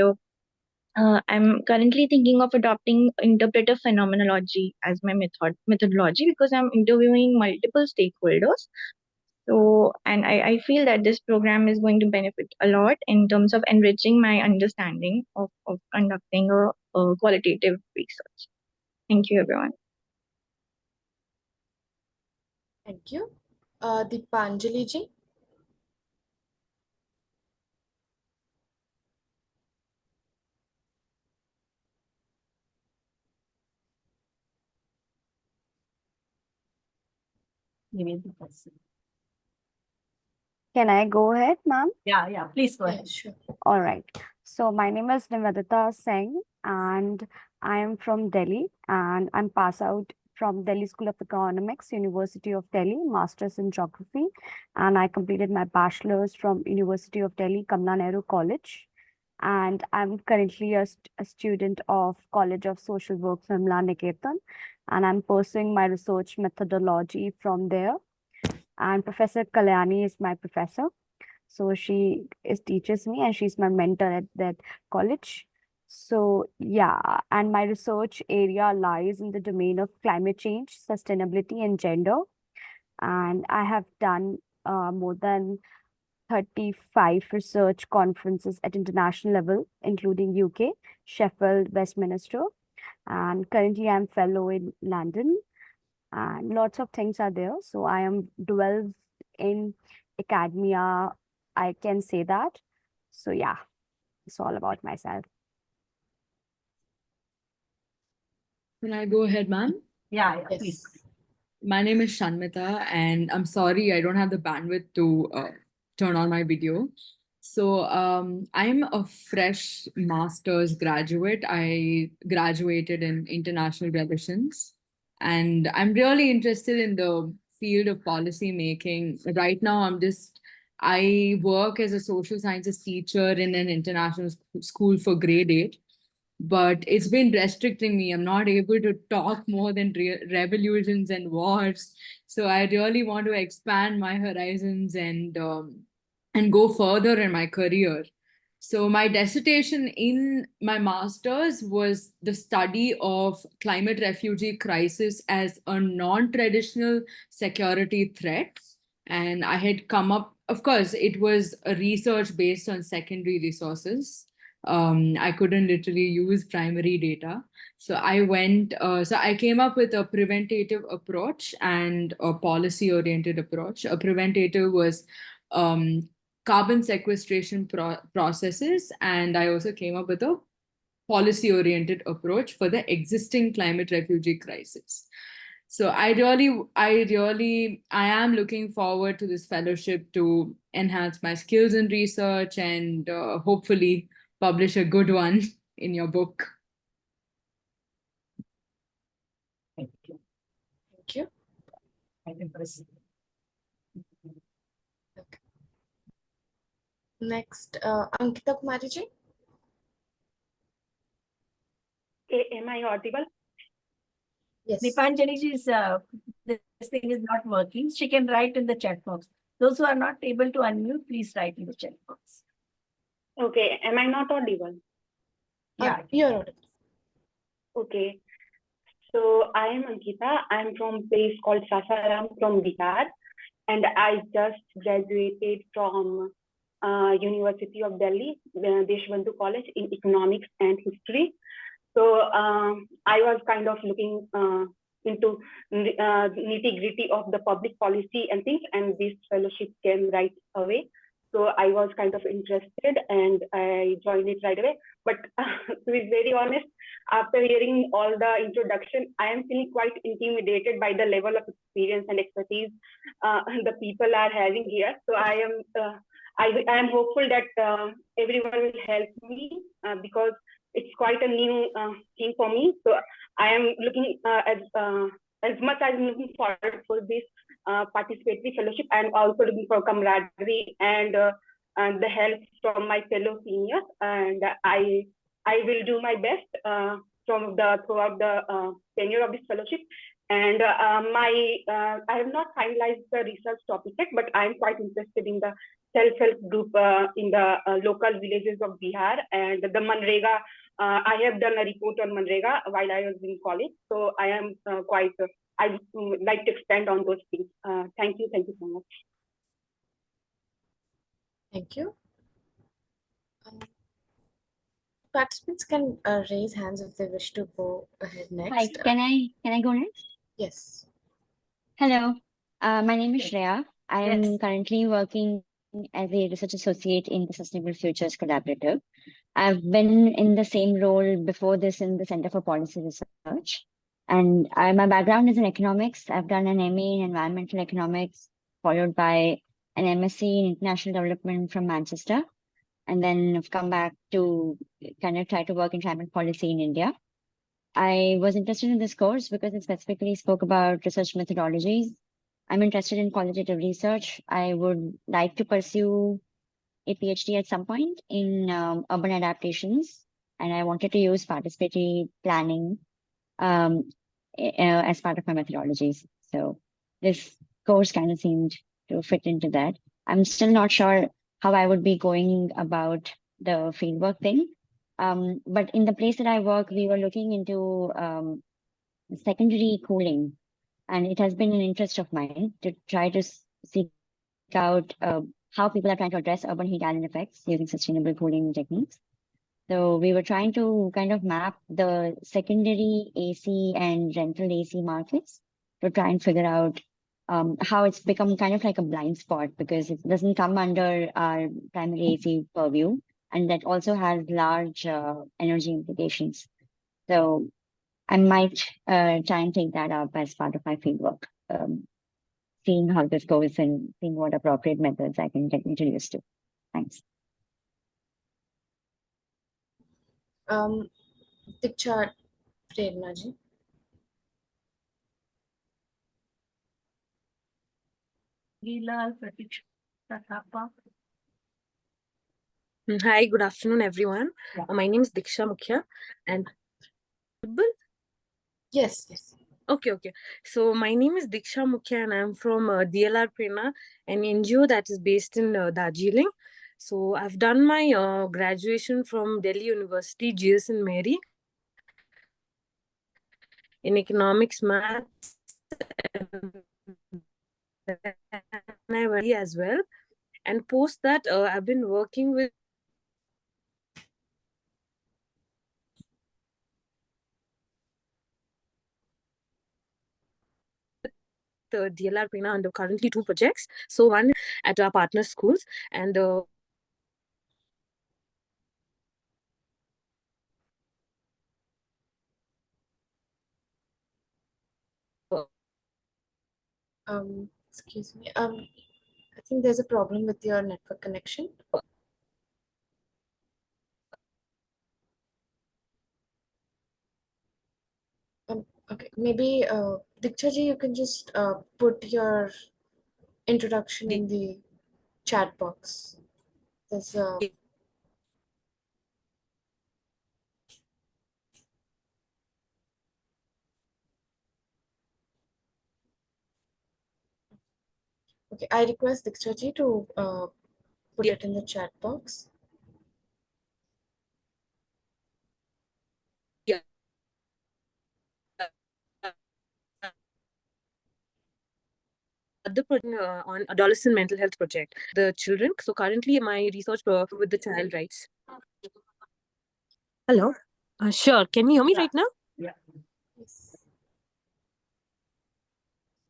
I'm currently thinking of adopting interpretive phenomenology as my methodology, because I'm interviewing multiple stakeholders. So, and I feel that this program is going to benefit a lot in terms of enriching my understanding of conducting a qualitative research. Thank you, everyone. Thank you. Dipanjali ji. Can I go ahead, ma'am? Yeah, please go ahead. Sure. All right. So my name is Nivedita Singh, and I am from Delhi, and I'm passed out from Delhi School of Economics, University of Delhi, Masters in Geography, and I completed my bachelor's from University of Delhi, Kamla Nehru College. And I'm currently a student of College of Social Work, Vimla Niketan, and I'm pursuing my research methodology from there. And Professor Kalyani is my professor. So she teaches me, and she's my mentor at that college. So yeah, and my research area lies in the domain of climate change, sustainability, and gender. And I have done more than 35 research conferences at international level, including UK, Sheffield, Westminster. And currently I'm fellow in London, and lots of things are there. So I am dwells in academia, I can say that. So yeah, it's all about myself. Can I go ahead, ma'am? Yeah, please. My name is Shanmita, and I'm sorry I don't have the bandwidth to turn on my video. So I'm a fresh master's graduate. I graduated in international relations, and I'm really interested in the field of policy making. Right now, I work as a social sciences teacher in an international school for grade 8. But it's been restricting me. I'm not able to talk more than revolutions and wars. So I really want to expand my horizons and go further in my career. So my dissertation in my master's was the study of climate refugee crisis as a non-traditional security threat. And I had come up, of course, it was a research based on secondary resources. I couldn't literally use primary data. So I came up with a preventative approach and a policy-oriented approach. A preventative was carbon sequestration processes, and I also came up with a policy-oriented approach for the existing climate refugee crisis. So I am looking forward to this fellowship to enhance my skills in research and hopefully publish a good one in your book. Thank you. Thank you. I can proceed. Next, Ankita Kumari ji. Am I audible? Yes. Dipanjali ji's this thing is not working. She can write in the chat box. Those who are not able to unmute, please write in the chat box. Okay, am I not audible? Yeah. You're audible. Okay. So I am Ankita. I'm from place called Sasaram from Bihar, and I just graduated from University of Delhi, Deshbandhu College in Economics and History. So I was kind of looking into nitty-gritty of the public policy and things, and this fellowship came right away. So I was kind of interested and I joined it right away. But to be very honest, after hearing all the introduction, I am feeling quite intimidated by the level of experience and expertise the people are having here. So I am hopeful that everyone will help me because it's quite a new thing for me. So I am looking as much as I'm looking forward for this participatory fellowship. I'm also looking for camaraderie and the help from my fellow seniors. And I will do my best throughout the tenure of this fellowship. And I have not finalized the research topic yet, but I'm quite interested in the self-help group in the local villages of Bihar and the Manrega. I have done a report on Manrega while I was in college, so I am I would like to expand on those things. Thank you so much. Thank you. Participants can raise hands if they wish to go ahead next. Hi, can I go next? Yes. Hello, my name is Shreya. I am Yes. currently working as a research associate in the Sustainable Futures Collaborative. I've been in the same role before this in the Center for Policy Research. And my background is in economics. I've done an MA in environmental economics, followed by an MSc in international development from Manchester. And then I've come back to kind of try to work in climate policy in India. I was interested in this course because it specifically spoke about research methodologies. I'm interested in qualitative research. I would like to pursue a PhD at some point in urban adaptations, and I wanted to use participatory planning as part of my methodologies. So this course kind of seemed to fit into that. I'm still not sure how I would be going about the fieldwork thing. But in the place that I work, we were looking into secondary cooling, and it has been an interest of mine to try to seek out how people are trying to address urban heat island effects using sustainable cooling techniques. So we were trying to kind of map the secondary AC and rental AC markets to try and figure out how it's become kind of like a blind spot because it doesn't come under our primary AC purview, and that also has large energy implications. So I might try and take that up as part of my fieldwork, seeing how this goes and seeing what appropriate methods I can get introduced to. Thanks. Diksha Prerna ji. Hi, good afternoon, everyone. My name is Diksha Mukhya, and yes. Okay. So my name is Diksha Mukhya, and I'm from DLR Prerna, an NGO that is based in Darjeeling. So I've done my graduation from Delhi University, GS in Mary, in economics, maths, and I went as well. And post that, I've been working with the DLR Prerna under currently 2 projects. So one at our partner schools and excuse me. I think there's a problem with your network connection. Okay, maybe Diksha ji, you can just put your introduction in the chat box. There's okay, I request Diksha ji to put it in the chat box. Yeah. The on adolescent mental health project, the children. So currently my research with the child rights. Hello. Sure. Can you hear me right now? Yeah. Yes.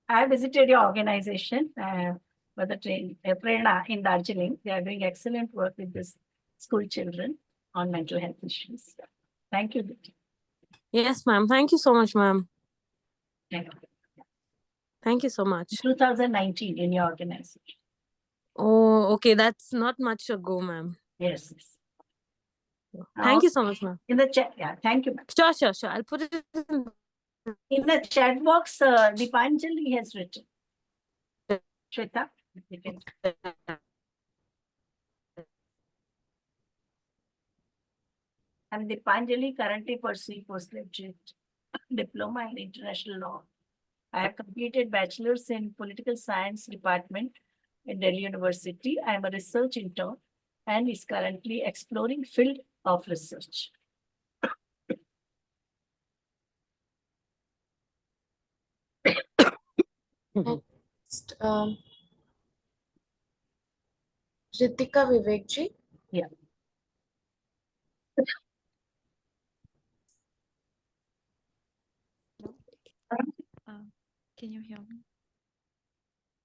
I visited your organization for the train, Prerna in Darjeeling. They are doing excellent work with this school children on mental health issues. Thank you. Yes, ma'am. Thank you so much, ma'am. Thank you. Thank you so much. 2019 in your organization. Oh, okay. That's not much ago, ma'am. Yes. Thank you so much, ma'am. In the chat, yeah. Thank you, ma'am. Sure. I'll put it in the chat box. Dipanjali has written. Shweta, you can. I'm Dipanjali, currently pursuing postgraduate diploma in international law. I have completed bachelor's in political science department at Delhi University. I am a research intern and is currently exploring field of research. Next, Ritika Vivekji. Yeah. Can you hear me?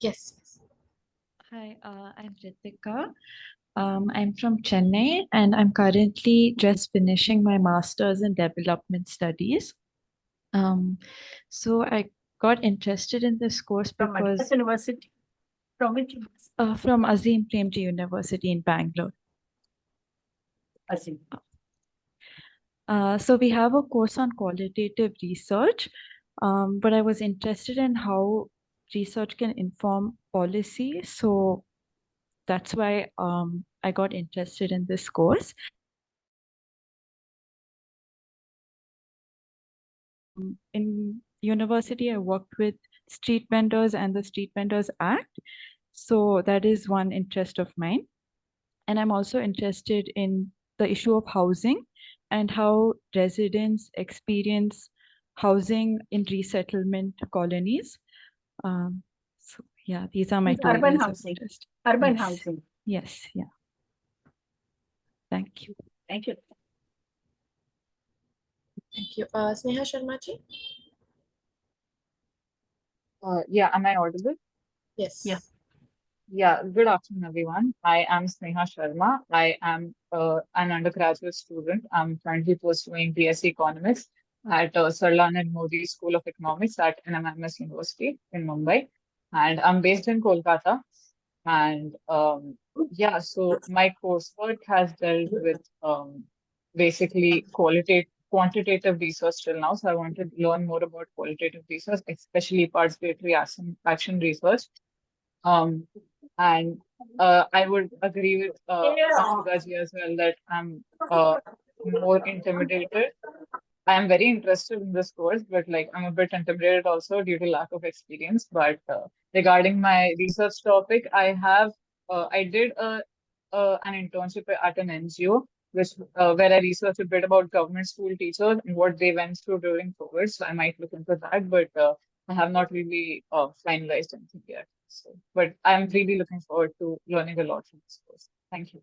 Yes. Hi, I'm Ritika. I'm from Chennai and I'm currently just finishing my master's in development studies. So I got interested in this course because university. From which university? From Azim Premji University in Bangalore. Azim. So we have a course on qualitative research, but I was interested in how research can inform policy. So that's why I got interested in this course. In university, I worked with street vendors and the Street Vendors Act. So that is one interest of mine. And I'm also interested in the issue of housing and how residents experience housing in resettlement colonies. So yeah, these are my two urban areas housing. of interest. Urban Yes. housing. Yes, yeah. Thank you. Thank you. Thank you. Sneha Sharma ji? Yeah, am I audible? Yes. Yeah. Yeah, good afternoon, everyone. I am Sneha Sharma. I am an undergraduate student. I'm currently pursuing BSc Economics at Sarlan and Modi School of Economics at NMMS University in Mumbai. And I'm based in Kolkata. And yeah, so my coursework has dealt with basically quantitative research till now. So I want to learn more about qualitative research, especially participatory action research. And I would agree with Ashugaji as well that I'm more intimidated. I am very interested in this course, but like I'm a bit intimidated also due to lack of experience. But regarding my research topic, I did an internship at an NGO, which where I researched a bit about government school teachers and what they went through during COVID. So I might look into that, but I have not really finalized anything yet. So, but I'm really looking forward to learning a lot from this course. Thank you.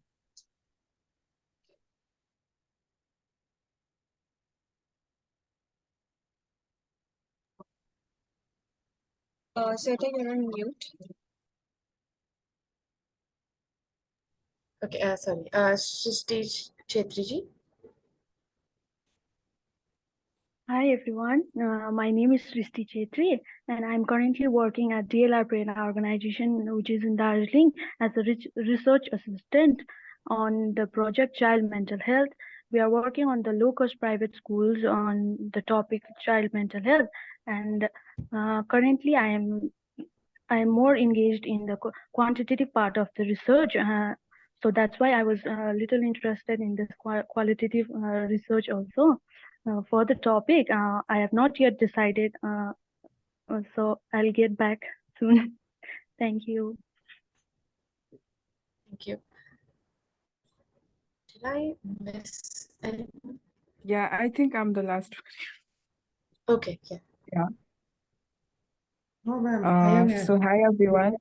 Sweta, you're on mute. Okay, sorry. Shrishti Chetri ji? Hi everyone, my name is Srishti Chetri and I'm currently working at DLR Prerna organization which is in Darjeeling as a research assistant on the project Child Mental Health. We are working on the low-cost private schools on the topic child mental health, and currently I am more engaged in the quantitative part of the research. So that's why I was a little interested in this qualitative research also. For the topic, I have not yet decided, so I'll get back soon. Thank you. Thank you. Did I miss anyone? Yeah, I think I'm the last one. Okay, yeah. Yeah. No, ma'am, I am here. So hi everyone.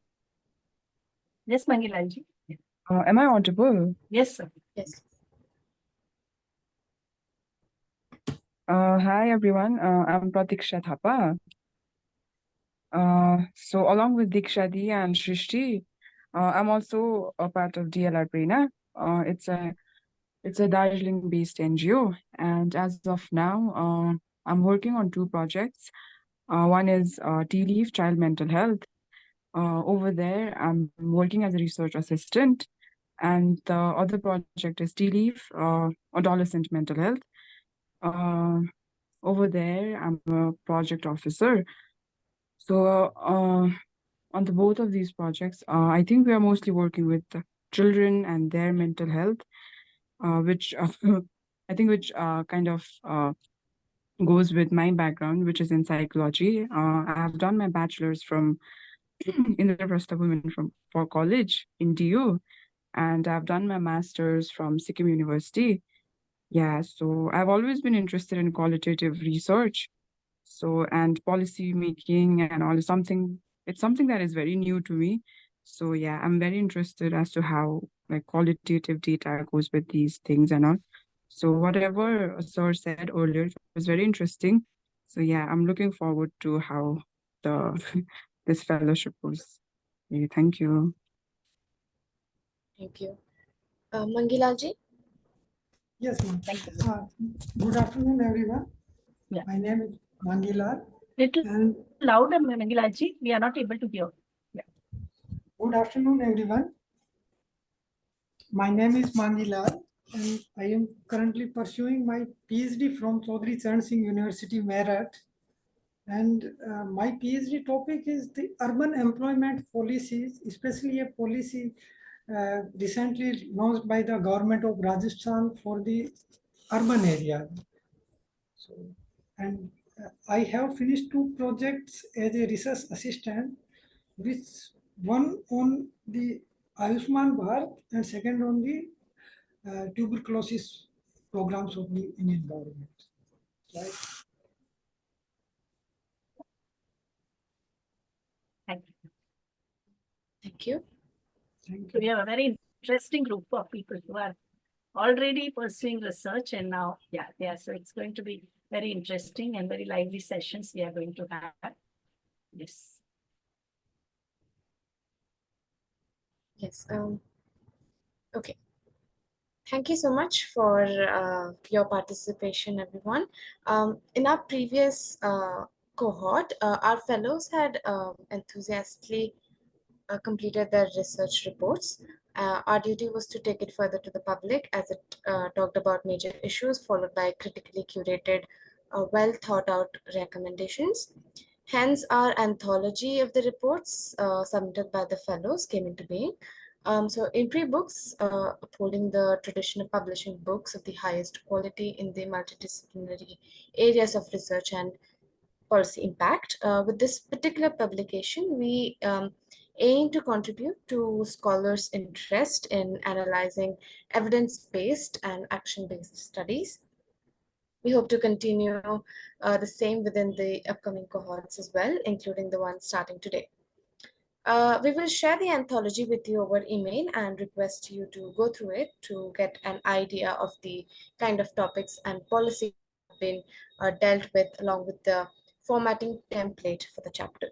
Yes, Mangilalji. Am I audible? Yes, sir. Yes. Hi everyone. I'm Pratiksha Thapa. So along with Dikshadi and Shrishti, I'm also a part of DLR Prerna. It's a Darjeeling-based NGO, and as of now, I'm working on two projects. One is Tea-Leaf Child Mental Health. Over there, I'm working as a research assistant, and the other project is Tea-Leaf Adolescent Mental Health. Over there, I'm a project officer. So on the both of these projects, I think we are mostly working with children and their mental health, which I think kind of goes with my background, which is in psychology. I have done my bachelor's from Indraprastha Women for college in DU, and I've done my master's from Sikkim University. Yeah, so I've always been interested in qualitative research. So, and policy making and all it's something that is very new to me. So yeah, I'm very interested as to how like qualitative data goes with these things and all. So whatever sir said earlier was very interesting. So yeah, I'm looking forward to how the this fellowship goes. Okay, thank you. Thank you. Mangilalji? Yes, ma'am. Good afternoon, everyone. Yeah. My name is Mangilal. Little and louder, Mangilalji. We are not able to hear. Yeah. Good afternoon, everyone. My name is Mangilal, and I am currently pursuing my PhD from Chaudhry Charan Singh University, Meerut. And my PhD topic is the urban employment policies, especially a policy recently launched by the government of Rajasthan for the urban area. So, and I have finished two projects as a research assistant, which one on the Ayushman Bharat and second on the tuberculosis programs of the Indian government. Right? Thank you. Thank you. Thank So we have a very interesting group of people who are already pursuing research, and now, yeah. So it's going to be very interesting and very lively sessions we are going to have. Yes. Yes. Okay. Thank you so much for your participation, everyone. In our previous cohort, our fellows had enthusiastically completed their research reports. Our duty was to take it further to the public as it talked about major issues, followed by critically curated, well thought out recommendations. Hence, our anthology of the reports submitted by the fellows came into being. So IMPRI books, upholding the tradition of publishing books of the highest quality in the multidisciplinary areas of research and policy impact. With this particular publication, we aim to contribute to scholars' interest in analyzing evidence-based and action-based studies. We hope to continue the same within the upcoming cohorts as well, including the one starting today. We will share the anthology with you over email and request you to go through it to get an idea of the kind of topics and policies that have been dealt with, along with the formatting template for the chapter.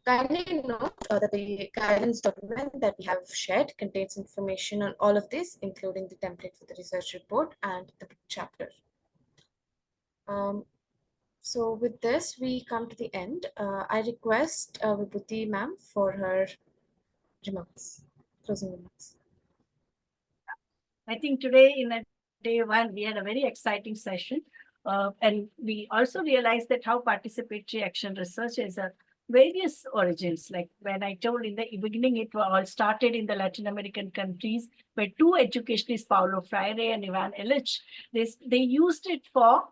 Kindly note that the guidance document that we have shared contains information on all of this, including the template for the research report and the chapter. So with this, we come to the end. I request Vibhuti ma'am for her remarks, closing remarks. I think today in day one, we had a very exciting session. And we also realized that how participatory action research is a various origins. Like when I told in the beginning, it all started in the Latin American countries, where two educationists, Paulo Freire and Ivan Illich, they used it for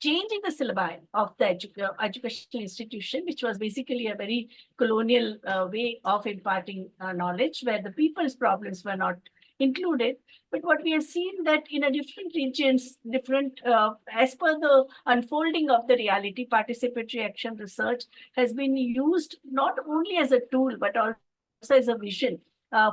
changing the syllabi of the educational institution, which was basically a very colonial way of imparting knowledge, where the people's problems were not included. But what we have seen that in a different regions, as per the unfolding of the reality, participatory action research has been used not only as a tool, but also as a vision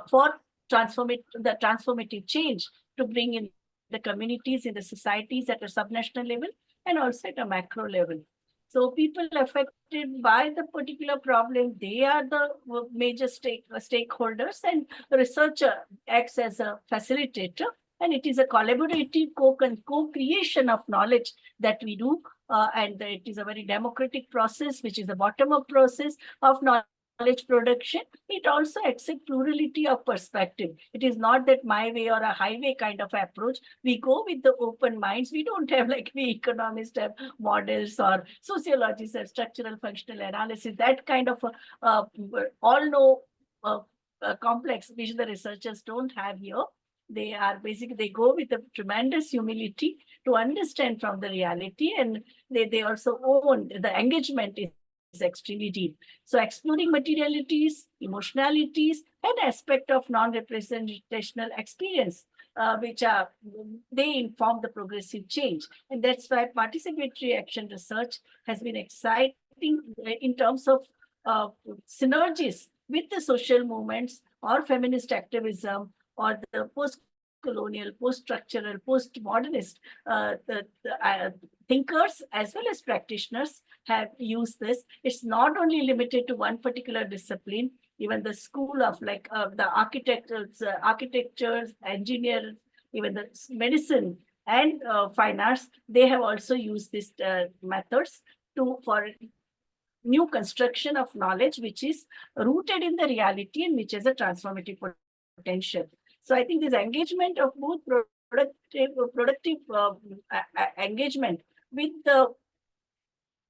for the transformative change to bring in the communities, in the societies at a subnational level, and also at a macro level. So people affected by the particular problem, they are the major stakeholders, and the researcher acts as a facilitator, and it is a collaborative co-creation of knowledge that we do, and it is a very democratic process, which is a bottom-up process of knowledge production. It also accepts plurality of perspective. It is not that my way or a highway kind of approach. We go with the open minds. We don't have, like we economists have models, or sociologists have structural functional analysis, that kind of all-know complex which the researchers don't have here. They are basically, they go with a tremendous humility to understand from the reality, and they also own the engagement is extremely deep. So exploring materialities, emotionalities, and aspect of non-representational experience, which are, they inform the progressive change. And that's why participatory action research has been exciting in terms of synergies with the social movements or feminist activism or the post-colonial, post-structural, post-modernist thinkers as well as practitioners have used this. It's not only limited to one particular discipline. Even the school of the architectures, engineers, even the medicine and fine arts, they have also used these methods for new construction of knowledge, which is rooted in the reality and which has a transformative potential. So I think this engagement of both productive engagement with the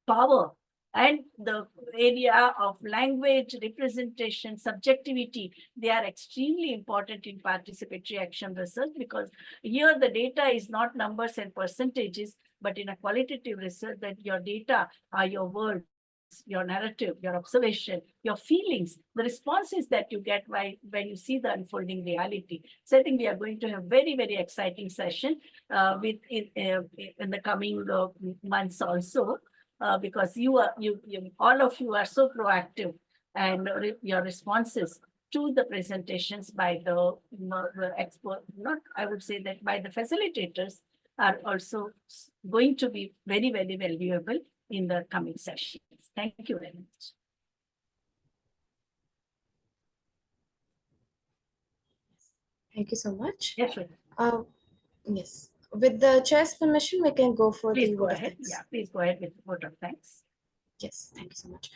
power and the area of language, representation, subjectivity, they are extremely important in participatory action research, because here the data is not numbers and percentages, but in a qualitative research, that your data are your words, your narrative, your observation, your feelings, the responses that you get when you see the unfolding reality. So I think we are going to have very, very exciting session in the coming months also, because all of you are so proactive, and your responses to the presentations by the expert, not I would say that by the facilitators, are also going to be very, very valuable in the coming sessions. Thank you very much. Thank you so much. Yes, sure. Yes. With the chair's permission, we can go for Please the go vote of ahead. thanks. Yeah, please go ahead with the vote of thanks. Yes, thank you so much.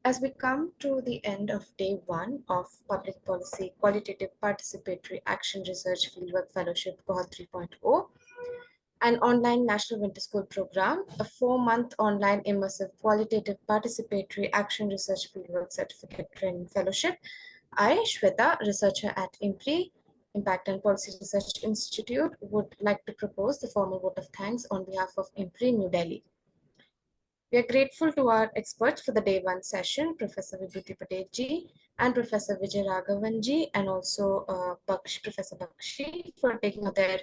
As we come to the end of day one of Public Policy Qualitative Participatory Action Research Fieldwork Fellowship Cohort 3.0, an online National Winter School program, a 4-month online immersive qualitative participatory action research fieldwork certificate training fellowship, I, Shweta, researcher at IMPRI, Impact and Policy Research Institute, would like to propose the formal vote of thanks on behalf of IMPRI, New Delhi. We are grateful to our experts for the day one session, Professor Vibhuti Patel ji and Professor Vijay Raghavan ji, and also Professor Bakshi, for taking their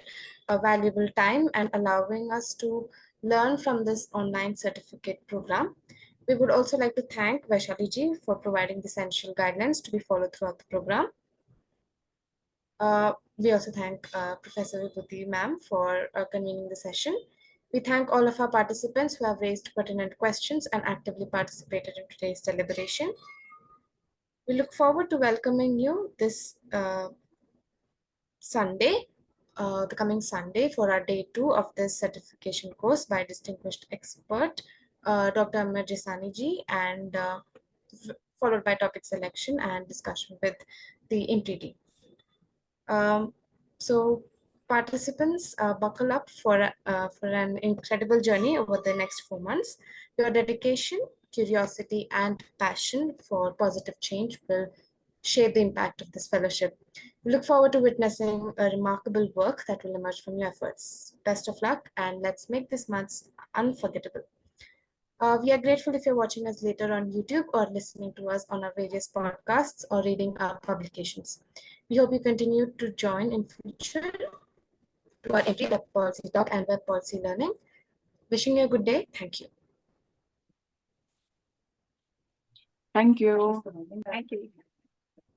valuable time and allowing us to learn from this online certificate program. We would also like to thank Vaishali ji for providing the essential guidelines to be followed throughout the program. We also thank Professor Vibhuti ma'am for convening the session. We thank all of our participants who have raised pertinent questions and actively participated in today's deliberation. We look forward to welcoming you this Sunday, the coming Sunday, for our day 2 of this certification course by distinguished expert, Dr. Amar Jesani ji, and followed by topic selection and discussion with the IMPRI team. So participants, buckle up for an incredible journey over the next 4 months. Your dedication, curiosity, and passion for positive change will shape the impact of this fellowship. We look forward to witnessing a remarkable work that will emerge from your efforts. Best of luck, and let's make this month unforgettable. We are grateful if you're watching us later on YouTube or listening to us on our various podcasts or reading our publications. We hope you continue to join in future to our IMPRI Web Policy Talk and Web Policy Learning. Wishing you a good day. Thank you. Thank you. Thank you.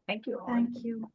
Thank you. Thank you.